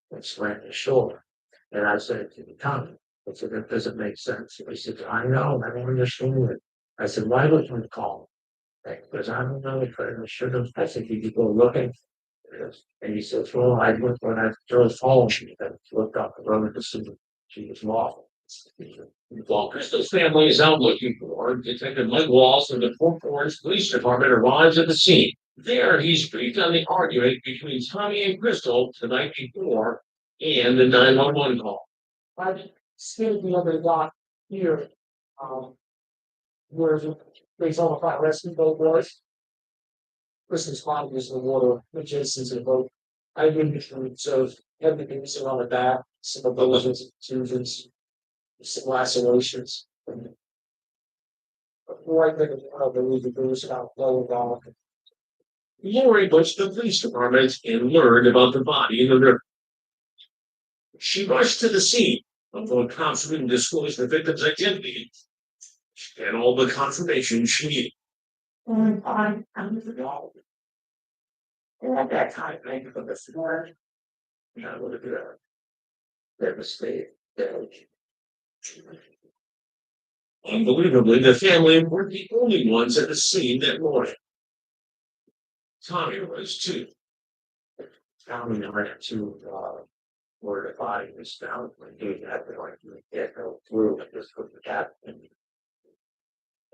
F: and slammed ashore. And I said to Tommy, I said, that doesn't make sense. He said, I know, I don't understand it. I said, why would you call? Because I don't know if I should have. I said, did you go looking? And he says, well, I looked when I drove home and looked up the road to see she was lost.
I: While Crystal's family is out looking for her, Detective Mike Walsh of the Port Orange Police Department arrives at the scene. There, he's briefed on the argument between Tommy and Crystal the night before and the 911 call.
G: I stayed the other dock here, where they saw the flat rescue boat was. Christmas body was in the water adjacent to the boat. I didn't between, so everything was on the back, some of those contusions, some lacerations. Before I think of the need to do is about lower down.
I: Lori went to the police department and learned about the body in the river. She rushed to the scene, although cops wouldn't disclose the victim's identity. She had all the confirmation she needed.
E: And I was ago. And at that time, I think of the story.
F: I would have been devastated.
I: Unbelievably, the family were the only ones at the scene that morning. Tommy was too.
F: Tommy and I had to where the body was found when he had to like get go through and just put the cat in.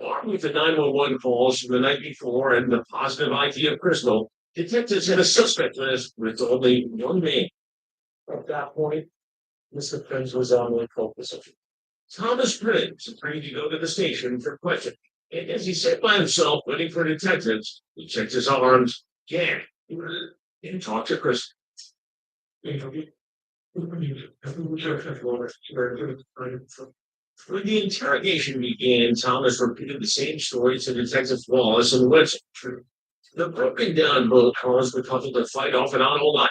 I: Armed with the 911 calls from the night before and the positive ID of Crystal, detectives had a suspect list with only one name, At that point, Mr. Prince was on the focus of Thomas Prince agreed to go to the station for questioning. And as he sat by himself waiting for detectives, he checked his arms again and talked to Chris. When the interrogation began, Thomas repeated the same story to Detective Wallace and Witcher. The broken down boat caused the couple to fight off and on all night.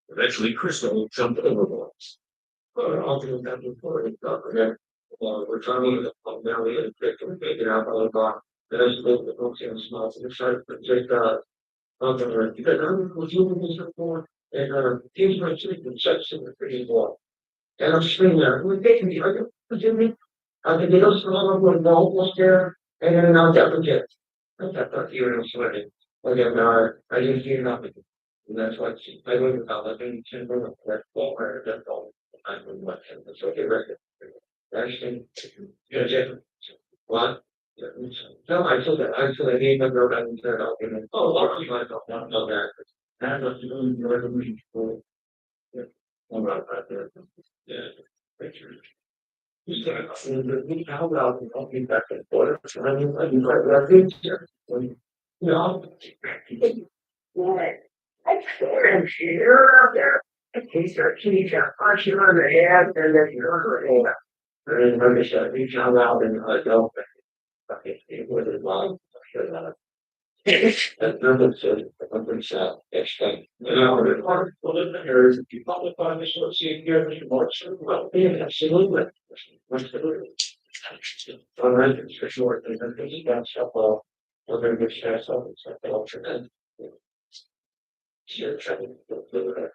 I: Eventually, Crystal jumped overboard. I'll do that before it got there. We're trying to come down the pick and take it out of the bar. Then I spoke to the folks in the small to try to take because I was doing this before and he's my sleep and such in the pretty wall. And I'm sitting there, we're taking me, are you forgive me? The needles from all over the wall was there, and then I'll get forget. I thought you were sweating. Again, I didn't hear nothing. And that's why I went about that thing, 10 minutes, that ball, or that ball. I wouldn't let him, that's what they reckon. Actually, yeah, what? No, I told that, I told that he never wrote and said, okay, oh, Lord, you might not know that. That's what you're doing, you're ready for. Yeah, I'm not right there. Yeah, pictures. He's got how about I'll be back and forth. I mean, I can write that picture. You know, I swear, here, there. He's got keys, punch you on the head, and then you're in. And like I said, he come out and I don't. It was a long. And then said, I'm pretty sad. Explain. Now, the part of the areas, if you public on this, let's see if you're the marks. Well, yeah, absolutely. Absolutely. All right, it's for sure. And then he got stuff off. We're going to get stressed up and stuff. They'll turn in. Sure, trying to do that.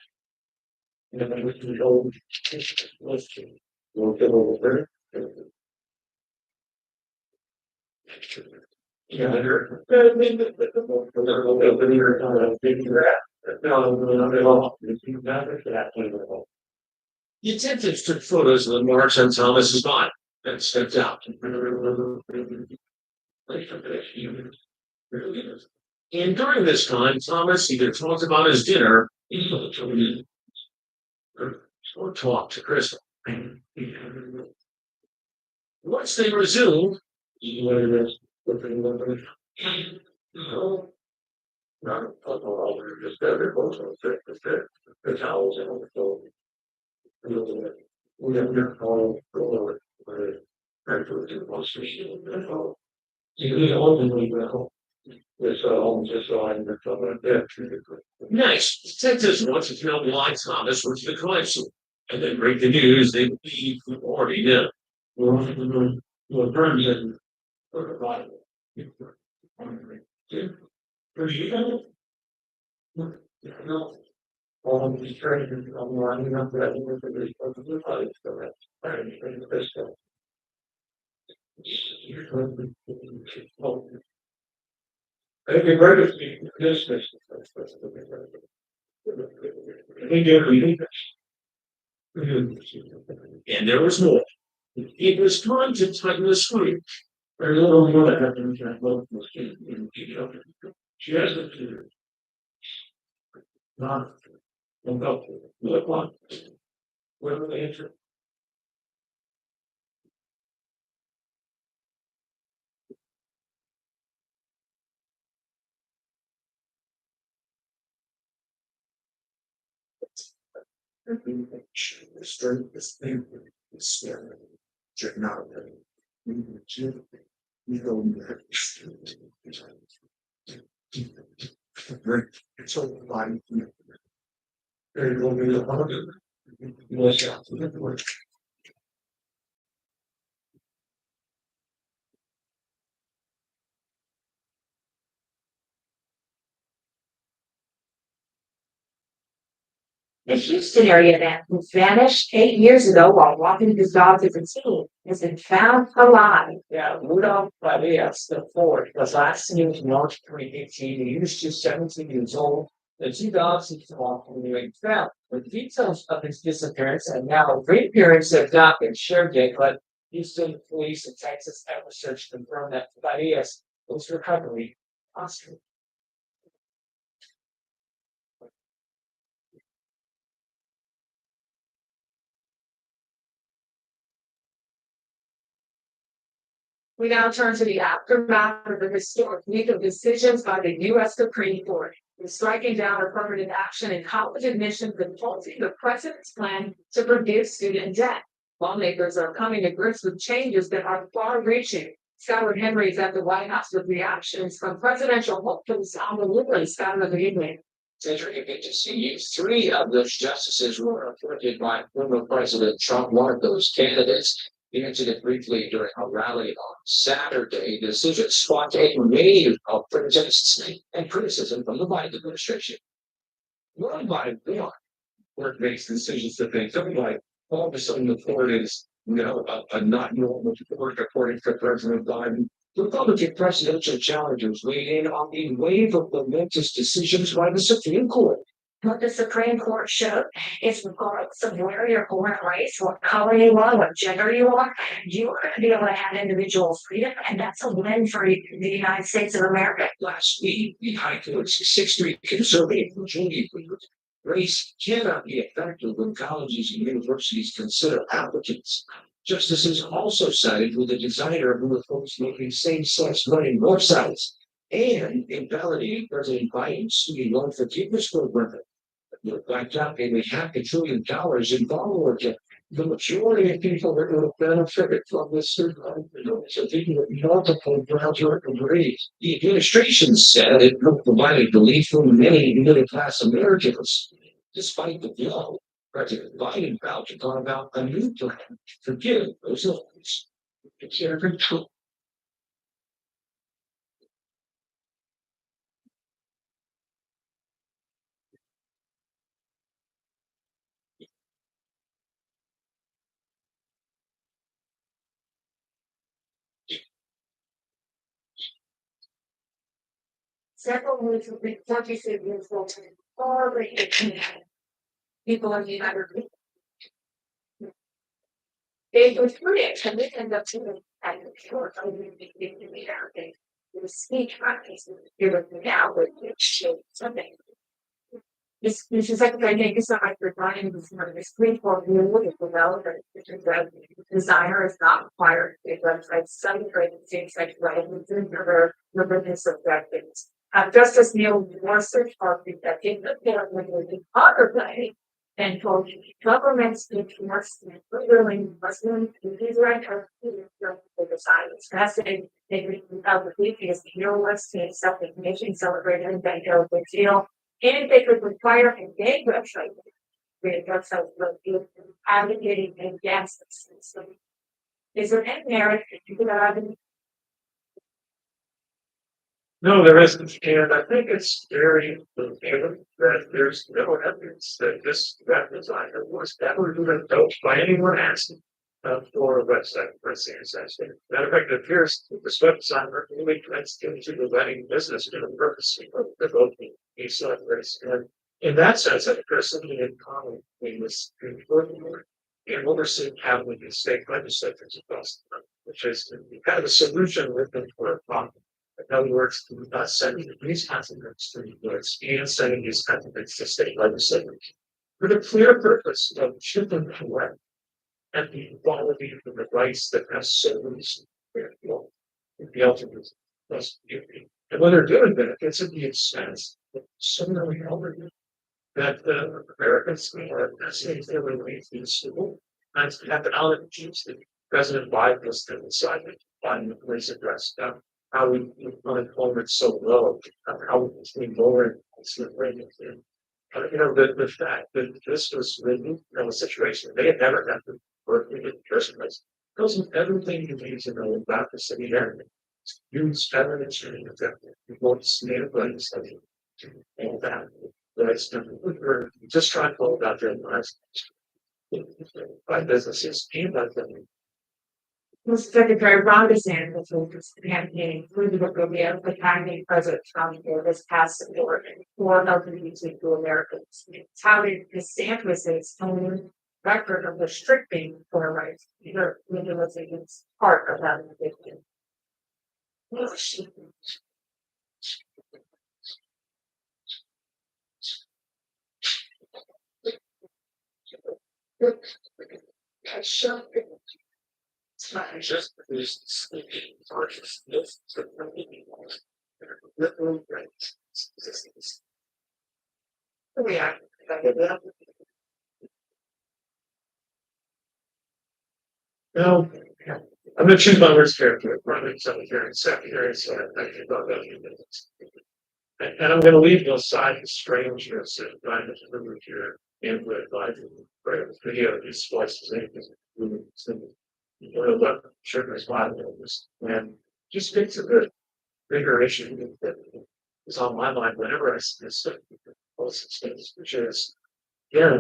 I: And then we can go. Let's see. We'll get over there. Yeah, the detectives took photos of the marks on Thomas's body and stepped out. And during this time, Thomas either talked about his dinner or talked to Crystal. Once they resumed, the towels and the phone. We have your phone for Nice. Detectives want to know why Thomas went to the crime scene and then break the news they believe we already know. Well, Burns and all of these trainers, I'm lining up that with the body, so that's the best stuff. I think right to speak this. And there was more. It was time to tighten the screw. Very little more that happened in both the skin and she has to not go. Look one. Where they enter. Strength this thing is staring. Check out. You know, it's all body. There you go,
E: The Houston area man who vanished 8 years ago while walking his dogs as a teen has been found alive.
H: Yeah, Rudolph Clavius the fourth was last seen in March 2018. He was just 17 years old. The two dogs he belonged to the found. The details of his disappearance and now reappearance have not been shared yet, but Houston police and Texas have research confirmed that Clavius was recovery possible.
G: We now turn to the aftermath of the historic week of decisions by the U.S. Supreme Court, in striking down affirmative action in college admissions and halting the president's plan to forgive student debt. Lawmakers are coming to grips with changes that are far-reaching. Scott Henry is at the White House with reactions from presidential hopefuls on the liberty. Scott, good evening.
F: It's really good to see you. Three of those justices were appointed by former President Trump, one of those candidates. He mentioned it briefly during a rally on Saturday. The decision sparked a wave of protests and criticism from the Biden administration. One by one, work makes decisions that they don't like. All of a sudden, the court is, a not normal court according to President Biden. Republican presidential challengers weighed in on the wave of momentous decisions by the Supreme Court.
E: What the Supreme Court showed is regardless of where you're born, race, what color you are, what gender you are going to be able to have individual freedom, and that's a win for the United States of America.
F: Last week, the High Court's 6-3 conservative majority ruled race cannot be a factor when colleges and universities consider applicants. Justices also sided with the designer who opposed making same-sex wedding more sites and invalidating President Biden's student loan forgiveness program. The blacked out nearly $500 billion in borrower debt. The majority of people that would have benefited from this student loan forgiveness are people with multiple graduate degrees. The administration said it would provide relief for many middle-class Americans. Despite the blow, President Biden vowed to go about a new plan to forgive those loans. It's every tool.
E: Several weeks of the 46 years old, already people in the United States. They would predict and they end up doing and short of the American. The speech practice here now with show something. This is like I think it's not like we're running this screen for you if you know that the designer is not required to website some great things like writing the business objectives. Justice Neil Gorsuch argued that in the other way, and told governments enforce furthering Muslim Israel for the silence. Fascinating. They the previous Glamourous to self-information celebrated in Banco de Deal. And they could require a gay website with websites advocating against the system. Is there any merit to that?
D: No, there isn't, and I think it's very clear that there's no evidence that that designer was ever even built by anyone asking for a website for a CSS. Matter of fact, it appears that this web designer really connects into the wedding business for the purpose of devoting a celebration. And in that sense, I think there's something in common between this and what we're seeing happening in state legislatures across the country, which is kind of a solution written for a problem. In other words, sending these kinds of things to the courts and sending these kinds of things to state legislatures for the clear purpose of chipping away at the equality of the rights that have so many the ultimate plus beauty. And when they're doing that, it's at the expense of so many elderly that Americans are saying they were raised in school. And it's economic issues that President Biden was decided on the place addressed. How we unemployment so low, how we between lower rate. The fact that this was really a situation they had never had to work with in the first place. Tells them everything you need to know about the city area. Use evidence and effective. You want to see it, but it's all that. But it's we're just trying to hold out their lives by businesses and by them.
G: Mr. Secretary Ron DeSantis was campaigning through the Rubio, the candidate President Trump for this past support for LGBT to Americans. It's how DeSantis' own record of restricting for rights, either legalization part of that addiction.
I: Just this sleeping versus this.
E: Yeah.
I: No, I'm gonna choose my words carefully, primary, secondary, secondary, so I think about that. And I'm gonna leave aside the strangeness and trying to remove your input by the video these splices anything. Sure there's a lot of this and just gets a good bigger issue that is on my mind whenever I see this things, which is yeah,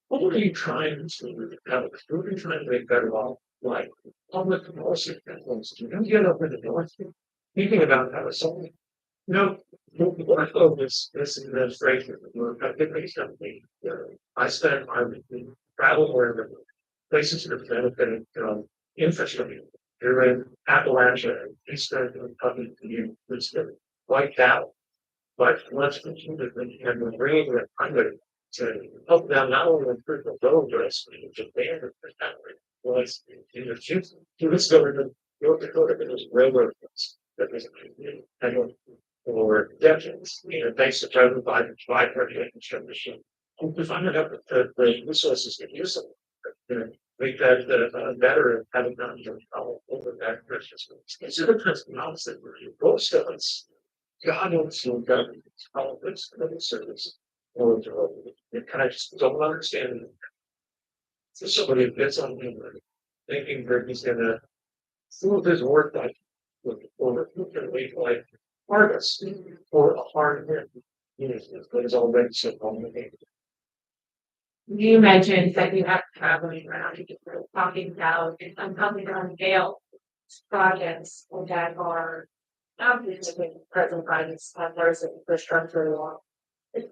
I: what are you trying to have? What are you trying to make better off? Like public policy platforms. Do you get up in the north thinking about how to solve it? No, what of this administration, I think it's something. I spent time in travel where places that have benefited from infrastructure. You're in Appalachia and Eastern Kentucky, you it's been wiped out. But let's continue to think and we're bringing the funding to help them not only improve the road dress, but to ban the family. Well, it's in the future, to this government, North Dakota, there's railroad cuts that was for decades, thanks to President Biden, bipartisan machine. We find out that the resources get use of it. Make that better and having not even follow over that Christmas. It's a different opposite where you most of us God knows you government politics and service. Or and I just don't understand it. So somebody gets on him thinking that he's gonna prove his work like or like harvest or a hard hit. It's already so complicated.
E: You mentioned that you have traveling around, you're talking about, I'm coming on Gale projects that are obviously present by this there's infrastructure law.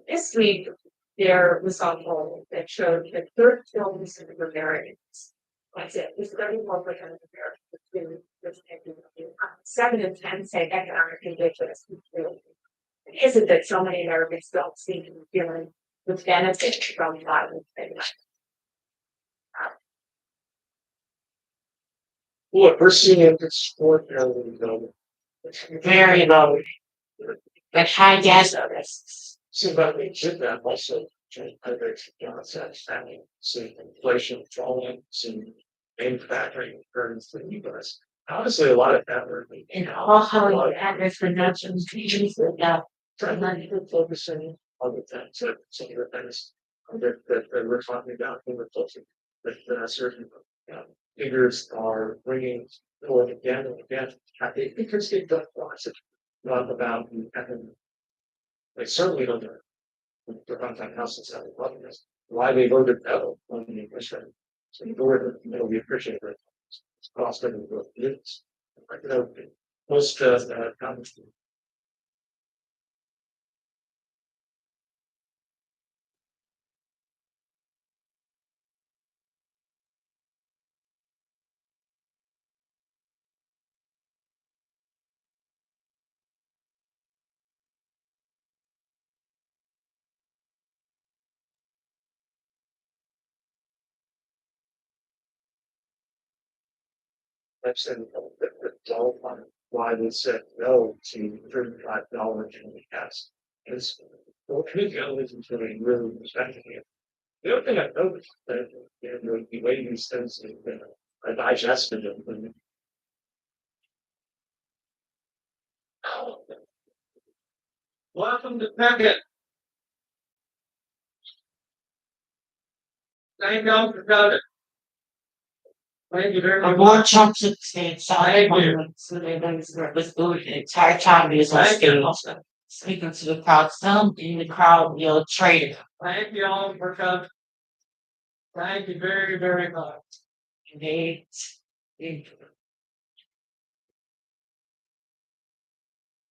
E: This week, there was a poll that showed that 30% of Americans, that's it, it's 31% of Americans, 7 in 10 say economic conditions. It isn't that so many Americans don't seem to be feeling the benefit from violence.
I: Look, we're seeing this sport
E: Very low, but high gas risks.
I: see about the chip that also satisfying, see inflation falling, see manufacturing returns to the US. Obviously, a lot of that work.
E: And all how address reductions, treaties with that.
I: Trying to focusing on the things that some of the things that we're talking about in the closing that certain figures are bringing forth again and again. I think because they don't want to talk about the they certainly don't know the content houses have this why they voted no on the mission. So the board we appreciate it. It's cost of the units. Most comments. I've said don't want why they said no to $35 in the past. It's well, journalism is really respecting it. The other thing I've noticed that the way these things are digested and welcome to Packet. Thank you for coming. Thank you very much.
E: More chunks of inside so they was good the entire time he was on stage. Speaking to the crowd, some in the crowd yelled traitor.
I: Thank you all for coming. Thank you very, very much.
E: And they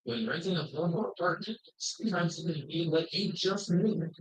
F: When renting a home or apartment, sometimes it can be like a just movement.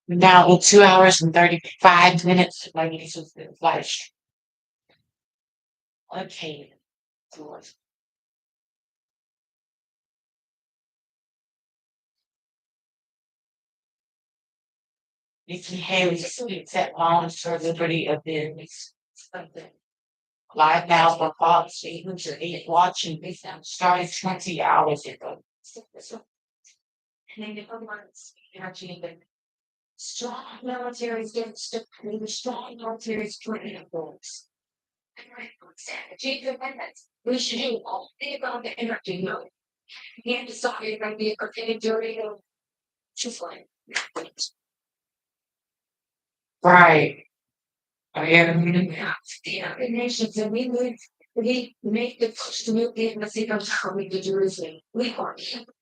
A: Now in 2 hours and 35 minutes, my niece was in flash. Okay. It's Harry's that longs for liberty of business. Live now for Fox Stevens and he's watching this started 20 hours ago. And then the other ones, strong military gets to strong military training force. We should do all think about the energy mode. And decide if I be a pretty dirty just like right. I am the nations and we make the push to move the embassy of coming to Jerusalem. We are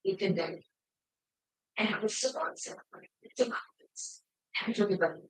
A: even then. And I was so on it's a confidence. And everybody.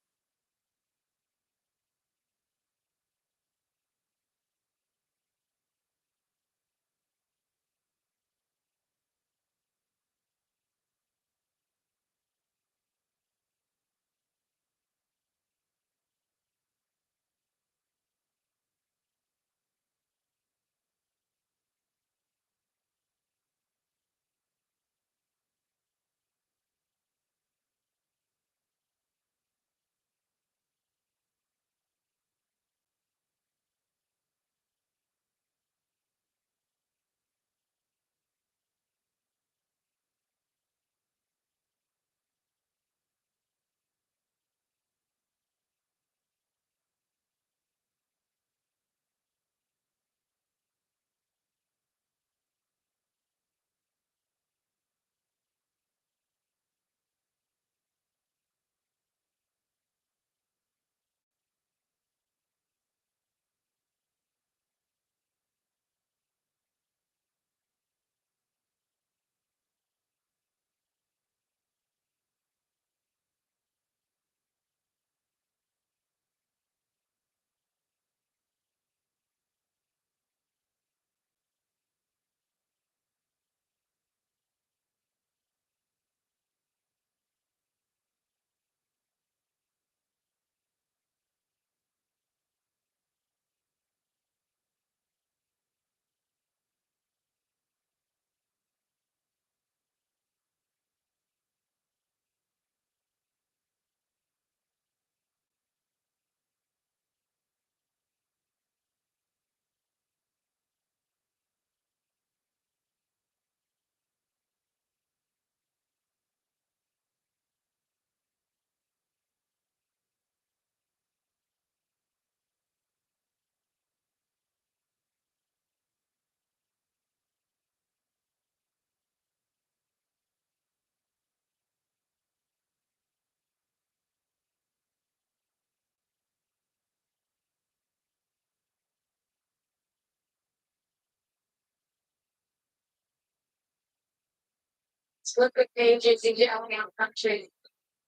A: Flip the pages in our country.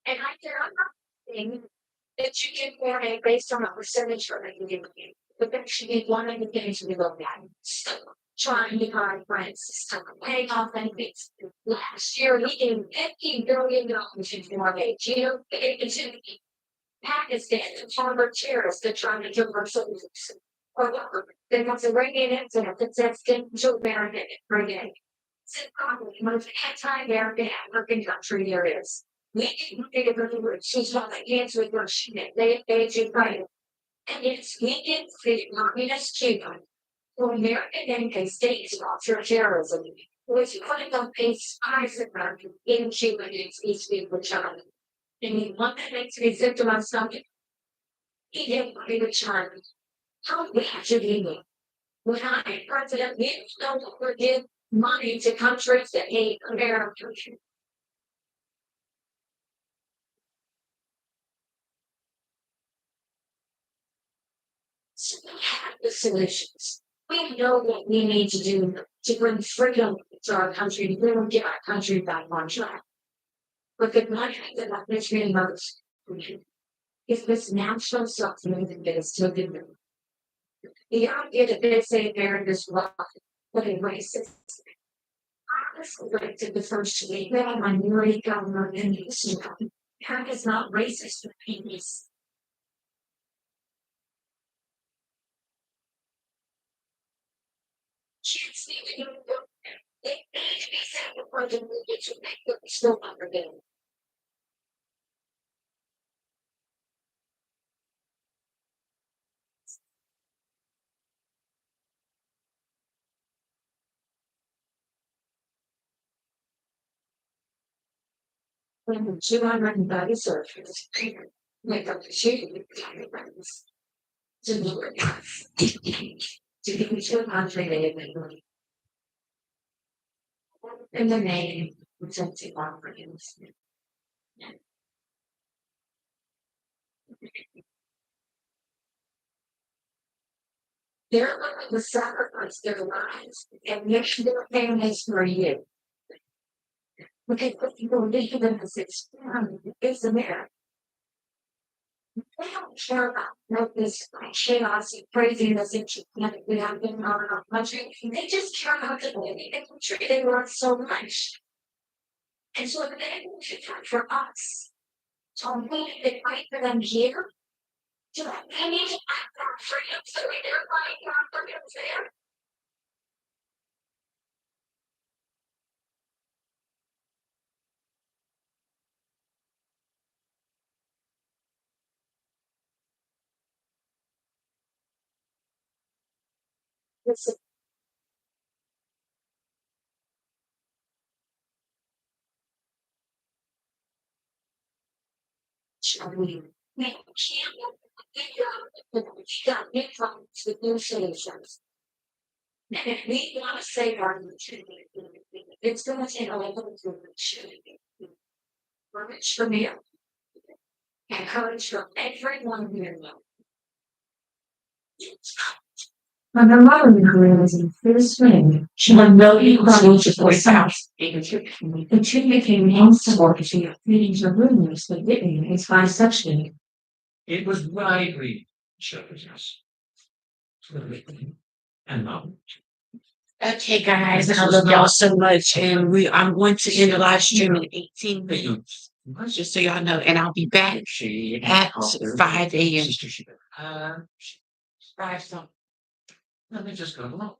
A: And I care I'm not saying that you can coordinate based on a percentage for you. But there should be one of the things we look at. So, trying to find friends, paying off benefits. Last year, we gave $50 billion in mortgage. You know, it's in Pakistan, former terrorists that trying to kill our soldiers. Or there was a Iranian incident that says 10 children per day. It's probably the most anti-American African country there is. We didn't think of the she's not like cancer with her shit. They do right. And it's we didn't see communist Cuba for American and states sponsor terrorism. Was putting up a spies in Cuba against these people China. And the one that makes me sick to my stomach, he didn't agree with China. How we should be when I president, we don't give money to countries that hate America. So we have the solutions. We know what we need to do to bring freedom to our country, to really get our country back on track. But the money that this really most is this national self-movement that is so good. The idea that they say America's rough, but a racist. I was elected the first week that a minority government in this country.
E: Parent is not racist with penis. She's still not forgetting. When 230 surgeries, make up the shooting with tiny friends. To look at to be 200 in the name of Septic offerings. Their women will sacrifice their lives and make their families for you. Because what people live in the sixth is America. They don't care about what this chaos and craziness and that we have been on our country. They just care about the living in the country they learn so much. And so if they should fight for us, so we they fight for them here. So that they need to fight for our freedom, so they're fighting for our freedoms there. Listen, we can't got new problems with new solutions. And if we want to save our country, it's going to take a lot of courage from you and courage from everyone here. When her mother career was in full swing, she had no equality to voice out. The two became non-supportive, leading to rumors that Whitney is bisexual.
I: It was widely showcased. And now.
A: Okay, guys, I love y'all so much, and I'm going to end the live stream in 18 minutes, just so y'all know, and I'll be back at 5 a.m. 5 something.
I: Let me just go along.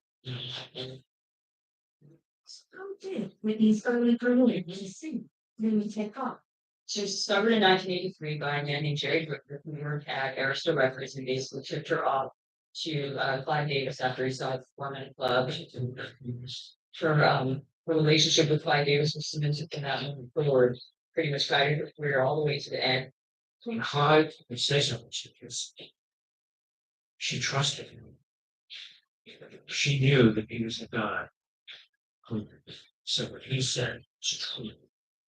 E: Okay, Whitney's early career, you see, then we take off.
G: She was discovered in 1983 by a man named Jerry Griffith, who worked at Arista Records and basically tipped her off to Clive Davis after he saw her perform in a club. Her relationship with Clive Davis was cemented from that moving forward, pretty much guided her career all the way to the end.
I: When Clive would say something, she trusted him. She knew that he was a god. So what he said was true.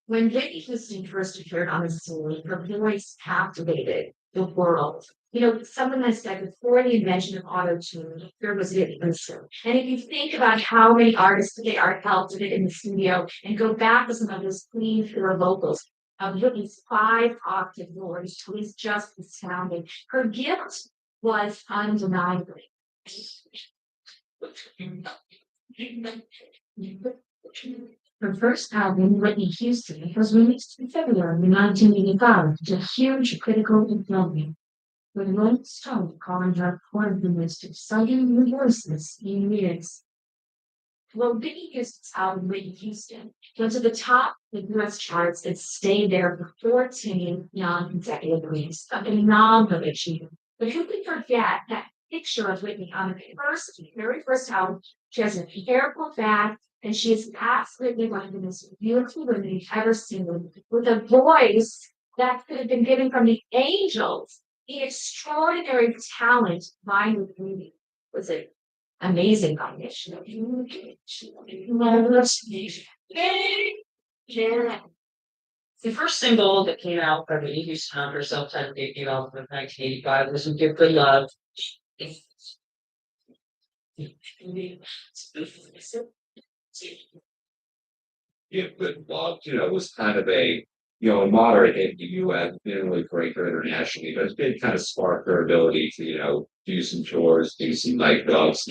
E: When Whitney Houston first appeared on the scene, her voice captivated the world. You know, someone has said before the invention of auto-tune, there was Whitney Houston. And if you think about how many artists today are held to it in the studio and go back to some of those clean, pure vocals of Whitney's 5-octave voice, who is just astounding. Her gift was undeniable. Her first album, Whitney Houston, was released in February 1985 to huge critical acclaim, with Rolling Stone calling her one of the most exciting voices in years. Well, Whitney Houston's album, Whitney Houston, went to the top of the US charts and stayed there for 14 non-consecutive weeks, a phenomenal achievement. But who could forget that picture of Whitney on the very first album? She has a hair pulled back, and she is absolutely one of the most beautiful women you've ever seen, with a voice that could have been given from the angels. The extraordinary talent combined with beauty was an amazing combination.
G: The first single that came out by Whitney Houston on her self-titled debut album in 1985 was "Give Good Love."
D: Yeah, but Bob, was kind of a moderate hit in the US, didn't really break her internationally, but it's been kind of sparked her ability to, do some tours, do some nightclubs.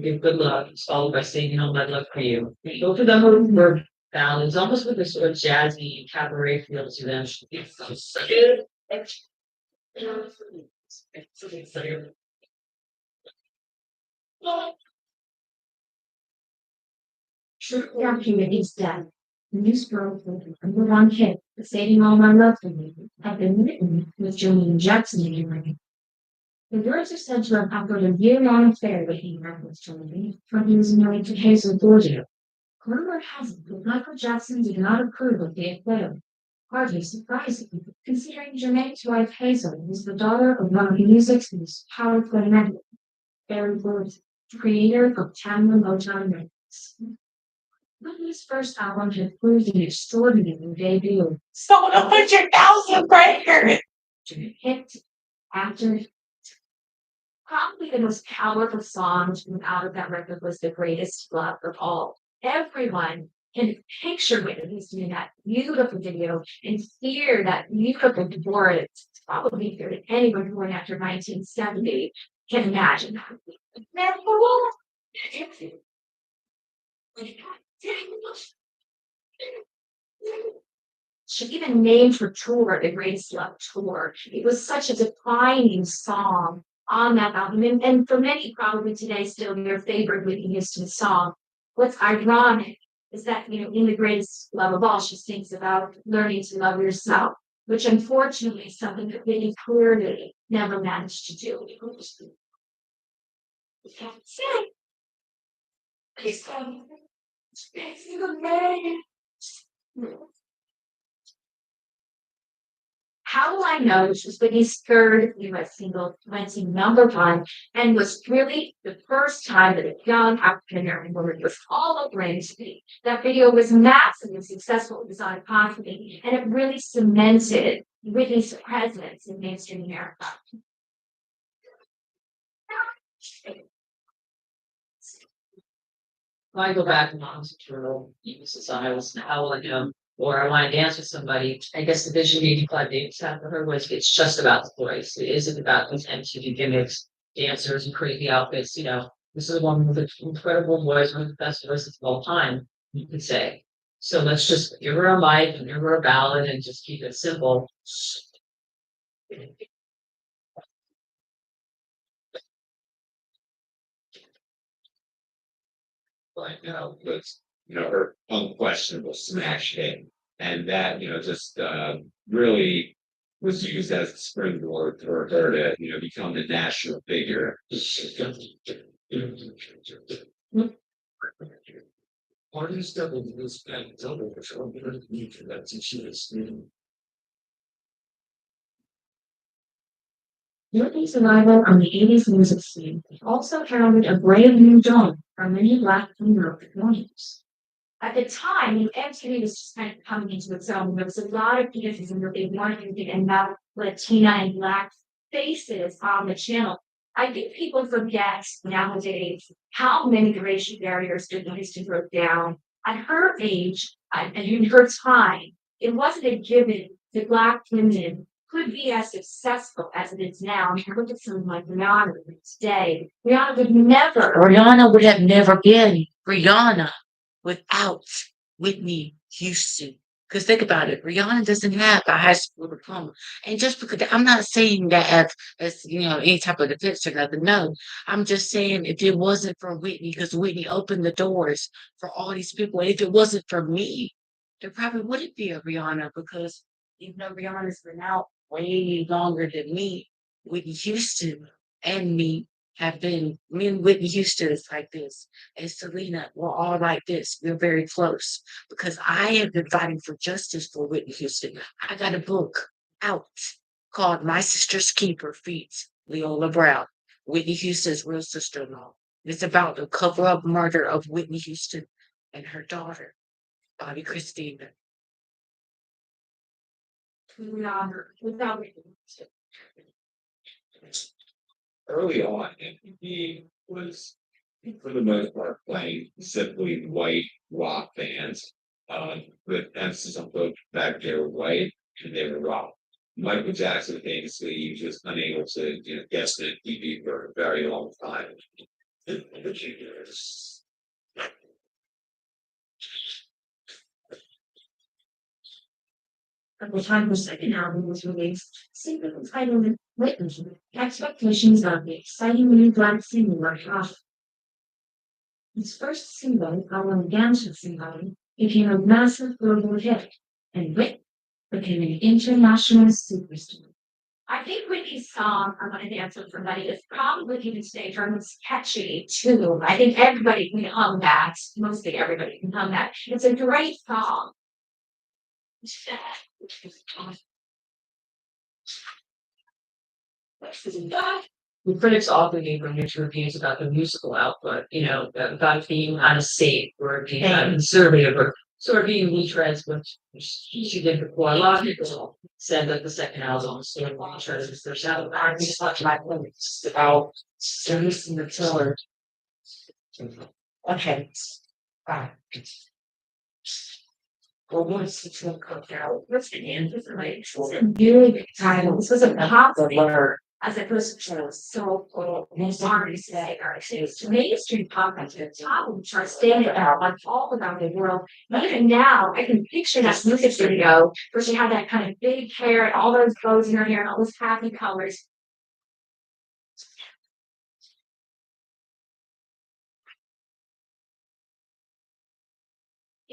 G: Give Good Love, followed by Singing All My Love for You. Both of them were
E: ballads, almost with a sort of jazzy cabaret feel to them. Shortly after Whitney's death, the news broke that the number one hit, Saving All My Love for You, had been written with Jolene Jackson in it. The words are said to have after a year-long affair that he had with Jolene when he was married to Hazel Borgia. Rumor has it that Michael Jackson did not approve of the affair. Hardly surprising, considering Jermaine's wife Hazel was the daughter of one of music's most powerful men, Barry Woods, creator of Tamla Motown Records. Whitney's first album had proved an extraordinary debut.
A: Sold 100,000 records.
E: Hit after probably the most powerful song out of that record was The Greatest Love of All. Everyone can picture Whitney doing that beautiful video and hear that beautiful divorce. Probably hear that anyone born after 1970 can imagine. She even named her tour the Greatest Love Tour. It was such a defining song on that album. And for many, probably today, still their favorite Whitney Houston song. What's ironic is that, in The Greatest Love of All, she sings about learning to love yourself, which unfortunately is something that Whitney clearly never managed to do. How Do I Know, which was Whitney's third US single, went to #1 and was really the first time that a young African American woman was all over MTV. That video was massively successful. It was on Constantly, and it really cemented Whitney's presence in mainstream America. When I go back and listen to since I was how will I know, or I want to dance with somebody, I guess the Vision 85 dates for her was it's just about the voice. It isn't about those MTV gimmicks, dancers, and crazy outfits. This is a woman with an incredible voice, one of the best voices of all time, you could say. So let's just give her a mic and give her a ballad and just keep it simple.
J: But was her unquestionable smash hit, and that just really was used as a springboard for her to become the national figure.
F: Artists that will use that double for that she was
E: Whitney's arrival on the 80s music scene also heralded a brave new dawn for many Black female performers. At the time, MTV was just kind of coming into its own. There was a lot of criticism that they wanted to get enough Latina and Black faces on the channel. I think people forget nowadays how many racial barriers Whitney Houston broke down. At her age and in her time, it wasn't a given that Black women could be as successful as it is now. I look at someone like Rihanna today. Rihanna would have never been Rihanna without Whitney Houston. Because think about it, Rihanna doesn't have a high school diploma. And just because I'm not saying that as any type of defense or nothing. No, I'm just saying if it wasn't for Whitney, because Whitney opened the doors for all these people. If it wasn't for me, there probably wouldn't be a Rihanna because even though Rihanna's been out way longer than me, Whitney Houston and me me and Whitney Houston is like this. And Selena, we're all like this. We're very close because I have been fighting for justice for Whitney Houston. I got a book out called My Sister's Keeper Feats Leola Brown, Whitney Houston's real sister-in-law. It's about the cover-up murder of Whitney Houston and her daughter, Bobby Christina.
J: Early on, MTV was for the most part playing simply white rock bands, with emphasis on both fact they were white and they were rock. Michael Jackson famously was unable to guest on TV for a very long time.
E: At the time her second album was released, single entitled Witness, expectations of the exciting new black single were high. His first single, Our Gangster Single, became a massive global hit, and Whitney became an international superstar. I think Whitney's song, I'm gonna dance with somebody, is probably even today from it's catchy too. I think everybody can hum that. Mostly everybody can hum that. It's a great song.
G: The critics often gave her mixed reviews about the musical output, about it being out of sync or being kind of conservative or sort of being retreads, which she did before. A lot of people said that the second album was sort of retreads. There's out of just like my limits about service and the tiller. Okay. Well, what's the trick out? What's the end of the race? It's a really big title. This was a popular as opposed to so cool. It's hard to say, it's mainstream pop at the top of the chart, standing out like all around the world. Even now, I can picture that music video where she had that kind of big hair and all those bows in her hair and all those happy colors.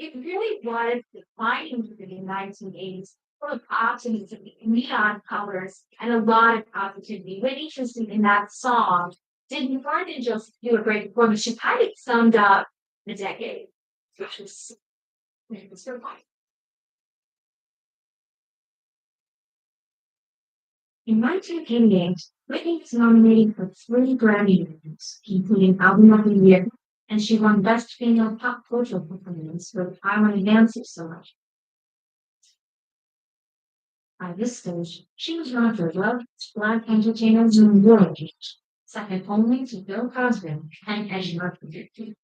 G: It really was defining in the 1980s, full of optimism, neon colors, and a lot of positivity. What interesting in that song didn't more than just do a great performance, she kind of summed up the decade, which was so fun. In 1988, Whitney was nominated for 3 Grammy Awards, including Album of the Year, and she won Best Female Pop Cultural Performance for I Want to Dance You So Much. By this stage, she was known for Love's Black Entertainers in the World, second only to Bill Cosby and Eddie Murphy.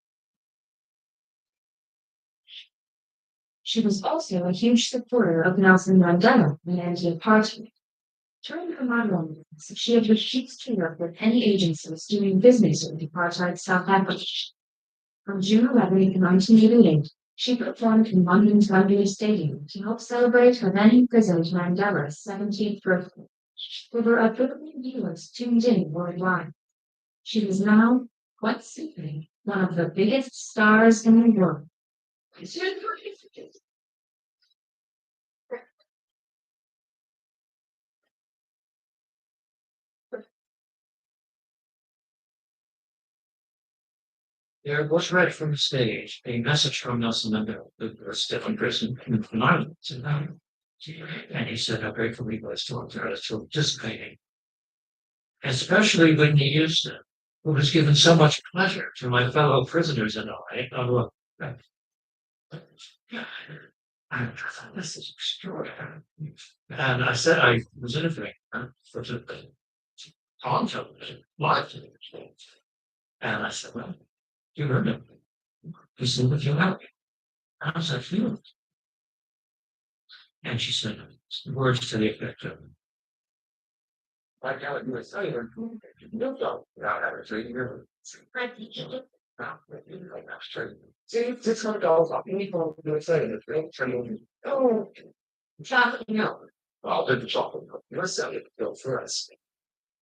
G: She was also a huge supporter of Nelson Mandela and anti-apartheid. During her modeling years, she had refused to work with any agencies doing business with apartheid South Africa. On June 11, 1988, she performed in London's Wembley Stadium to help celebrate her then imprisoned Mandela's 17th birthday. Over a billion viewers tuned in worldwide. She was now, quite simply, one of the biggest stars in the world.
H: There was read from the stage a message from Nelson Mandela, who was still in prison in Ireland. And he said how grateful he was to her for participating, especially Whitney Houston, who has given so much pleasure to my fellow prisoners and I. I thought this is extraordinary. And I said I was interviewing her for the on television, live television. And I said, well, you heard him. He said, "If you're happy, how's that feel?" And she said, words to the effect of, like how it was cellular, no doubt, without having to hear it. See, $600 off any phone you say it's real training. Oh, chocolate milk. Well, then the chocolate milk. You're selling it bill for us.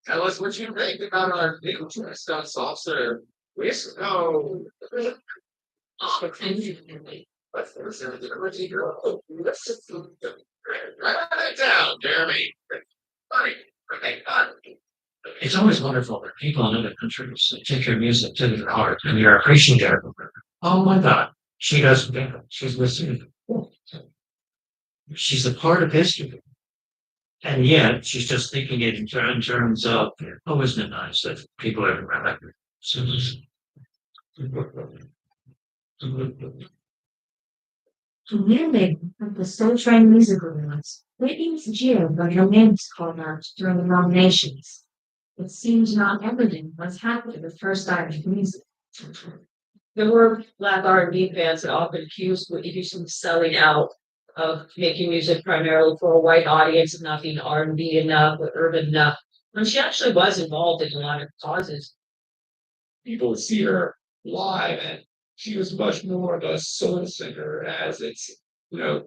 H: Tell us what you think about our new twist on saucer. No. But there's a liberty girl. Write that down, Jeremy. It's always wonderful that people in other countries take your music to their heart and you're appreciative of her. Oh my God, she doesn't get it. She's listening. She's a part of history. And yet, she's just thinking it in terms of, oh, isn't it nice that people are around her? So,
E: Nearly of the Soul Train music awards, Whitney was jeered when her name was called out during the nominations. It seemed not evident what's happened to the first Irish music.
G: There were Black R&B fans that often accused Whitney Houston of selling out, of making music primarily for a white audience, of not being R&B enough or urban enough, when she actually was involved in a lot of causes.
J: People would see her live, and she was much more of a soul singer, as it's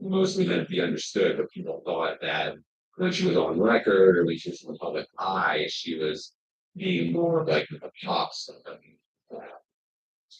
J: mostly meant to be understood, but people thought that when she was on record or when she was in the public eye, she was being more like a pop star.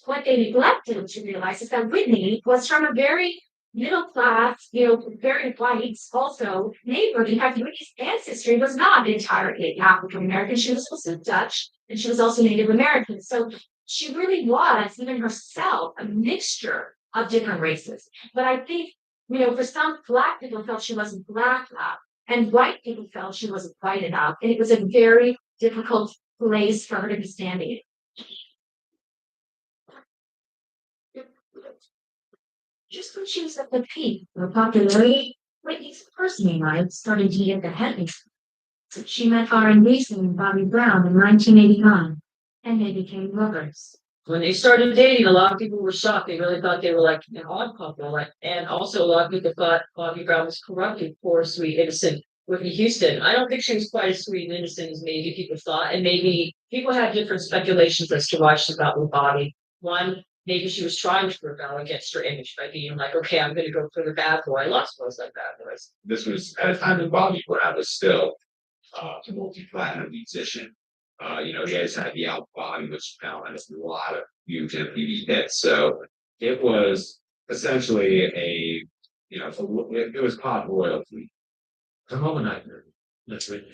E: What they neglected to realize is that Whitney was from a very middle class, very white, also neighborhood. In fact, Whitney's ancestry was not entirely African American. She was also Dutch and she was also Native American. So she really was, even herself, a mixture of different races. But I think, for some Black people felt she wasn't Black enough, and white people felt she wasn't white enough. And it was a very difficult place for her to be standing in. Just when she was at the peak of popularity, Whitney's personal life started to hit the heavens. She met R&B singer Bobby Brown in 1989, and they became lovers.
G: When they started dating, a lot of people were shocked. They really thought they were like an odd couple. And also a lot of people thought Bobby Brown was corrupted, poor, sweet, innocent Whitney Houston. I don't think she was quite as sweet and innocent as maybe people thought. And maybe people had different speculations as to why she got with Bobby. One, maybe she was trying to rebel against her image by being like, okay, I'm going to go for the bad boy. Lots of us like bad boys.
J: This was at a time when Bobby Brown was still a multi-platinum musician. He has had the album Bobby, which now has a lot of huge MTV hits. So it was essentially it was pop royalty.
I: The moment I heard that's written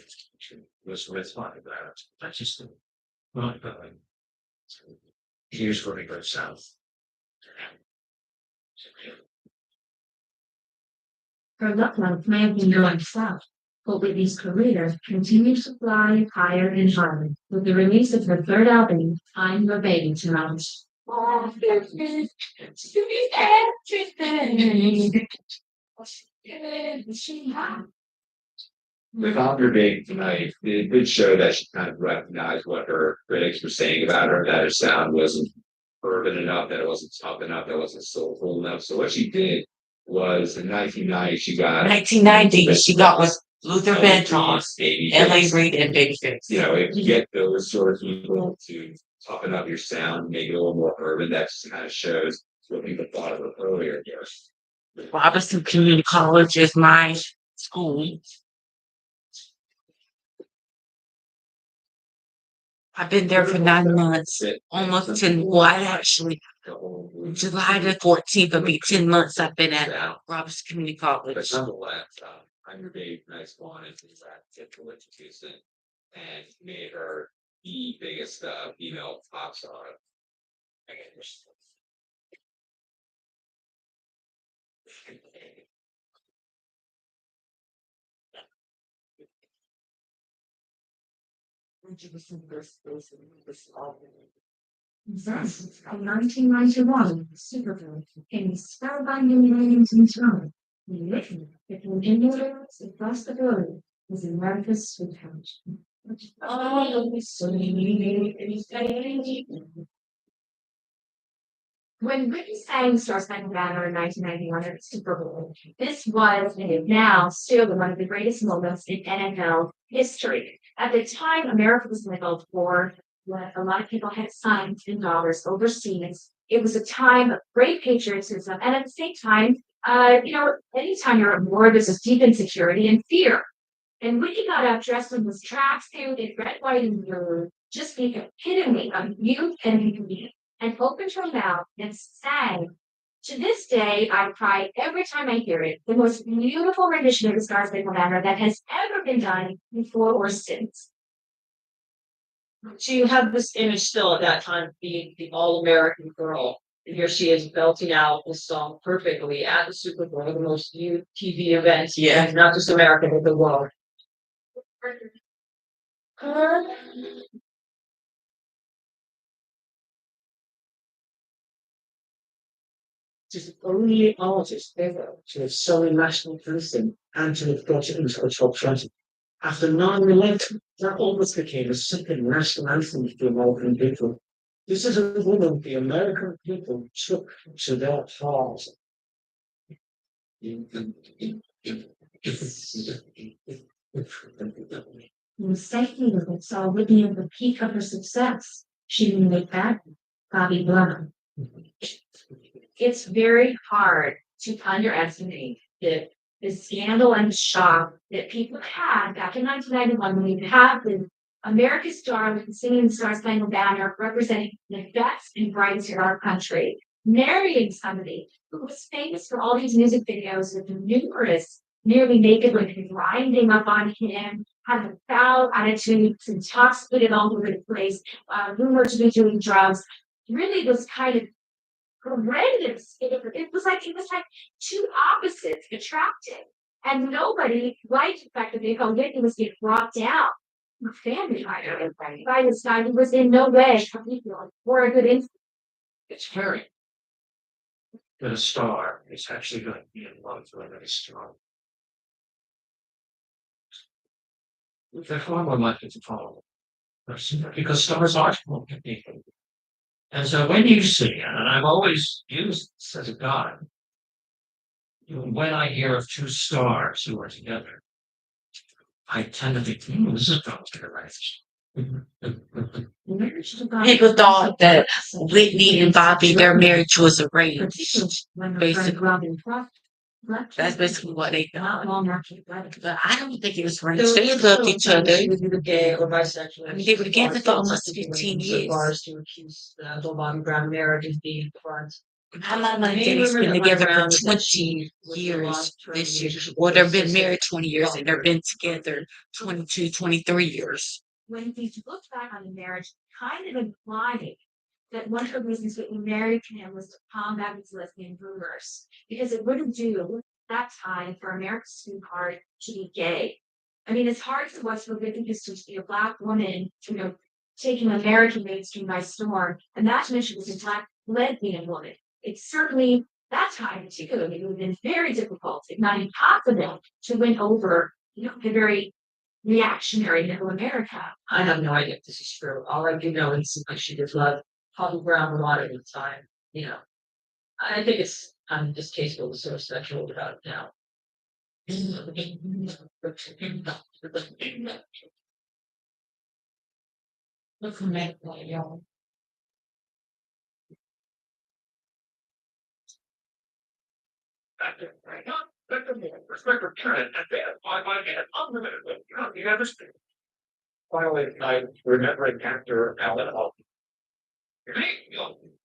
I: was responding that. That's just not going. Here's where we go south.
E: Her love life may have been going south, but Whitney's career continued to fly higher and higher with the release of her third album, I'm Your Baby Tonight.
J: Without her being tonight, it did show that she kind of recognized what her critics were saying about her, that her sound wasn't urban enough, that it wasn't tough enough, that it wasn't soulful enough. So what she did was in 1990, she got
A: 1990, she got with Luther Vandross, L.A.
J: Babyface.
A: Reid, and Babyface.
J: If you get those sort of people to toughen up your sound, make it a little more urban, that just kind of shows what people thought of her earlier years.
A: Robinson Community College is my school. I've been there for 9 months, almost 10. Well, actually, July the 14th will be 10 months I've been at Robinson Community College.
J: But nonetheless, I'm Your Baby Tonight's one is that typical education and made her the biggest female pop star.
E: Thus, in 1991, Supergirl became the spellbinding names in throne. Whitney became influence across the globe as America's sweetheart. When Whitney sang Star Spangled Banner in 1991 at the Super Bowl, this was and is now still one of the greatest moments in NFL history. At the time, America was in the Gulf War, when a lot of people had sons and daughters overseas. It was a time of great patriotism, and at the same time, anytime you're at war, there's a deep insecurity and fear. And Whitney got up dressed in this tracksuit in red, white, and blue, just the epitome of youth and beauty, and opened her mouth and sang. To this day, I cry every time I hear it. The most beautiful rendition of the Star Spangled Banner that has ever been done before or since.
G: So you have this image still at that time being the all-American girl. And here she is belting out this song perfectly at the Super Bowl, the most viewed TV event.
A: Yeah.
G: Not just America, but the world.
F: She's the only artist ever to have sung a national anthem and to have got it into the top 20. After 9/11, that almost became a second national anthem for the American people. This is a woman the American people took to their heart.
E: When safety limits saw Whitney at the peak of her success, she made back Bobby Brown. It's very hard to underestimate the scandal and the shock that people had back in 1991 when we had the America's Star with the Singing Star Spangled Banner representing the best and brightest in our country, marrying somebody who was famous for all these music videos with numerous nearly naked women grinding up on him, had a foul attitude, intoxicated all over the place, rumored to be doing drugs. Really was kind of horrendous. It was like two opposites attracting. And nobody liked the fact that they felt Whitney was getting brought down. Her family by this guy who was in no way or a good influence.
H: It's very that a star is actually going to be in love with another star. They're far more likely to follow because stars are people. And so when you see it, and I've always used this as a guide, when I hear of two stars who are together, I tend to think, this is not right.
A: People thought that Whitney and Bobby, their marriage was arranged. Basically, that's basically what they thought. But I don't think it was arranged. They loved each other.
G: Gay or bisexual.
A: I mean, they were together for almost 15 years.
G: Bars to accuse the whole Bobby Brown marriage as being front.
A: My mama and daddy's been together for 20 years this year. Well, they've been married 20 years and they've been together 22, 23 years.
E: When we look back on the marriage, kind of implying that one of the reasons that we married him was to combat these lesbian rumors, because it wouldn't do that time for America's sweetheart to be gay. I mean, it's hard for us for Whitney Houston to be a Black woman, taking American mainstream by storm. Imagine if she was a Black lesbian woman. It's certainly that time particularly would have been very difficult, if not impossible, to win over, the very reactionary middle America.
G: I have no idea if this is true. All I do know is that she did love Bobby Brown a lot of the time. I think I'm distasteful to sort of sexual about it now. Look for me, y'all.
D: Finally, I remember an actor, Alan Hall,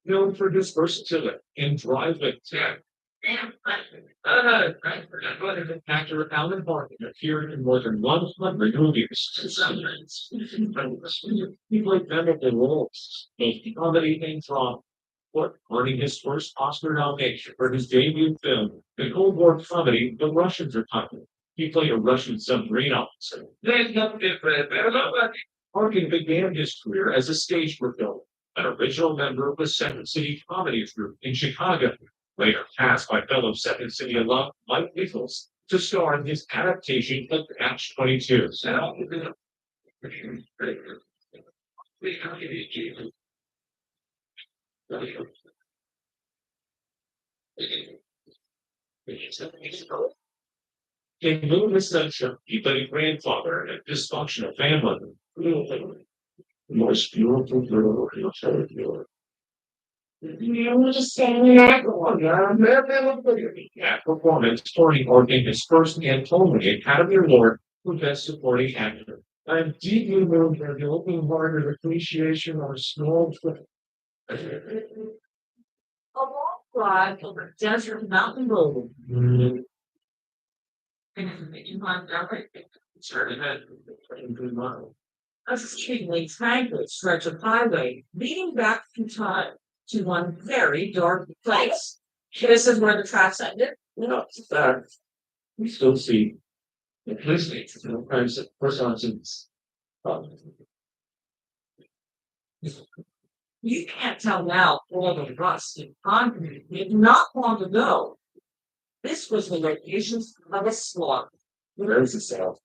D: known for his versatility in driving tech. Actor Alan Barton appeared in more than 100 movies. He played memorable roles, both comedy and drama, earning his first Oscar nomination for his debut film, the Cold War comedy The Russians Are Coming. He played a Russian submarine officer. Barton began his career as a stage performer, an original member of the Second City Comedy Troupe in Chicago, later cast by fellow Second City alum Mike Nichols to star in his adaptation of Catch 22. In Moon Ascension, he played a grandfather in a dysfunctional family. The most beautiful girl in the that performance scoring in his first and only Academy Award for Best Supporting Actor. I'm deeply moved by the open-hearted appreciation of a small trip.
G: A long drive over desert mountain road. In Montgomery, a extremely tranquil stretch of highway leading back through time to one very dark place. This is where the tracks ended.
D: It's that we still see the police crimes of persons.
G: You can't tell now all the rust and concrete not long ago. This was the location of a slaughter.
D: There is a cell.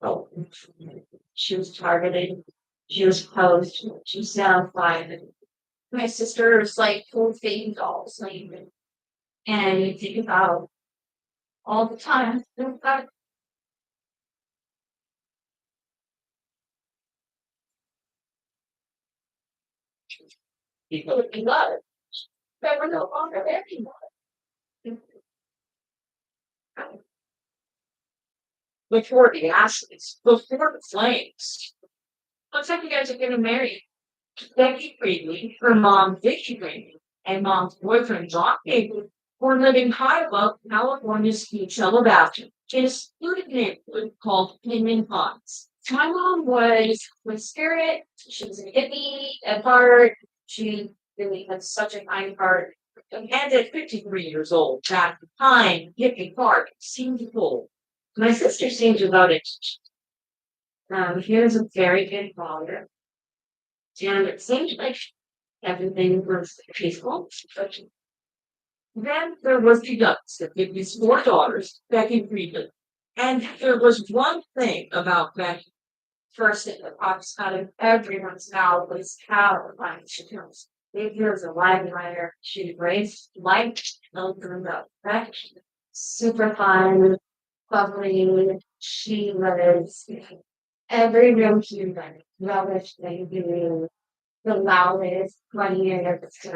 E: Oh. She was targeted. She was posed. She was sound-fired. My sister's like full fame dolls, and you think about all the time. People would be loved.
G: They were no longer there anymore. Before the ashes, before the flames. Looks like you guys are getting married. Becky Freedley, her mom, Vicky Freedley, and mom's boyfriend, John Freedley, were living high above California's Coachella Valley in a secluded neighborhood called Pinyon Ponds. My mom was spirit. She was a hippie at heart. She really had such a kind heart. And at 53 years old, that kind hippie heart seemed full. My sister seemed without it. He was a very good father. And it seemed like everything was peaceful. But then there was the youngest, his four daughters, Becky Friedland. And there was one thing about Becky, first thing that pops out of everyone's mouth was how fine she was. Becky was a lively writer. She raised light and grew up. Becky, super fun, bubbly. She was every real human, relish thing, the loudest, funniest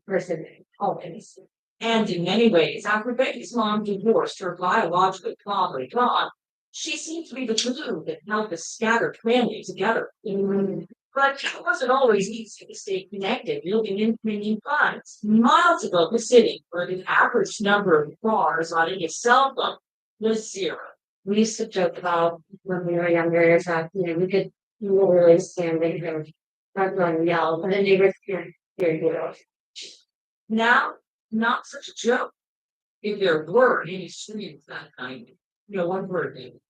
G: person always. And in many ways, after Becky's mom divorced her biological father, John, she seemed to be the glue that held the scattered family together. But it wasn't always easy to stay connected, living in Pinyon Pines, miles above the city, where the average number of bars on any cell phone was zero. We used to joke about when we were younger, that we could literally stand there and yell, but the neighbors hear. Now, not such a joke. If there were any streams that night, one word maybe,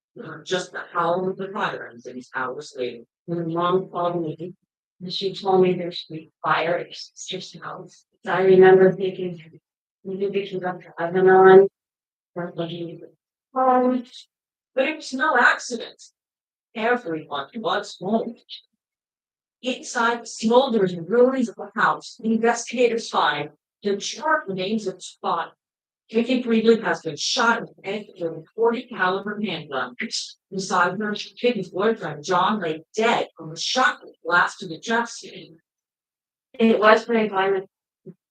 G: just the howl of the fire in these hours later. When mom called me, and she told me there should be fire at your sister's house. So I remember thinking, maybe we can go to oven on, or looking home. But it was no accident. Everyone was home. Inside the smoldering ruins of the house, the investigators find the sharp remains of the spot. Vicky Freedland has been shot in the head with a 40 caliber handgun. Beside her, Vicky's boyfriend, John, lay dead from a shotgun blast to the chest. It was very violent.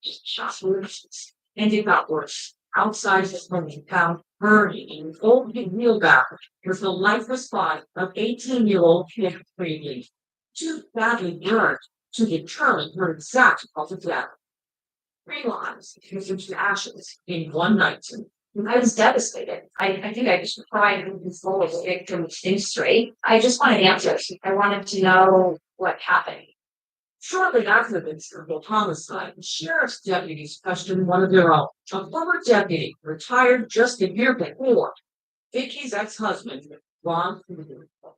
G: Shot wounds. And it got worse. Outside his home, found burning in an old wheelbarrow was the lifeless body of 18-year-old Vicky Freedland, too badly burned to determine her exact cause of death. 3 lives reduced to ashes in one night. I was devastated. I think I just cried and consoled the victim things straight. I just wanted answers. I wanted to know what happened. Shortly after the terrible homicide, the sheriff's deputies questioned one of their own, a former deputy retired just a year before. Vicky's ex-husband, Ron.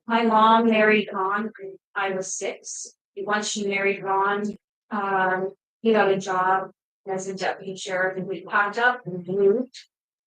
G: My mom married Ron when I was 6. Once she married Ron, he got a job as a deputy sheriff, and we packed up and moved.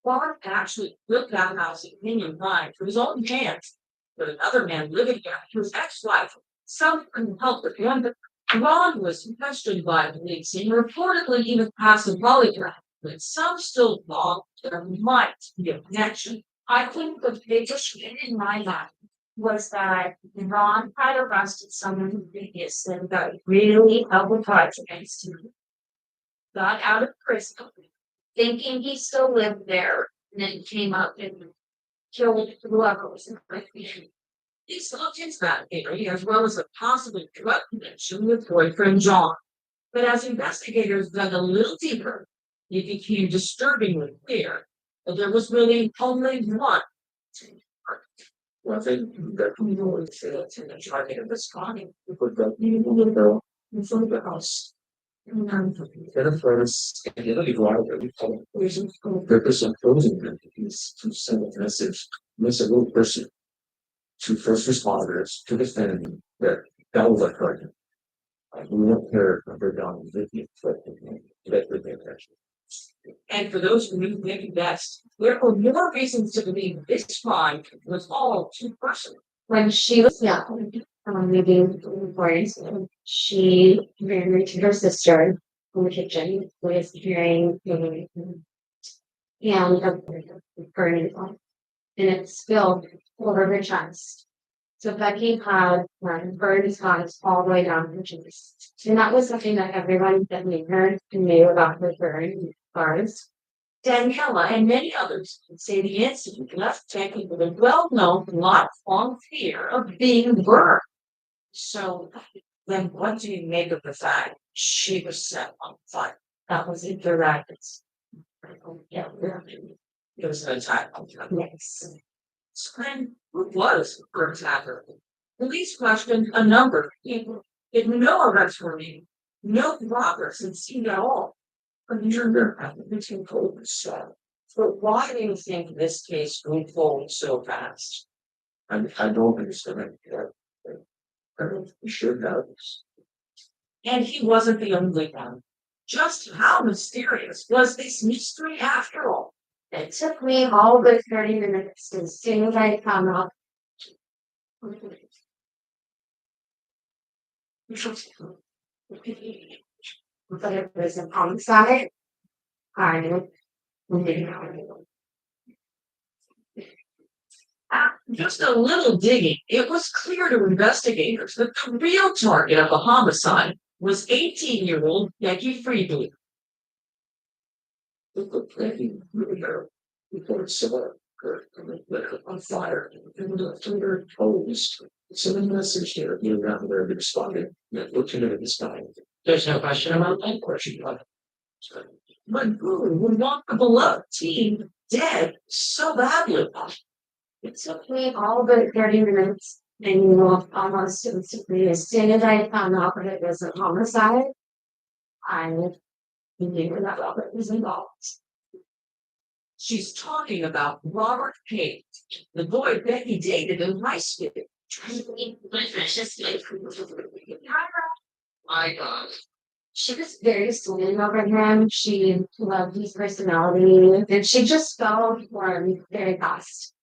G: Ron actually built that house in Pinyon Pine for his own hands, but another man living there, his ex-wife, some couldn't help but wonder. Ron was questioned by police and reportedly even passed a polygraph, but some still thought there might be a connection. I think the biggest thing in my mind was that Ron had arrested someone who previously got really double charged against him, got out of prison, thinking he still lived there, and then came up and killed whoever was in the prison. These looked into that theory as well as a possible drug connection with boyfriend John. But as investigators dug a little deeper, it became disturbingly clear that there was really only one. Well, that we know is the target of this crime. But that little girl in front of the house. And the first, and the other driver that we call the purpose of closing them is to send a message person to first responders, to the family, that was our target. We won't care if we're down with you, but that would be attention. And for those who knew maybe best, there were more reasons to believe this crime was all too personal. When she was young, maybe boys, she ran to her sister in the kitchen with hearing and burning, and it spilled over her chest.
E: So Becky had burned his eyes all the way down her cheeks. And that was something that everyone that we heard knew about her burn scars. Daniela and many others would say the incident left Becky with a well-known lifelong fear of being burned. So then what do you make of the fact she was set on fire? That was indirect. Yeah, it was an attack on her. Yes. So then who was her attacker? Police questioned a number of people. Did no arrests were made. No progress and seen at all. But you're between cold and so. But why do you think this case unfolded so fast?
F: I don't understand. I don't think we should know this.
E: And he wasn't the only one. Just how mysterious was this mystery after all? It took me all but 30 minutes as soon as I found out. But it was a homicide. Just a little digging, it was clear to investigators that the real target of the homicide was 18-year-old Becky Friedley.
F: Before it saw her on fire and left her toast. So the message here, you around where they responded, looking at this guy.
E: There's no question about that.
F: Question about it.
E: But who would want the beloved team dead so badly? It took me all but 30 minutes and almost instantly as soon as I found out that it was a homicide, I knew that Robert was involved. She's talking about Robert Page, the boy Becky dated in high school. My God. She was very sweet over him. She loved his personality, and she just fell for him very fast.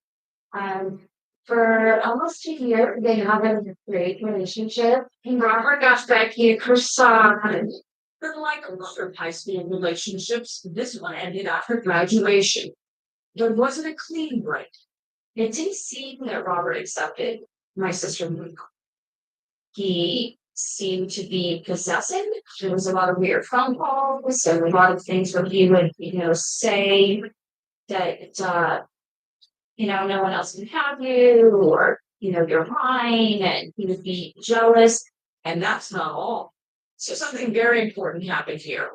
E: For almost a year, they had a great relationship. And Robert got Becky a croissant. But like a lot of high school relationships, this one ended after graduation. There wasn't a clean break. It didn't seem that Robert accepted my sister. He seemed to be possessive. There was a lot of weird phone calls and a lot of things where he would, say that no one else can have you, or you're mine, and he would be jealous. And that's not all. So something very important happened here.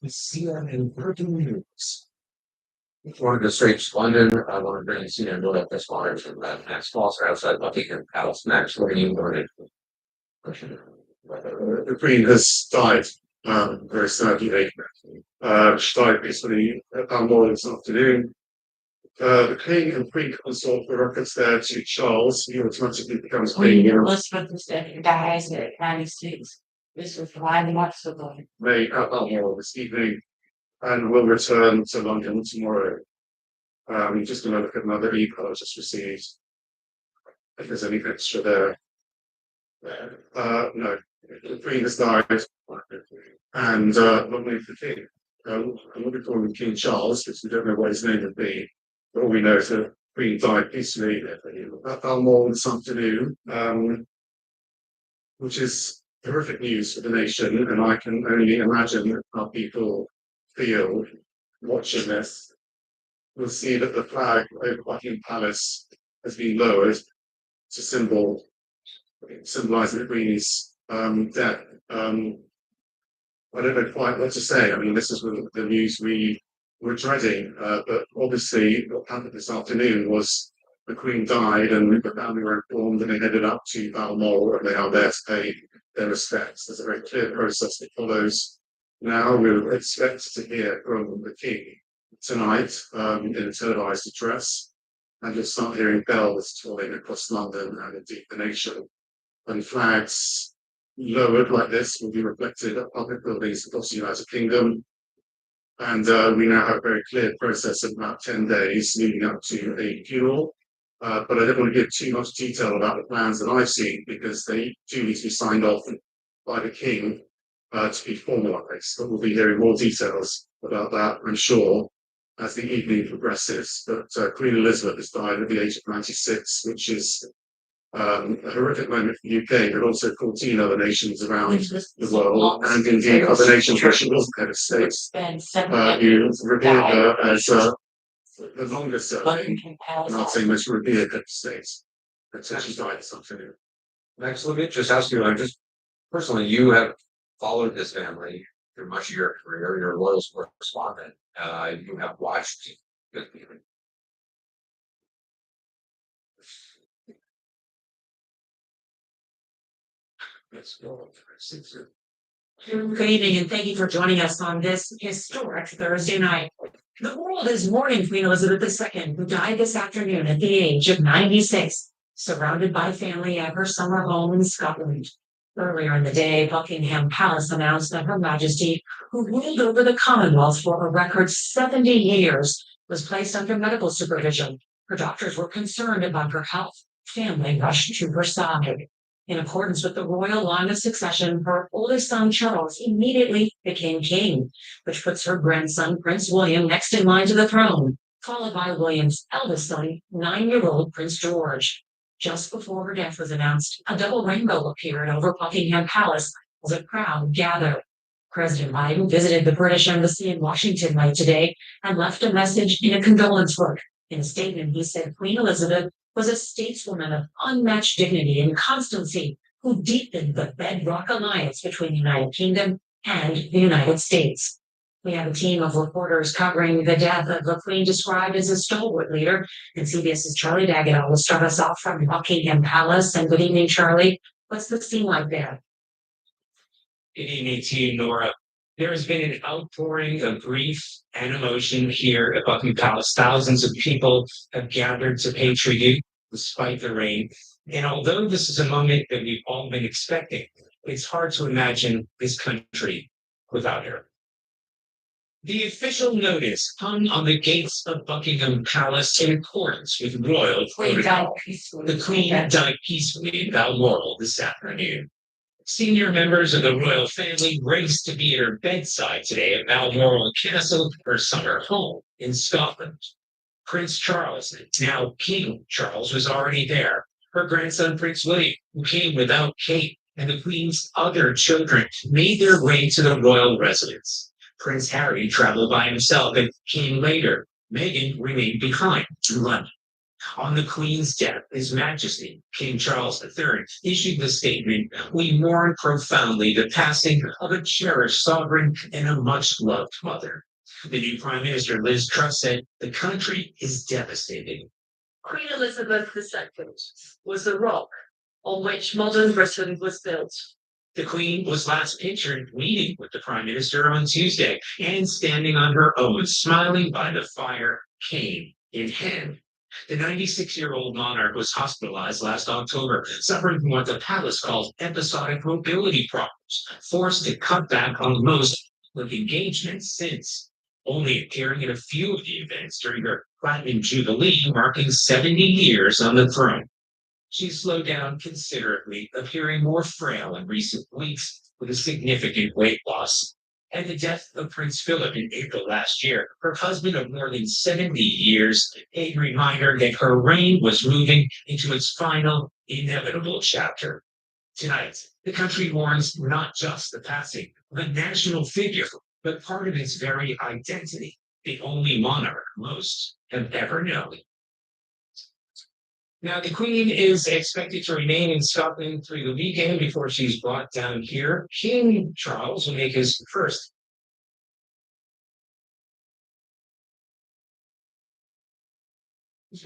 F: We see them in breaking news. One of the streets, London, one of the know that this water from that next falls outside Buckingham Palace. Next, where you learn
D: The Queen has died very sadly. She died recently at Balmoral this afternoon. The King and Queen consort were referenced there to Charles, he automatically becomes King.
E: Elizabeth was dead, dies at 96. This was 5 months ago.
D: May at Balmoral this evening and will return to London tomorrow. Just going to look at another email I just received. If there's any extra there. No, the Queen has died, and long live the King. I'm not going to call him King Charles because we don't know what his name would be. But all we know is that the Queen died peacefully at Balmoral this afternoon, which is horrific news for the nation, and I can only imagine how people feel watching this. We'll see that the flag over Buckingham Palace has been lowered to symbolise the Queen's death. I don't know quite what to say. I mean, this is the news we were dreading. But obviously, what happened this afternoon was the Queen died, and the family were informed, and they headed up to Balmoral, and they are there to pay their respects. There's a very clear process that follows. Now we're expected to hear from the King tonight in a televised address, and you'll start hearing bells tolling across London and indeed the nation. And flags lowered like this will be reflected at public buildings across the United Kingdom. And we now have a very clear process of about 10 days leading up to a funeral. But I don't want to give too much detail about the plans that I've seen because they do need to be signed off by the King to be formalised. But we'll be hearing more details about that, I'm sure, as the evening progresses. But Queen Elizabeth has died at the age of 96, which is a horrific moment for the UK, but also 14 other nations around the world, and indeed other nations where she wasn't head of state, who revered her as the longest serving, and I'd say most revered head of state until she died this afternoon.
J: Next, let me just ask you, just personally, you have followed this family through much of your career. You're a loyal correspondent. You have watched.
K: Good evening, and thank you for joining us on this historic Thursday night. The world is mourning Queen Elizabeth II, who died this afternoon at the age of 96, surrounded by family at her summer home in Scotland. Earlier in the day, Buckingham Palace announced that Her Majesty, who ruled over the Commonwealth for a record 70 years, was placed under medical supervision. Her doctors were concerned about her health. Family rushed to her side. In accordance with the royal line of succession, her oldest son Charles immediately became king, which puts her grandson Prince William next in line to the throne, followed by William's eldest son, 9-year-old Prince George. Just before her death was announced, a double rainbow appeared over Buckingham Palace as a crowd gathered. President Biden visited the British Embassy in Washington late today and left a message in a condolence book. In a statement, he said Queen Elizabeth was a stateswoman of unmatched dignity and constancy who deepened the bedrock alliance between the United Kingdom and the United States. We have a team of reporters covering the death of the Queen, described as a stalwart leader, and CBS's Charlie Daggett will start us off from Buckingham Palace. And good evening, Charlie. What's the scene like there?
H: Good evening to you, Nora. There has been an outpouring of grief and emotion here at Buckingham Palace. Thousands of people have gathered to pay tribute despite the rain. And although this is a moment that we've all been expecting, it's hard to imagine this country without her. The official notice hung on the gates of Buckingham Palace in accordance with royal protocol. The Queen died peacefully in Balmoral this afternoon. Senior members of the royal family raced to be at her bedside today at Balmoral Castle, her summer home in Scotland. Prince Charles, now King Charles, was already there. Her grandson, Prince William, who came without Kate, and the Queen's other children made their way to the royal residence. Prince Harry traveled by himself and came later. Meghan remained behind in London. On the Queen's death, His Majesty, King Charles III, issued the statement, "We mourn profoundly the passing of a cherished sovereign and a much-loved mother." The new Prime Minister, Liz Truss, said, "The country is devastated."
K: Queen Elizabeth II was the rock on which modern Britain was built.
H: The Queen was last pictured meeting with the Prime Minister on Tuesday and standing on her own, smiling by the fire, cane in hand. The 96-year-old monarch was hospitalized last October, suffering from what the palace calls episodic mobility problems, forced to cut back on most of engagements since, only appearing at a few of the events during her Platinum Jubilee, marking 70 years on the throne. She slowed down considerably, appearing more frail in recent weeks with a significant weight loss. And the death of Prince Philip in April last year, her husband of more than 70 years, a reminder that her reign was moving into its final, inevitable chapter. Tonight, the country mourns not just the passing of a national figure, but part of its very identity, the only monarch most have ever known. Now, the Queen is expected to remain in Scotland through the weekend before she's brought down here. King Charles will make his first
I: Good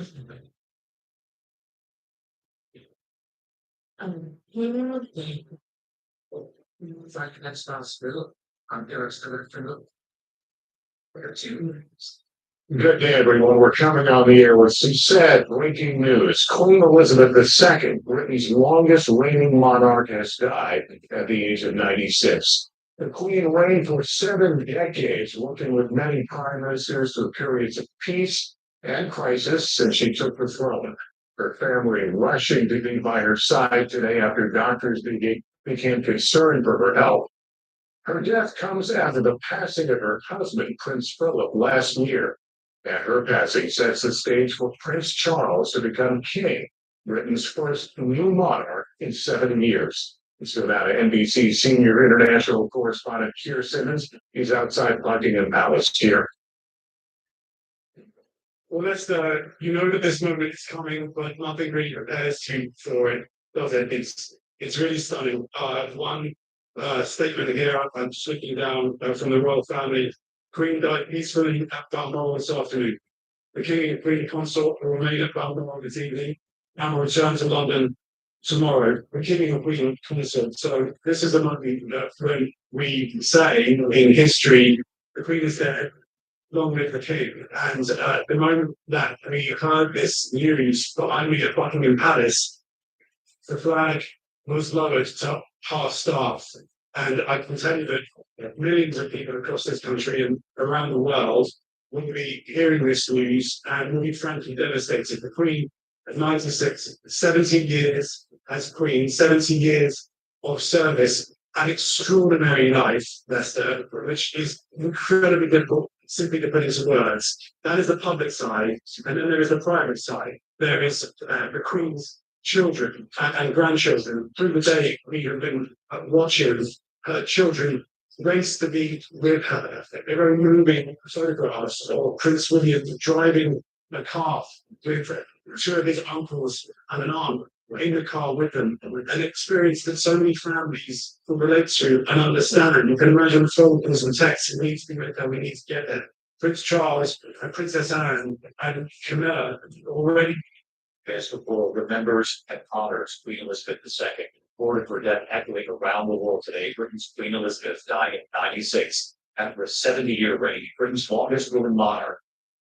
I: day, everyone. We're coming on the air with some sad breaking news. Queen Elizabeth II, Britain's longest reigning monarch, has died at the age of 96. The Queen reigned for 7 decades, working with many prime ministers through periods of peace and crisis since she took the throne. Her family rushing to be by her side today after doctors became concerned for her health. Her death comes after the passing of her husband, Prince Philip, last year. And her passing sets the stage for Prince Charles to become king, Britain's first new monarch in 7 years. So now NBC senior international correspondent Keir Simmons is outside Buckingham Palace here.
L: Well, you know that this moment is coming, but nothing really prepares you for it, does it? It's really stunning. One statement here, I'm just looking down from the royal family. Queen died peacefully at Balmoral this afternoon. The King and Queen Consort will remain at Balmoral this evening and will return to London tomorrow. The King and Queen Consort. So this is the moment that when we say in history, the Queen is dead, long live the King. And the moment that we heard this news behind me at Buckingham Palace, the flag was lowered to half staff. And I can tell you that millions of people across this country and around the world will be hearing this news and will be frankly devastated. The Queen at 96, 17 years as Queen, 17 years of service, an extraordinary life, Lester, which is incredibly difficult simply to put into words. That is the public side, and then there is the private side. There is the Queen's children and grandchildren. Through the day, we have been watching her children race to be with her. There are moving photographs of Prince William driving a car with two of his uncles and an aunt in the car with them, an experience that so many families will relate to and understand. You can imagine phone calls and texts. We need to be with her, we need to get there. Prince Charles and Princess Anne and Camilla already.
D: As the world remembers and honors Queen Elizabeth II. Reported for death echoing around the world today. Britain's Queen Elizabeth died at 96 after a 70-year reign, Britain's longest ruling monarch.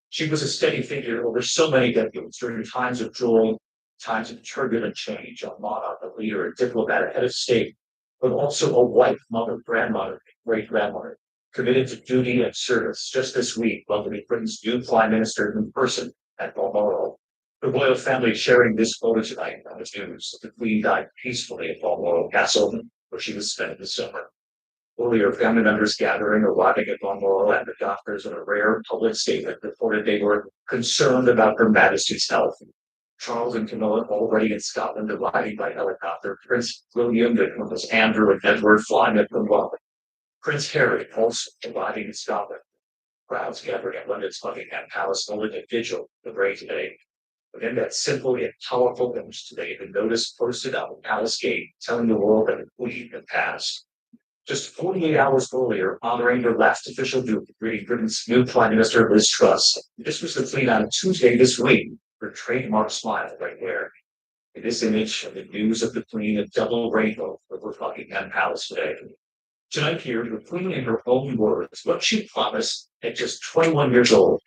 D: She was a steady figure over so many decades during times of joy, times of turbulent change, a monarch, a leader, a diplomat, a head of state, but also a wife, mother, grandmother, great-grandmother, committed to duty and service. Just this week, welcoming Britain's new Prime Minister in person at Balmoral. The royal family sharing this photo tonight on the news. The Queen died peacefully at Balmoral Castle, where she was spending the summer. Earlier, family members gathering, arriving at Balmoral, and the doctors in a rare public statement reported they were concerned about Her Majesty's health. Charles and Camilla already in Scotland, arriving by helicopter. Prince William, Nicholas Andrew, and Edward flying at London. Prince Harry also arriving in Scotland. Crowds gathering at London's Buckingham Palace holding a vigil to pray today. Again, that simple yet powerful image today, the notice posted on the palace gate telling the world that the Queen had passed. Just 48 hours earlier, honoring her last official duty, greeting Britain's new Prime Minister Liz Truss. This was the Queen on Tuesday this week, her trademark smile right there. In this image of the news of the Queen, a double rainbow over Buckingham Palace today. Tonight here, the Queen in her own words, what she promised at just 21 years old.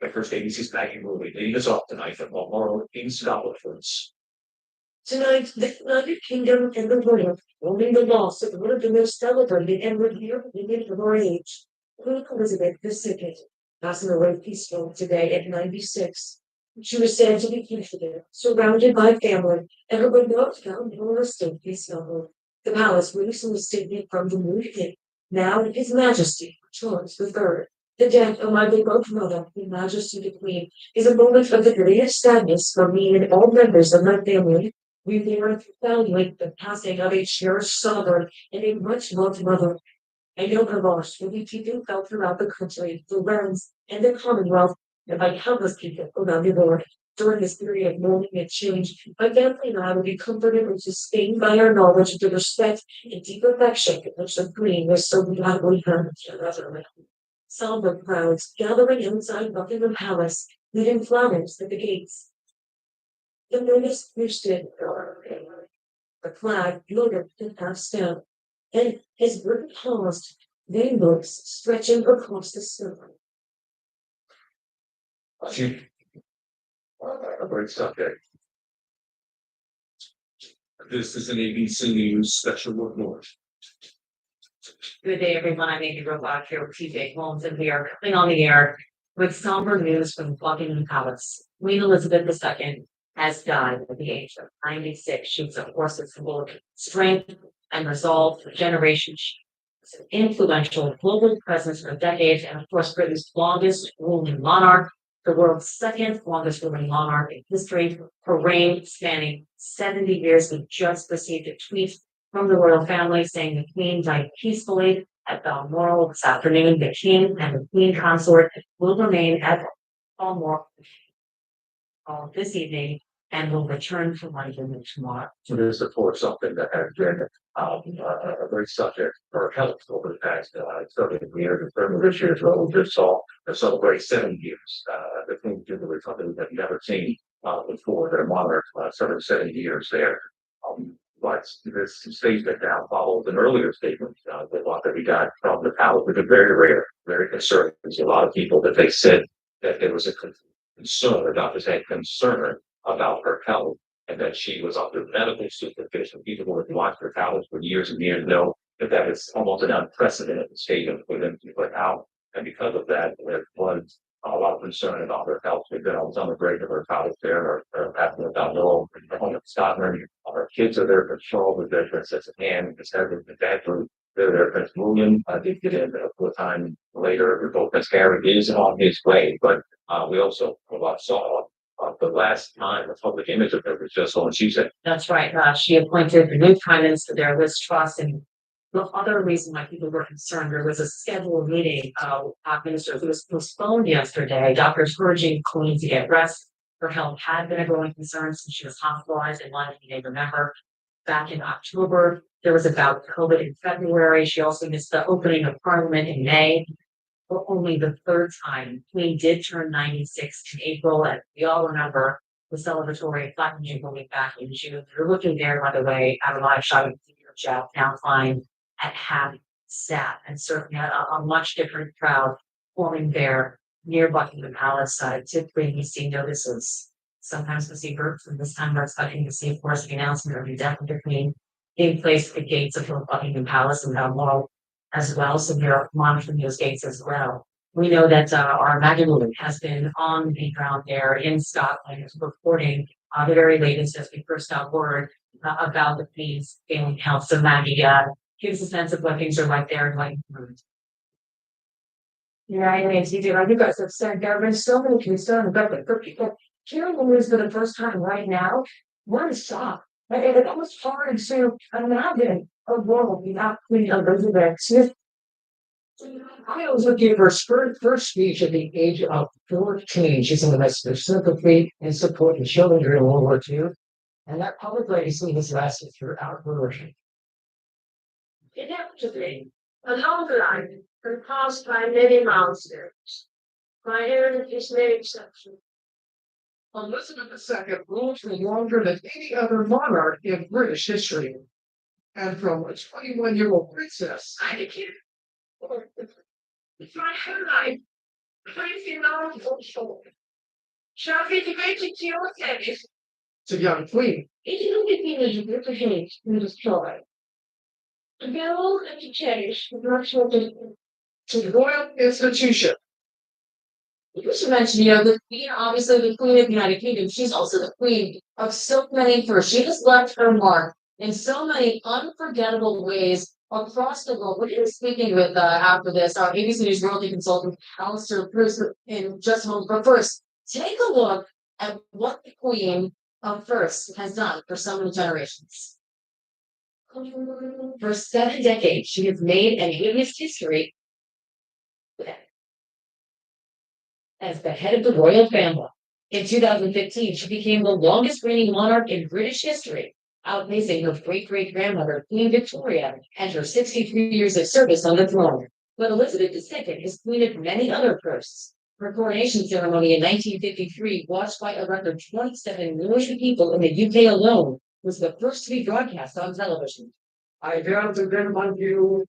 D: My first ABC's Maggie Movie leading us off tonight from Balmoral in Scotland first.
K: Tonight, the United Kingdom and the world mourning the loss of one of the most celebrated and revered women of our age, Queen Elizabeth II, passing away peacefully today at 96. She was said to be fugitive, surrounded by family, and her beloved found in her state peaceful. The palace releasing a statement from the new king, now His Majesty Charles III. The death of my beloved mother, Her Majesty the Queen, is a moment of the greatest sadness for me and all members of my family. We mourn profoundly the passing of a cherished sovereign and a much loved mother. I know her loss will be deeply felt throughout the country, the realms, and the Commonwealth, and by countless people around the world. During this period of mourning and change, my family and I will be comforted and sustained by our knowledge of the respect and deep affection which the Queen was so gladly earned. Somber crowds gathering inside Buckingham Palace leaving flowers at the gates. The notice boosted the flag loaded in half stone, and his bird paused, rainbows stretching across the snow.
I: A great subject. This is an ABC News special report.
K: Good day, everyone. I'm Amy Robach here with TJ Holmes, and we are coming on the air with somber news from Buckingham Palace. Queen Elizabeth II has died at the age of 96. She was, of course, a symbol of strength and resolve for generations. She was an influential global presence for decades, and of course, Britain's longest ruling monarch, the world's second longest ruling monarch in history. Her reign spanning 70 years. We just received a tweet from the royal family saying the Queen died peacefully at Balmoral this afternoon. The King and the Queen consort will remain at Balmoral this evening and will return to London tomorrow.
I: So this is, of course, something that has been a great subject for health over the past 30 years. And this year's role just saw to celebrate 7 years. The Queen Jubilee, something we have never seen before. Their monarch served 70 years there. But this statement now follows an earlier statement that we got from the palace, which is very rare, very concerning. There's a lot of people that they said that there was a concern, the doctors had concern about her health and that she was under medical supervision. People who have watched her health for years and years know that that is almost an unprecedented statement for them to put out. And because of that, there was a lot of concern about her health. We've been on summer break of her college there, or happening about Noel, her home in Scotland. Our kids are there for Charles with their Princess Anne, the dad group. They're there, Prince William. I did get in a time later. Both Prince Harry is on his way, but we also saw the last time the public image of her was just on Tuesday.
K: That's right. She appointed the new prime minister there, Liz Truss, and the other reason why people were concerned, there was a scheduled meeting with ministers. It was postponed yesterday. Doctors urging Queen to get rest. Her health had been a growing concern since she was hospitalized in London. You may remember back in October, there was about COVID in February. She also missed the opening of Parliament in May for only the third time. Queen did turn 96 in April, and we all remember the celebratory Platinum Jubilee back in June. You're looking there, by the way, at a live shot of Jeff now flying at half staff, and certainly a much different crowd forming there near Buckingham Palace. Typically, we see notices. Sometimes we see groups, and this time we're expecting to see, of course, the announcement of the death of the Queen being placed at the gates of Buckingham Palace and Balmoral as well. So we're monitoring those gates as well. We know that our Maggie has been on the ground there in Scotland, reporting the very latest as we first got word about the Queen's failing health. So Maggie, give us a sense of what things are like there and what you've heard.
G: Yeah, I mean, you like you guys have said, there have been so many concerns about it for people hearing the news for the first time right now. We're in shock. It almost hard to imagine a world without Queen Elizabeth.
F: I was looking at her first speech at the age of 14. She's in the midst of sympathy and support the children during World War II. And that public legacy has lasted throughout her reign.
G: Inevitably, a long life and passed by many milestones. My heritage is no exception.
F: Elizabeth II ruled for longer than any other monarch in British history. And from a 21-year-old princess,
G: I declare. My whole life, crazy long for shall be devoted to your service.
F: to young queen,
G: It is not the to hate and destroy. To build and to cherish the natural destiny.
F: to the royal institution.
K: You should mention, the Queen, obviously the Queen of the United Kingdom, she's also the Queen of so many firsts. She has left her mark in so many unforgettable ways across the world. We're going to be speaking with, after this, our ABC News royalty consultant, Alistair Bruce, in just a moment. But first, take a look at what the Queen of First has done for so many generations. For 7 decades, she has made and witnessed history as the head of the royal family. In 2015, she became the longest reigning monarch in British history, outpacing her great-great-grandmother, Queen Victoria, and her 63 years of service on the throne. But Elizabeth II is queen of many other firsts. Her coronation ceremony in 1953, watched by a record 27 million people in the UK alone, was the first to be broadcast on television.
G: I dare to them on you,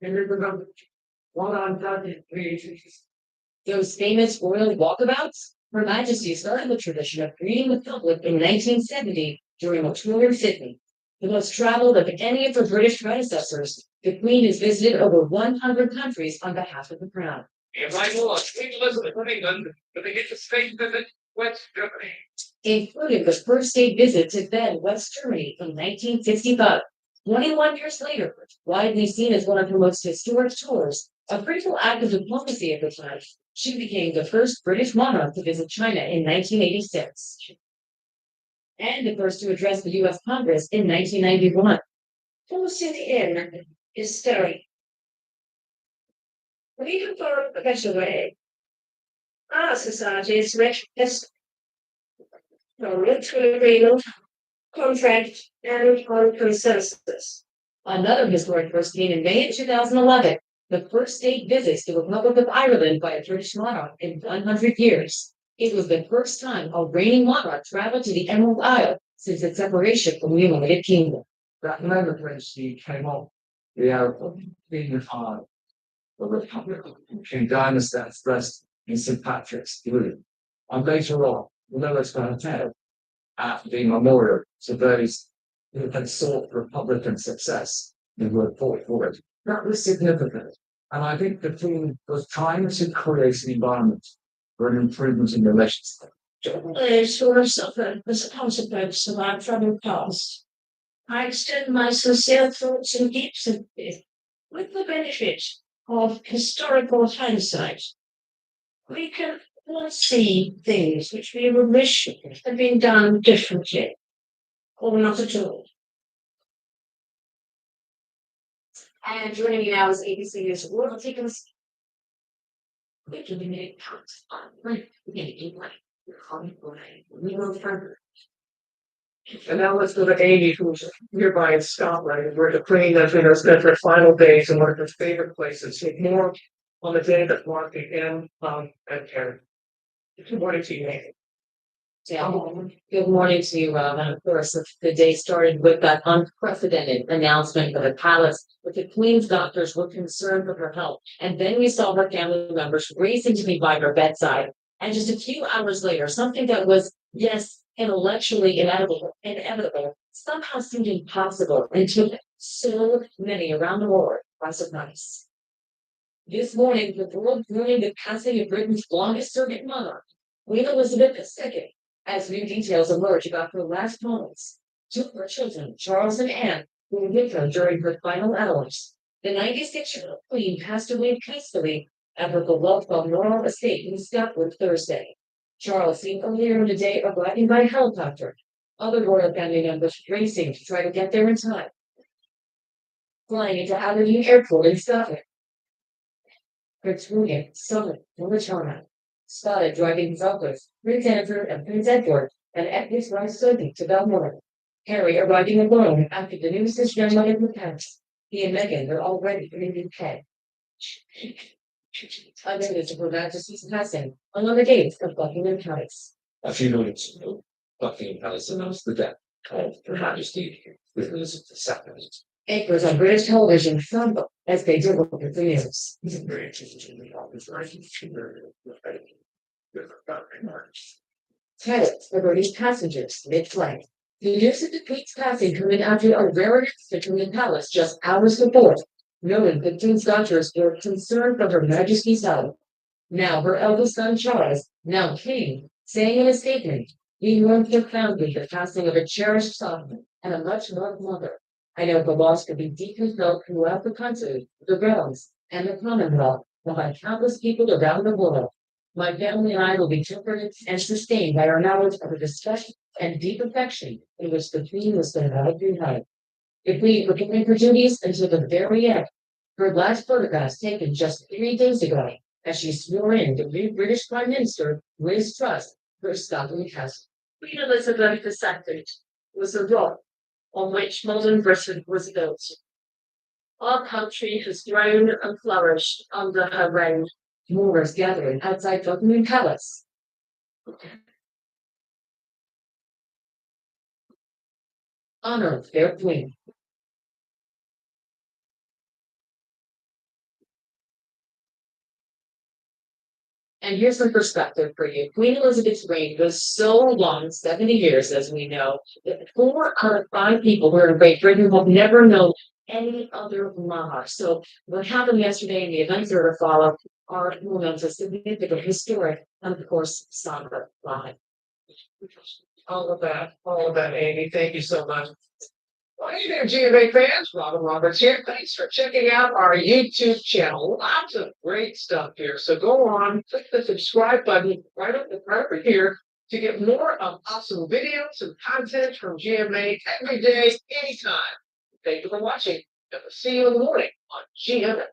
G: and remember, one on that, please.
K: Those famous royal walkabouts? Her Majesty started the tradition of greeting the public in 1970 during a tour in Sydney. The most traveled of any of her British predecessors, the Queen has visited over 100 countries on behalf of the Crown,
G: If I know Queen Elizabeth of England, but they get to state visit West Germany.
K: including the first state visit to then West Germany in 1965. 21 years later, widely seen as one of her most historic tours, a brutal act of diplomacy at the time, she became the first British monarch to visit China in 1986. And the first to address the US Congress in 1991.
G: Forcing in is stirring. We can follow a better way. Our society is rich, yes, mutual agreement, contract, and on consensus.
K: Another historic first came in May of 2011, the first state visit to the Republic of Ireland by a British monarch in 100 years. It was the first time a reigning monarch traveled to the Emerald Isle since its separation from the United Kingdom.
H: That moment when she came off the airport, being hard, the Republic King Dynasty expressed in St. Patrick's Blue. And later on, Lewis going to tell at the memorial to those who had sought Republican success and who had fought for it. That was significant. And I think the Queen was trying to create an environment for an improvement in relations.
G: Those who have suffered as a consequence of our troubled past. I extend my sincere thoughts and deep sympathy with the benefit of historical hindsight. We can all see things which we would wish had been done differently, or not at all.
K: And joining me now is ABC News World Tickets. We can make counts on right. We go further.
G: And now let's go to Amy, who's nearby in Scotland, where the Queen has been spent her final days in one of her favorite places. So more on the day that marked the end and Karen. Good morning to you, Amy.
K: Yeah. Good morning to you, Rob. And of course, the day started with that unprecedented announcement of the palace that the Queen's doctors were concerned for her health. And then we saw her family members racing to be by her bedside. And just a few hours later, something that was, yes, intellectually inevitable, somehow seemed impossible and took so many around the world by surprise. This morning, the world mourning the passing of Britain's longest serving monarch, Queen Elizabeth II, as new details emerge about her last moments. Two of her children, Charles and Anne, who were with her during her final hours. The 96-year-old Queen passed away peacefully at her beloved Balmoral estate in Scotland Thursday. Charles seen earlier in the day arriving by helicopter. Other royal family members racing to try to get there in time. Flying into Aberdeen Airport in Scotland. Prince William, son of Richard, spotted driving his uncles, Prince Andrew and Prince Edward, and at his wife Sophie to Balmoral. Harry arriving alone after the news his grandmother had passed. He and Meghan were already in UK. A minute of Her Majesty's passing on the gates of Buckingham Palace.
H: A few moments ago, Buckingham Palace announced the death of Her Majesty with Elizabeth II.
K: Anchors on British television trembled as they divulged the news. Pilots for British passengers mid-flight. The news of the Queen's passing coming after a rare incident in the palace just hours before. Knowing the Queen's daughters were concerned for Her Majesty's health. Now her eldest son Charles, now King, saying in a statement, "We mourn profoundly the passing of a cherished son and a much loved mother. I know the loss could be deeply felt throughout the country, the realms, and the Commonwealth, and by countless people around the world. My family and I will be comforted and sustained by our knowledge of the discussion and deep affection in which the Queen was survived behind. The Queen performed her duties until the very end. Her last photographs taken just 3 days ago, as she swore in the new British Prime Minister, Liz Truss, for Scotland Castle.
G: Queen Elizabeth II was a rock on which modern Britain was built. Our country has grown and flourished under her reign.
K: Mourners gathering outside Buckingham Palace. Honor of their queen. And here's some perspective for you. Queen Elizabeth's reign was so long, 70 years, as we know, that 4 out of 5 people who are in Great Britain have never known any other monarch. So what happened yesterday and the events that are to follow are momentous, significant, historic, and of course, somber. Live.
H: All of that, Amy. Thank you so much. Well, hey there, GMA fans. Robin Roberts here. Thanks for checking out our YouTube channel. Lots of great stuff here. So go on, click the subscribe button right over here to get more of awesome videos and content from GMA every day, anytime. Thank you for watching, and we'll see you in the morning on GMA.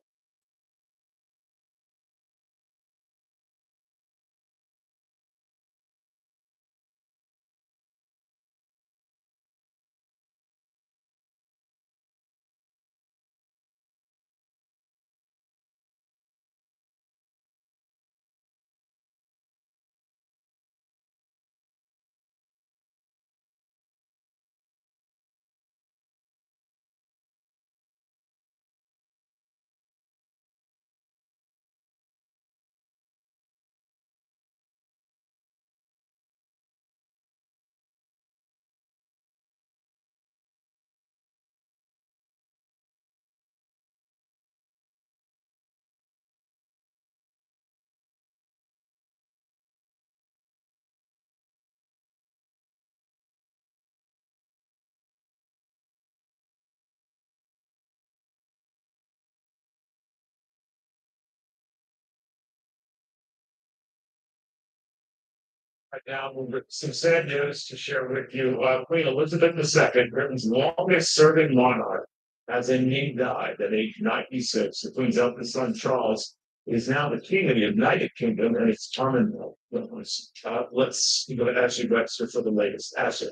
H: Right now, with some sad news to share with you. Queen Elizabeth II, Britain's longest serving monarch, has indeed died at age 96. The Queen's eldest son, Charles, is now the King of the United Kingdom, and it's terminal illness. Let's go to Ashley Webster for the latest. Ashley.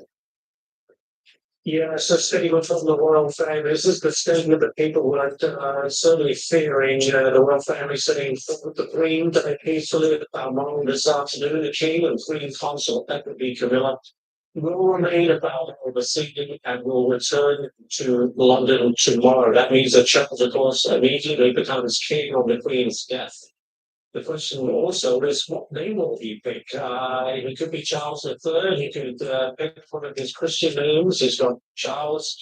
F: Yeah, so speaking from the royal family, this is the statement that people were certainly fearing. The royal family saying the Queen died peacefully among this afternoon. The King and Queen Consort, that would be Camilla, will remain about this evening and will return to London tomorrow. That means that Charles, of course, immediately becomes King on the Queen's death. The question also is what name will he pick? He could be Charles III. He could pick one of his Christian names. He's got Charles,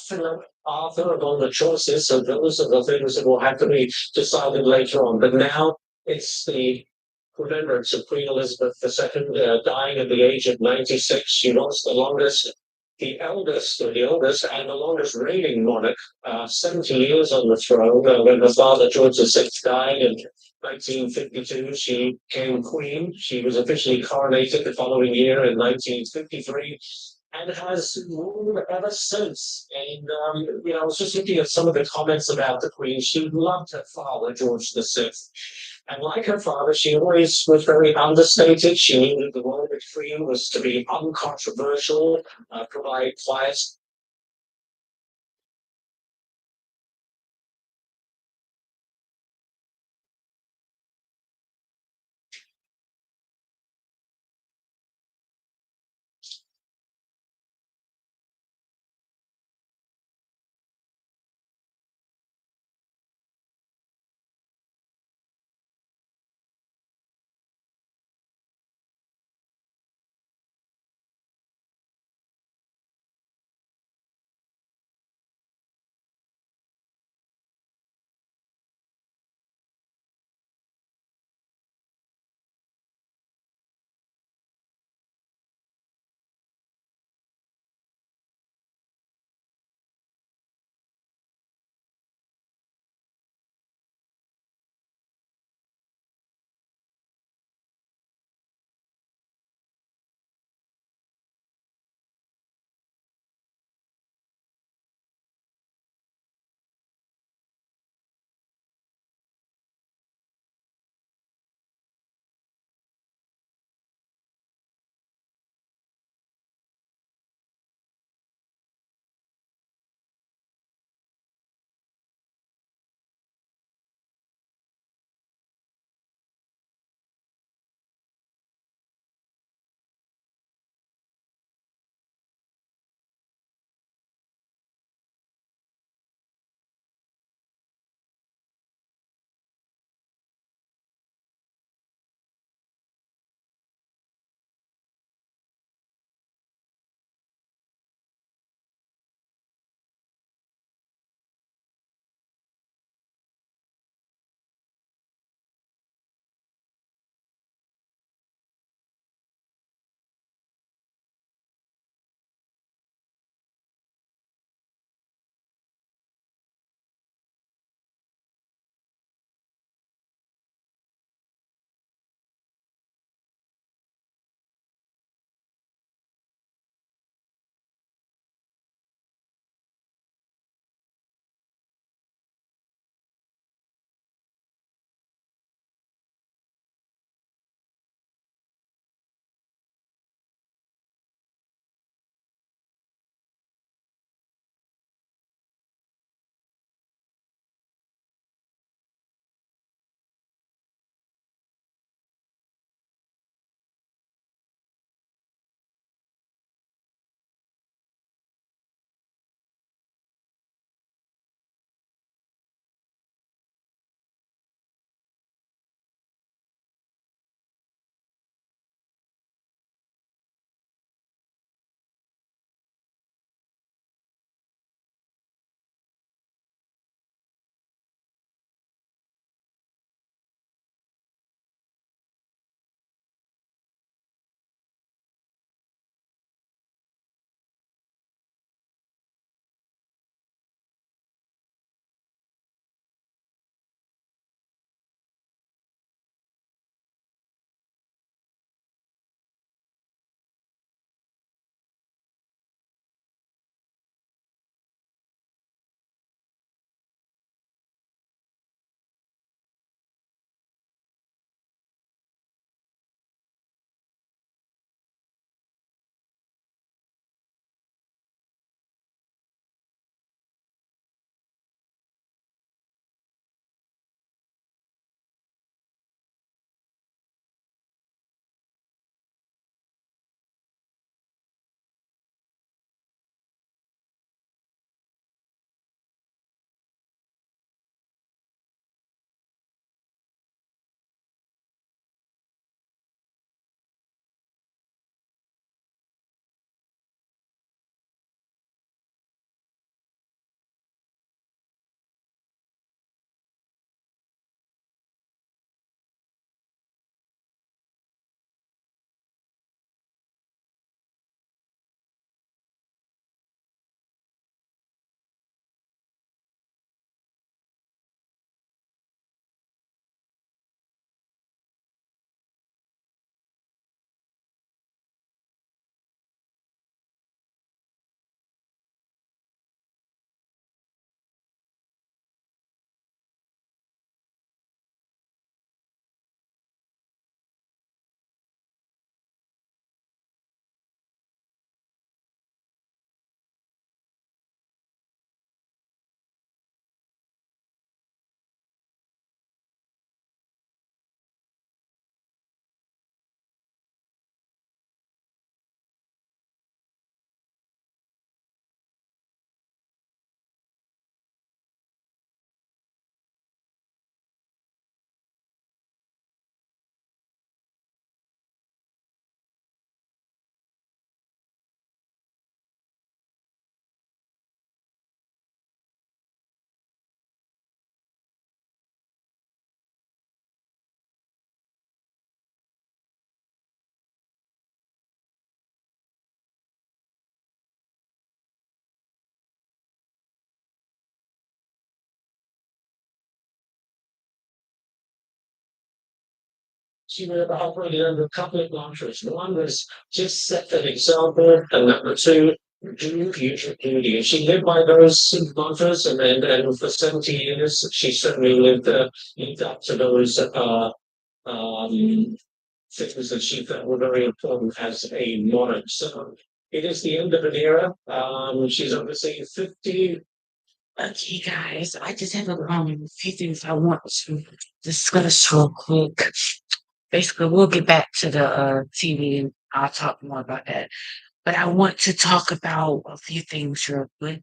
F: Philip, Arthur among the choices. So those are the things that will have to be decided later on. But now it's the remembrance of Queen Elizabeth II dying at the age of 96. She was the eldest, and the longest reigning monarch, 70 years on the throne. When her father, George VI, died in 1952, she became queen. She was officially coronated the following year in 1953 and has ruled ever since. And, I was just looking at some of the comments about the queen. She loved her father, George VI. And like her father, she always was very understated. She knew that the role of the queen was to be uncontroversial, provide quiet She would operate under a couple of mantras. One was just set an example, and number two, do future duty. And she lived by those mantras, and for 70 years, she certainly lived up to those things that she felt were very important as a monarch. So it is the end of an era. She's obviously 50.
K: Okay, guys, I just have a few things I want to discuss real quick. Basically, we'll get back to the TV and I'll talk more about that. But I want to talk about a few things real quick.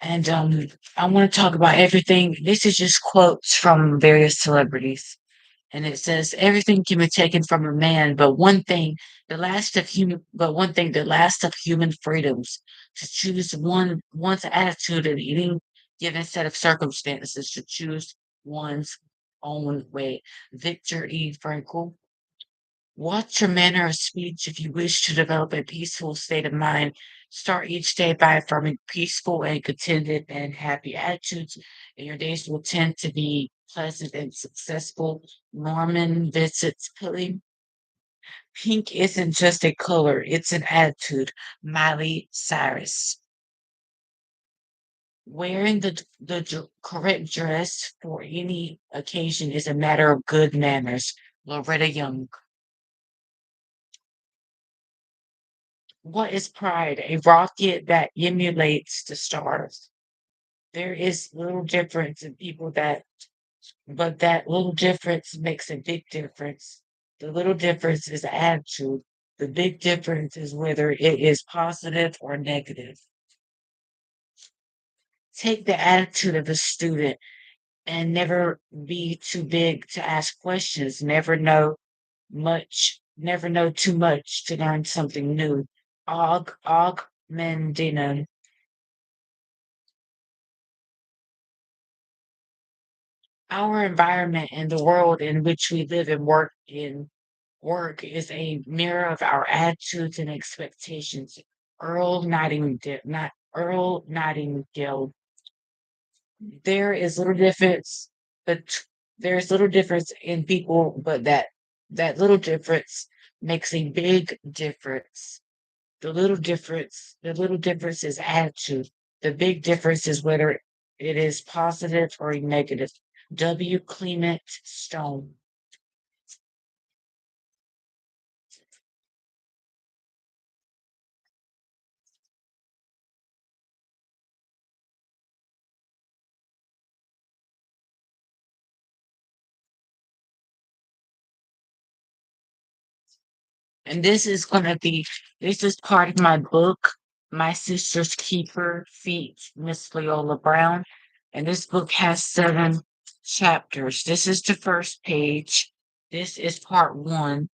K: And I want to talk about everything. This is just quotes from various celebrities. And it says everything can be taken from a man, but one thing, the last of human freedoms, to choose one's attitude in any given set of circumstances, to choose one's own way. Victor E. Frankl. Watch your manner of speech if you wish to develop a peaceful state of mind. Start each day by affirming peaceful and contented and happy attitudes, and your days will tend to be pleasant and successful. Norman Vincent Peale. Pink isn't just a color, it's an attitude. Miley Cyrus. Wearing the correct dress for any occasion is a matter of good manners. Loretta Young. What is pride? A rocket that emulates the stars. There is little difference in people but that little difference makes a big difference. The little difference is attitude. The big difference is whether it is positive or negative. Take the attitude of a student and never be too big to ask questions. Never know too much to learn something new. Og Mendina. Our environment and the world in which we live and work is a mirror of our attitudes and expectations. Earl Nightingale. There is little difference, but there is little difference in people, but that little difference makes a big difference. The little difference is attitude. The big difference is whether it is positive or negative. W. Clement Stone. And this is part of my book, My Sister's Keeper Feet, Miss Leola Brown. And this book has 7 chapters. This is the first page. This is part 1.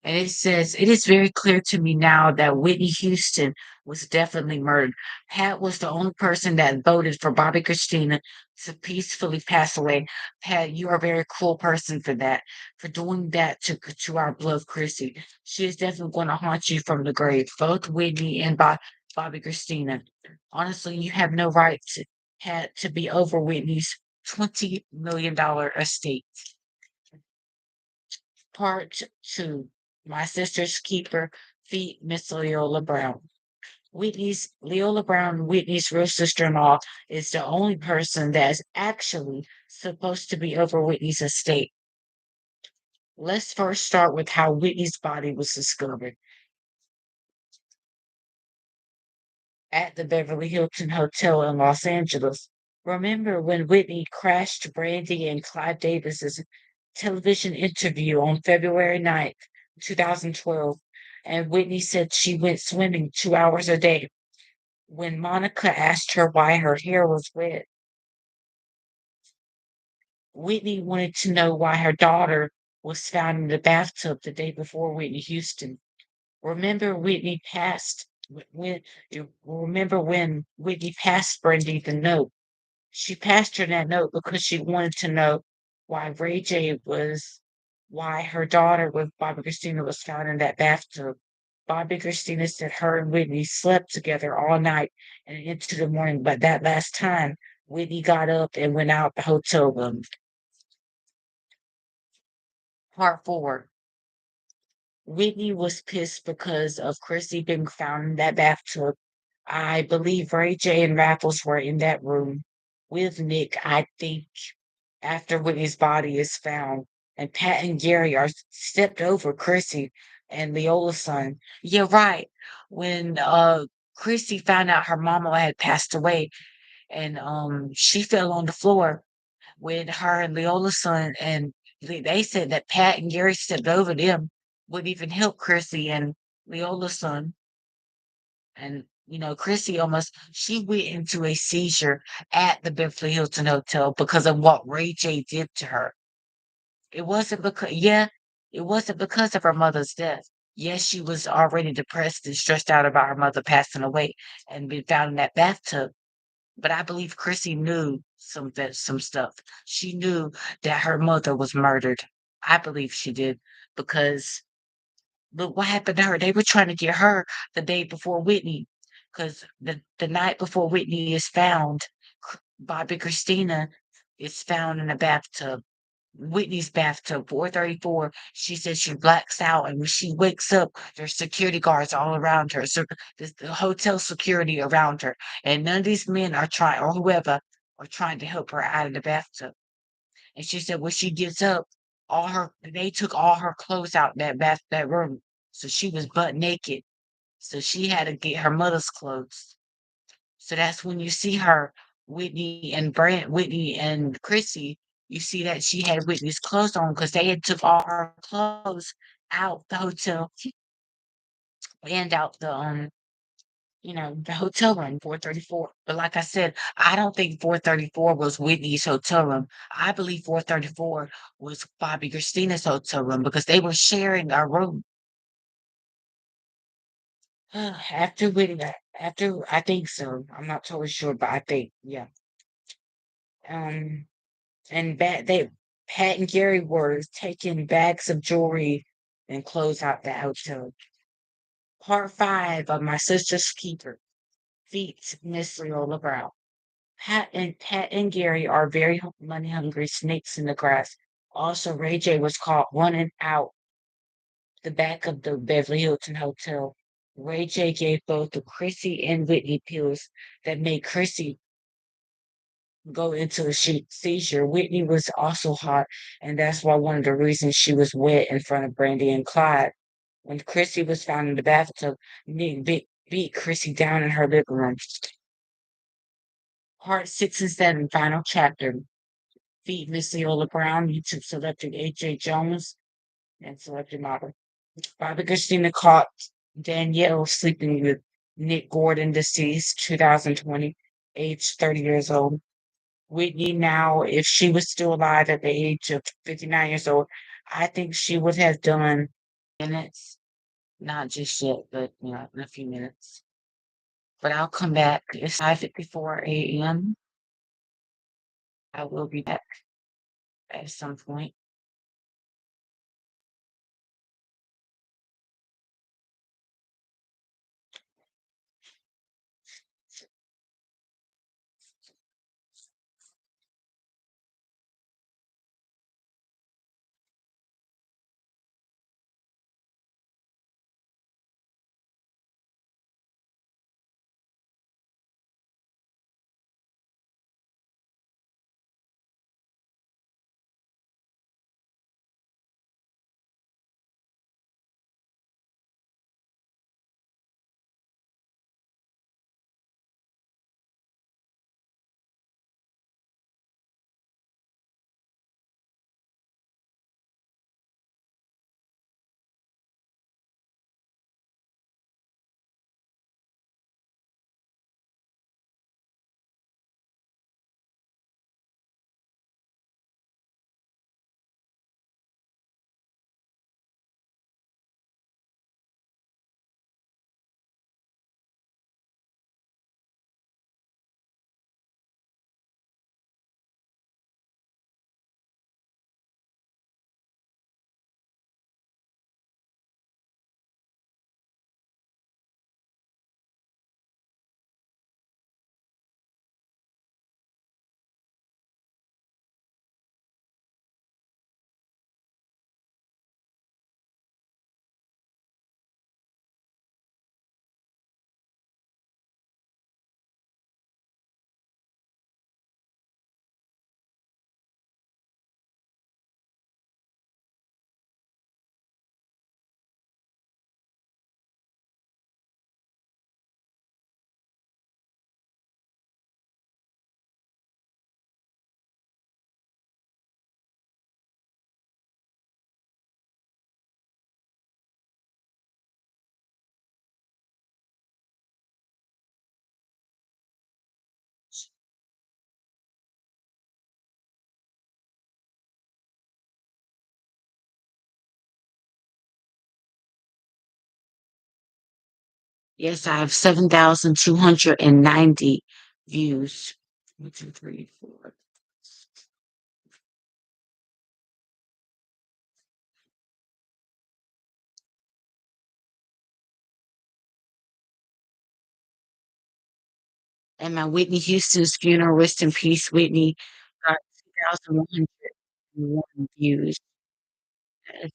K: And it says, it is very clear to me now that Whitney Houston was definitely murdered. Pat was the only person that voted for Bobby Christina to peacefully pass away. Pat, you are a very cruel person for that, for doing that to our beloved Chrissy. She is definitely going to haunt you from the grave, both Whitney and Bobby Christina. Honestly, you have no right to be over Whitney's $20 million estate. Part 2. My Sister's Keeper, Feet, Miss Leola Brown. Leola Brown, Whitney's real sister-in-law, is the only person that is actually supposed to be over Whitney's estate. Let's first start with how Whitney's body was discovered. At the Beverly Hilton Hotel in Los Angeles. Remember when Whitney crashed Brandy and Clive Davis's television interview on February 9th, 2012, and Whitney said she went swimming 2 hours a day. When Monica asked her why her hair was wet, Whitney wanted to know why her daughter was found in the bathtub the day before Whitney Houston. Remember Whitney passed when remember when Whitney passed Brandy the note. She passed her that note because she wanted to know why why her daughter with Bobby Christina was found in that bathtub. Bobby Christina said her and Whitney slept together all night and into the morning, but that last time, Whitney got up and went out the hotel room.
A: Part 4. Whitney was pissed because of Chrissy being found in that bathtub. I believe Ray J and Raffles were in that room with Nick, I think, after Whitney's body is found. And Pat and Gary are stepped over Chrissy and Leola's son. Yeah, right. When Chrissy found out her mama had passed away and she fell on the floor with her and Leola's son, and they said that Pat and Gary stepped over them, would even help Chrissy and Leola's son. And Chrissy almost she went into a seizure at the Beverly Hilton Hotel because of what Ray J did to her. It wasn't because it wasn't because of her mother's death. Yes, she was already depressed and stressed out about her mother passing away and being found in that bathtub. But I believe Chrissy knew some stuff. She knew that her mother was murdered. I believe she did because look what happened to her. They were trying to get her the day before Whitney, because the night before Whitney is found, Bobby Christina is found in a bathtub. Whitney's bathtub, 434. She said she blacks out, and when she wakes up, there's security guards all around her. So there's the hotel security around her, and none of these men are trying, or whoever, are trying to help her out of the bathtub. And she said when she gets up, they took all her clothes out in that room, so she was butt naked. So she had to get her mother's clothes. So that's when you see her, Whitney and Chrissy, you see that she had Whitney's clothes on because they had took all her clothes out the hotel and out the hotel room, 434. But like I said, I don't think 434 was Whitney's hotel room. I believe 434 was Bobby Christina's hotel room because they were sharing a room. After Whitney, after I think so. I'm not totally sure, but I think yeah. Um, and Pat and Gary were taking bags of jewelry and clothes out the hotel. Part 5 of My Sister's Keeper feats Miss Leola Brown. Pat and Gary are very money hungry snakes in the grass. Also, Ray J was caught running out the back of the Beverly Hilton Hotel. Ray J gave both the Chrissy and Whitney pills that made Chrissy go into a seizure. Whitney was also hot, and that's why one of the reasons she was wet in front of Brandy and Clyde. When Chrissy was found in the bathtub, Nick beat Chrissy down in her living room. Part 6 and 7, final chapter. Feed Miss Leola Brown, YouTube selected AJ Jones, and selected model. Bobby Christina caught Danielle sleeping with Nick Gordon, deceased, 2020, age 30 years old. Whitney now, if she was still alive at the age of 59 years old, I think she would have done minutes, not just yet, but in a few minutes. But I'll come back. It's 5:54 a.m. I will be back at some point. Yes, I have 7,290 views. 1, 2, 3, 4. And my Whitney Houston's funeral, rest in peace, Whitney, got 2,101 views. Yes.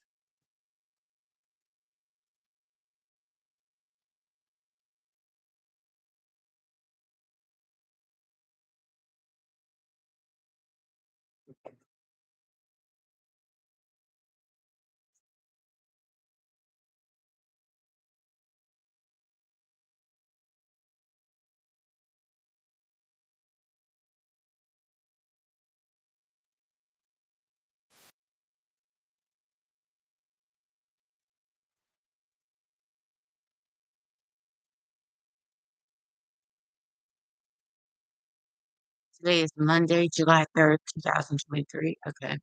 A: Today is Monday, July 3rd, 2023. Okay.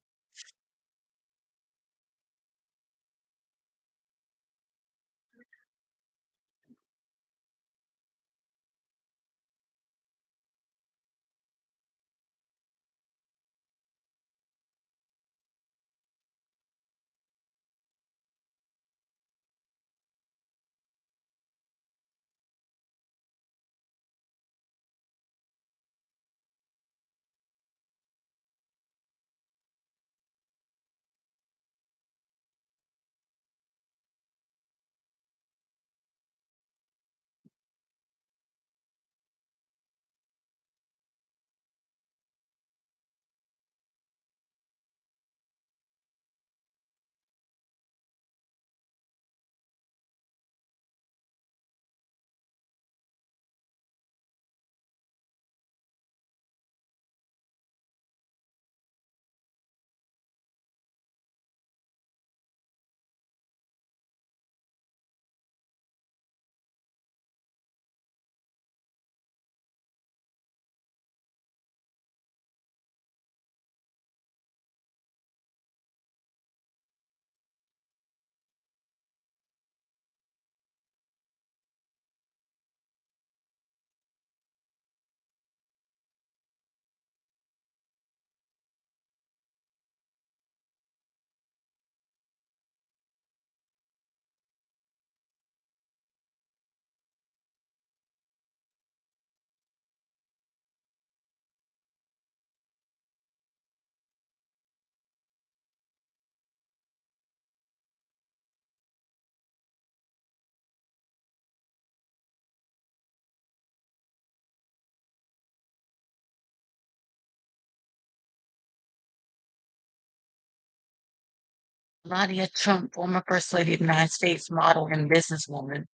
A: Melania Trump, former First Lady of the United States, model and businesswoman,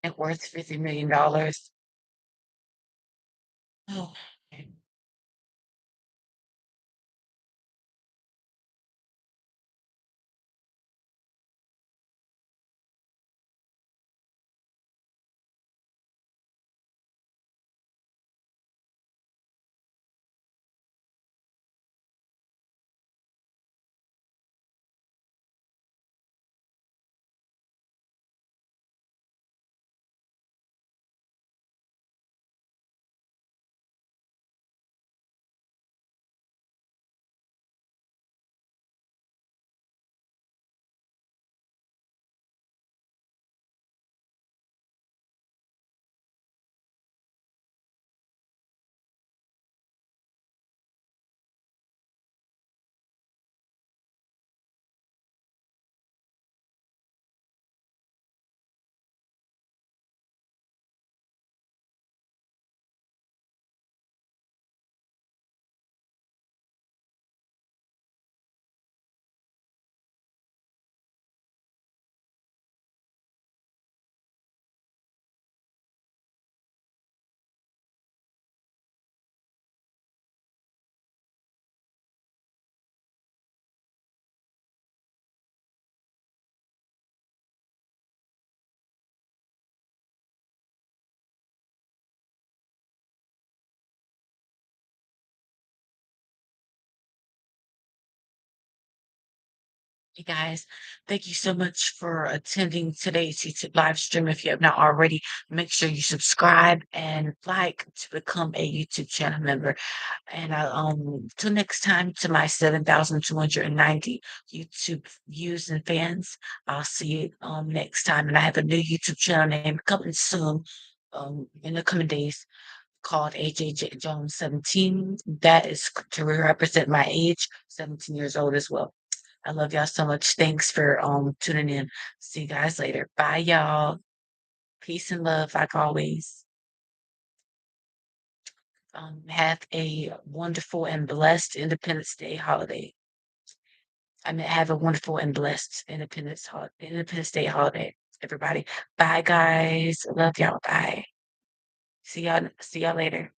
A: net worth $50 million. Oh, Hey guys, thank you so much for attending today's YouTube live stream. If you have not already, make sure you subscribe and like to become a YouTube channel member. And till next time, to my 7,290 YouTube views and fans, I'll see you next time. And I have a new YouTube channel name coming soon, in the coming days, called AJ Jones 17. That is to represent my age, 17 years old as well. I love y'all so much. Thanks for tuning in. See you guys later. Bye y'all. Peace and love like always. Have a wonderful and blessed Independence Day holiday. I mean, have a wonderful and blessed Independence Day holiday, everybody. Bye guys. Love y'all. Bye. See y'all later.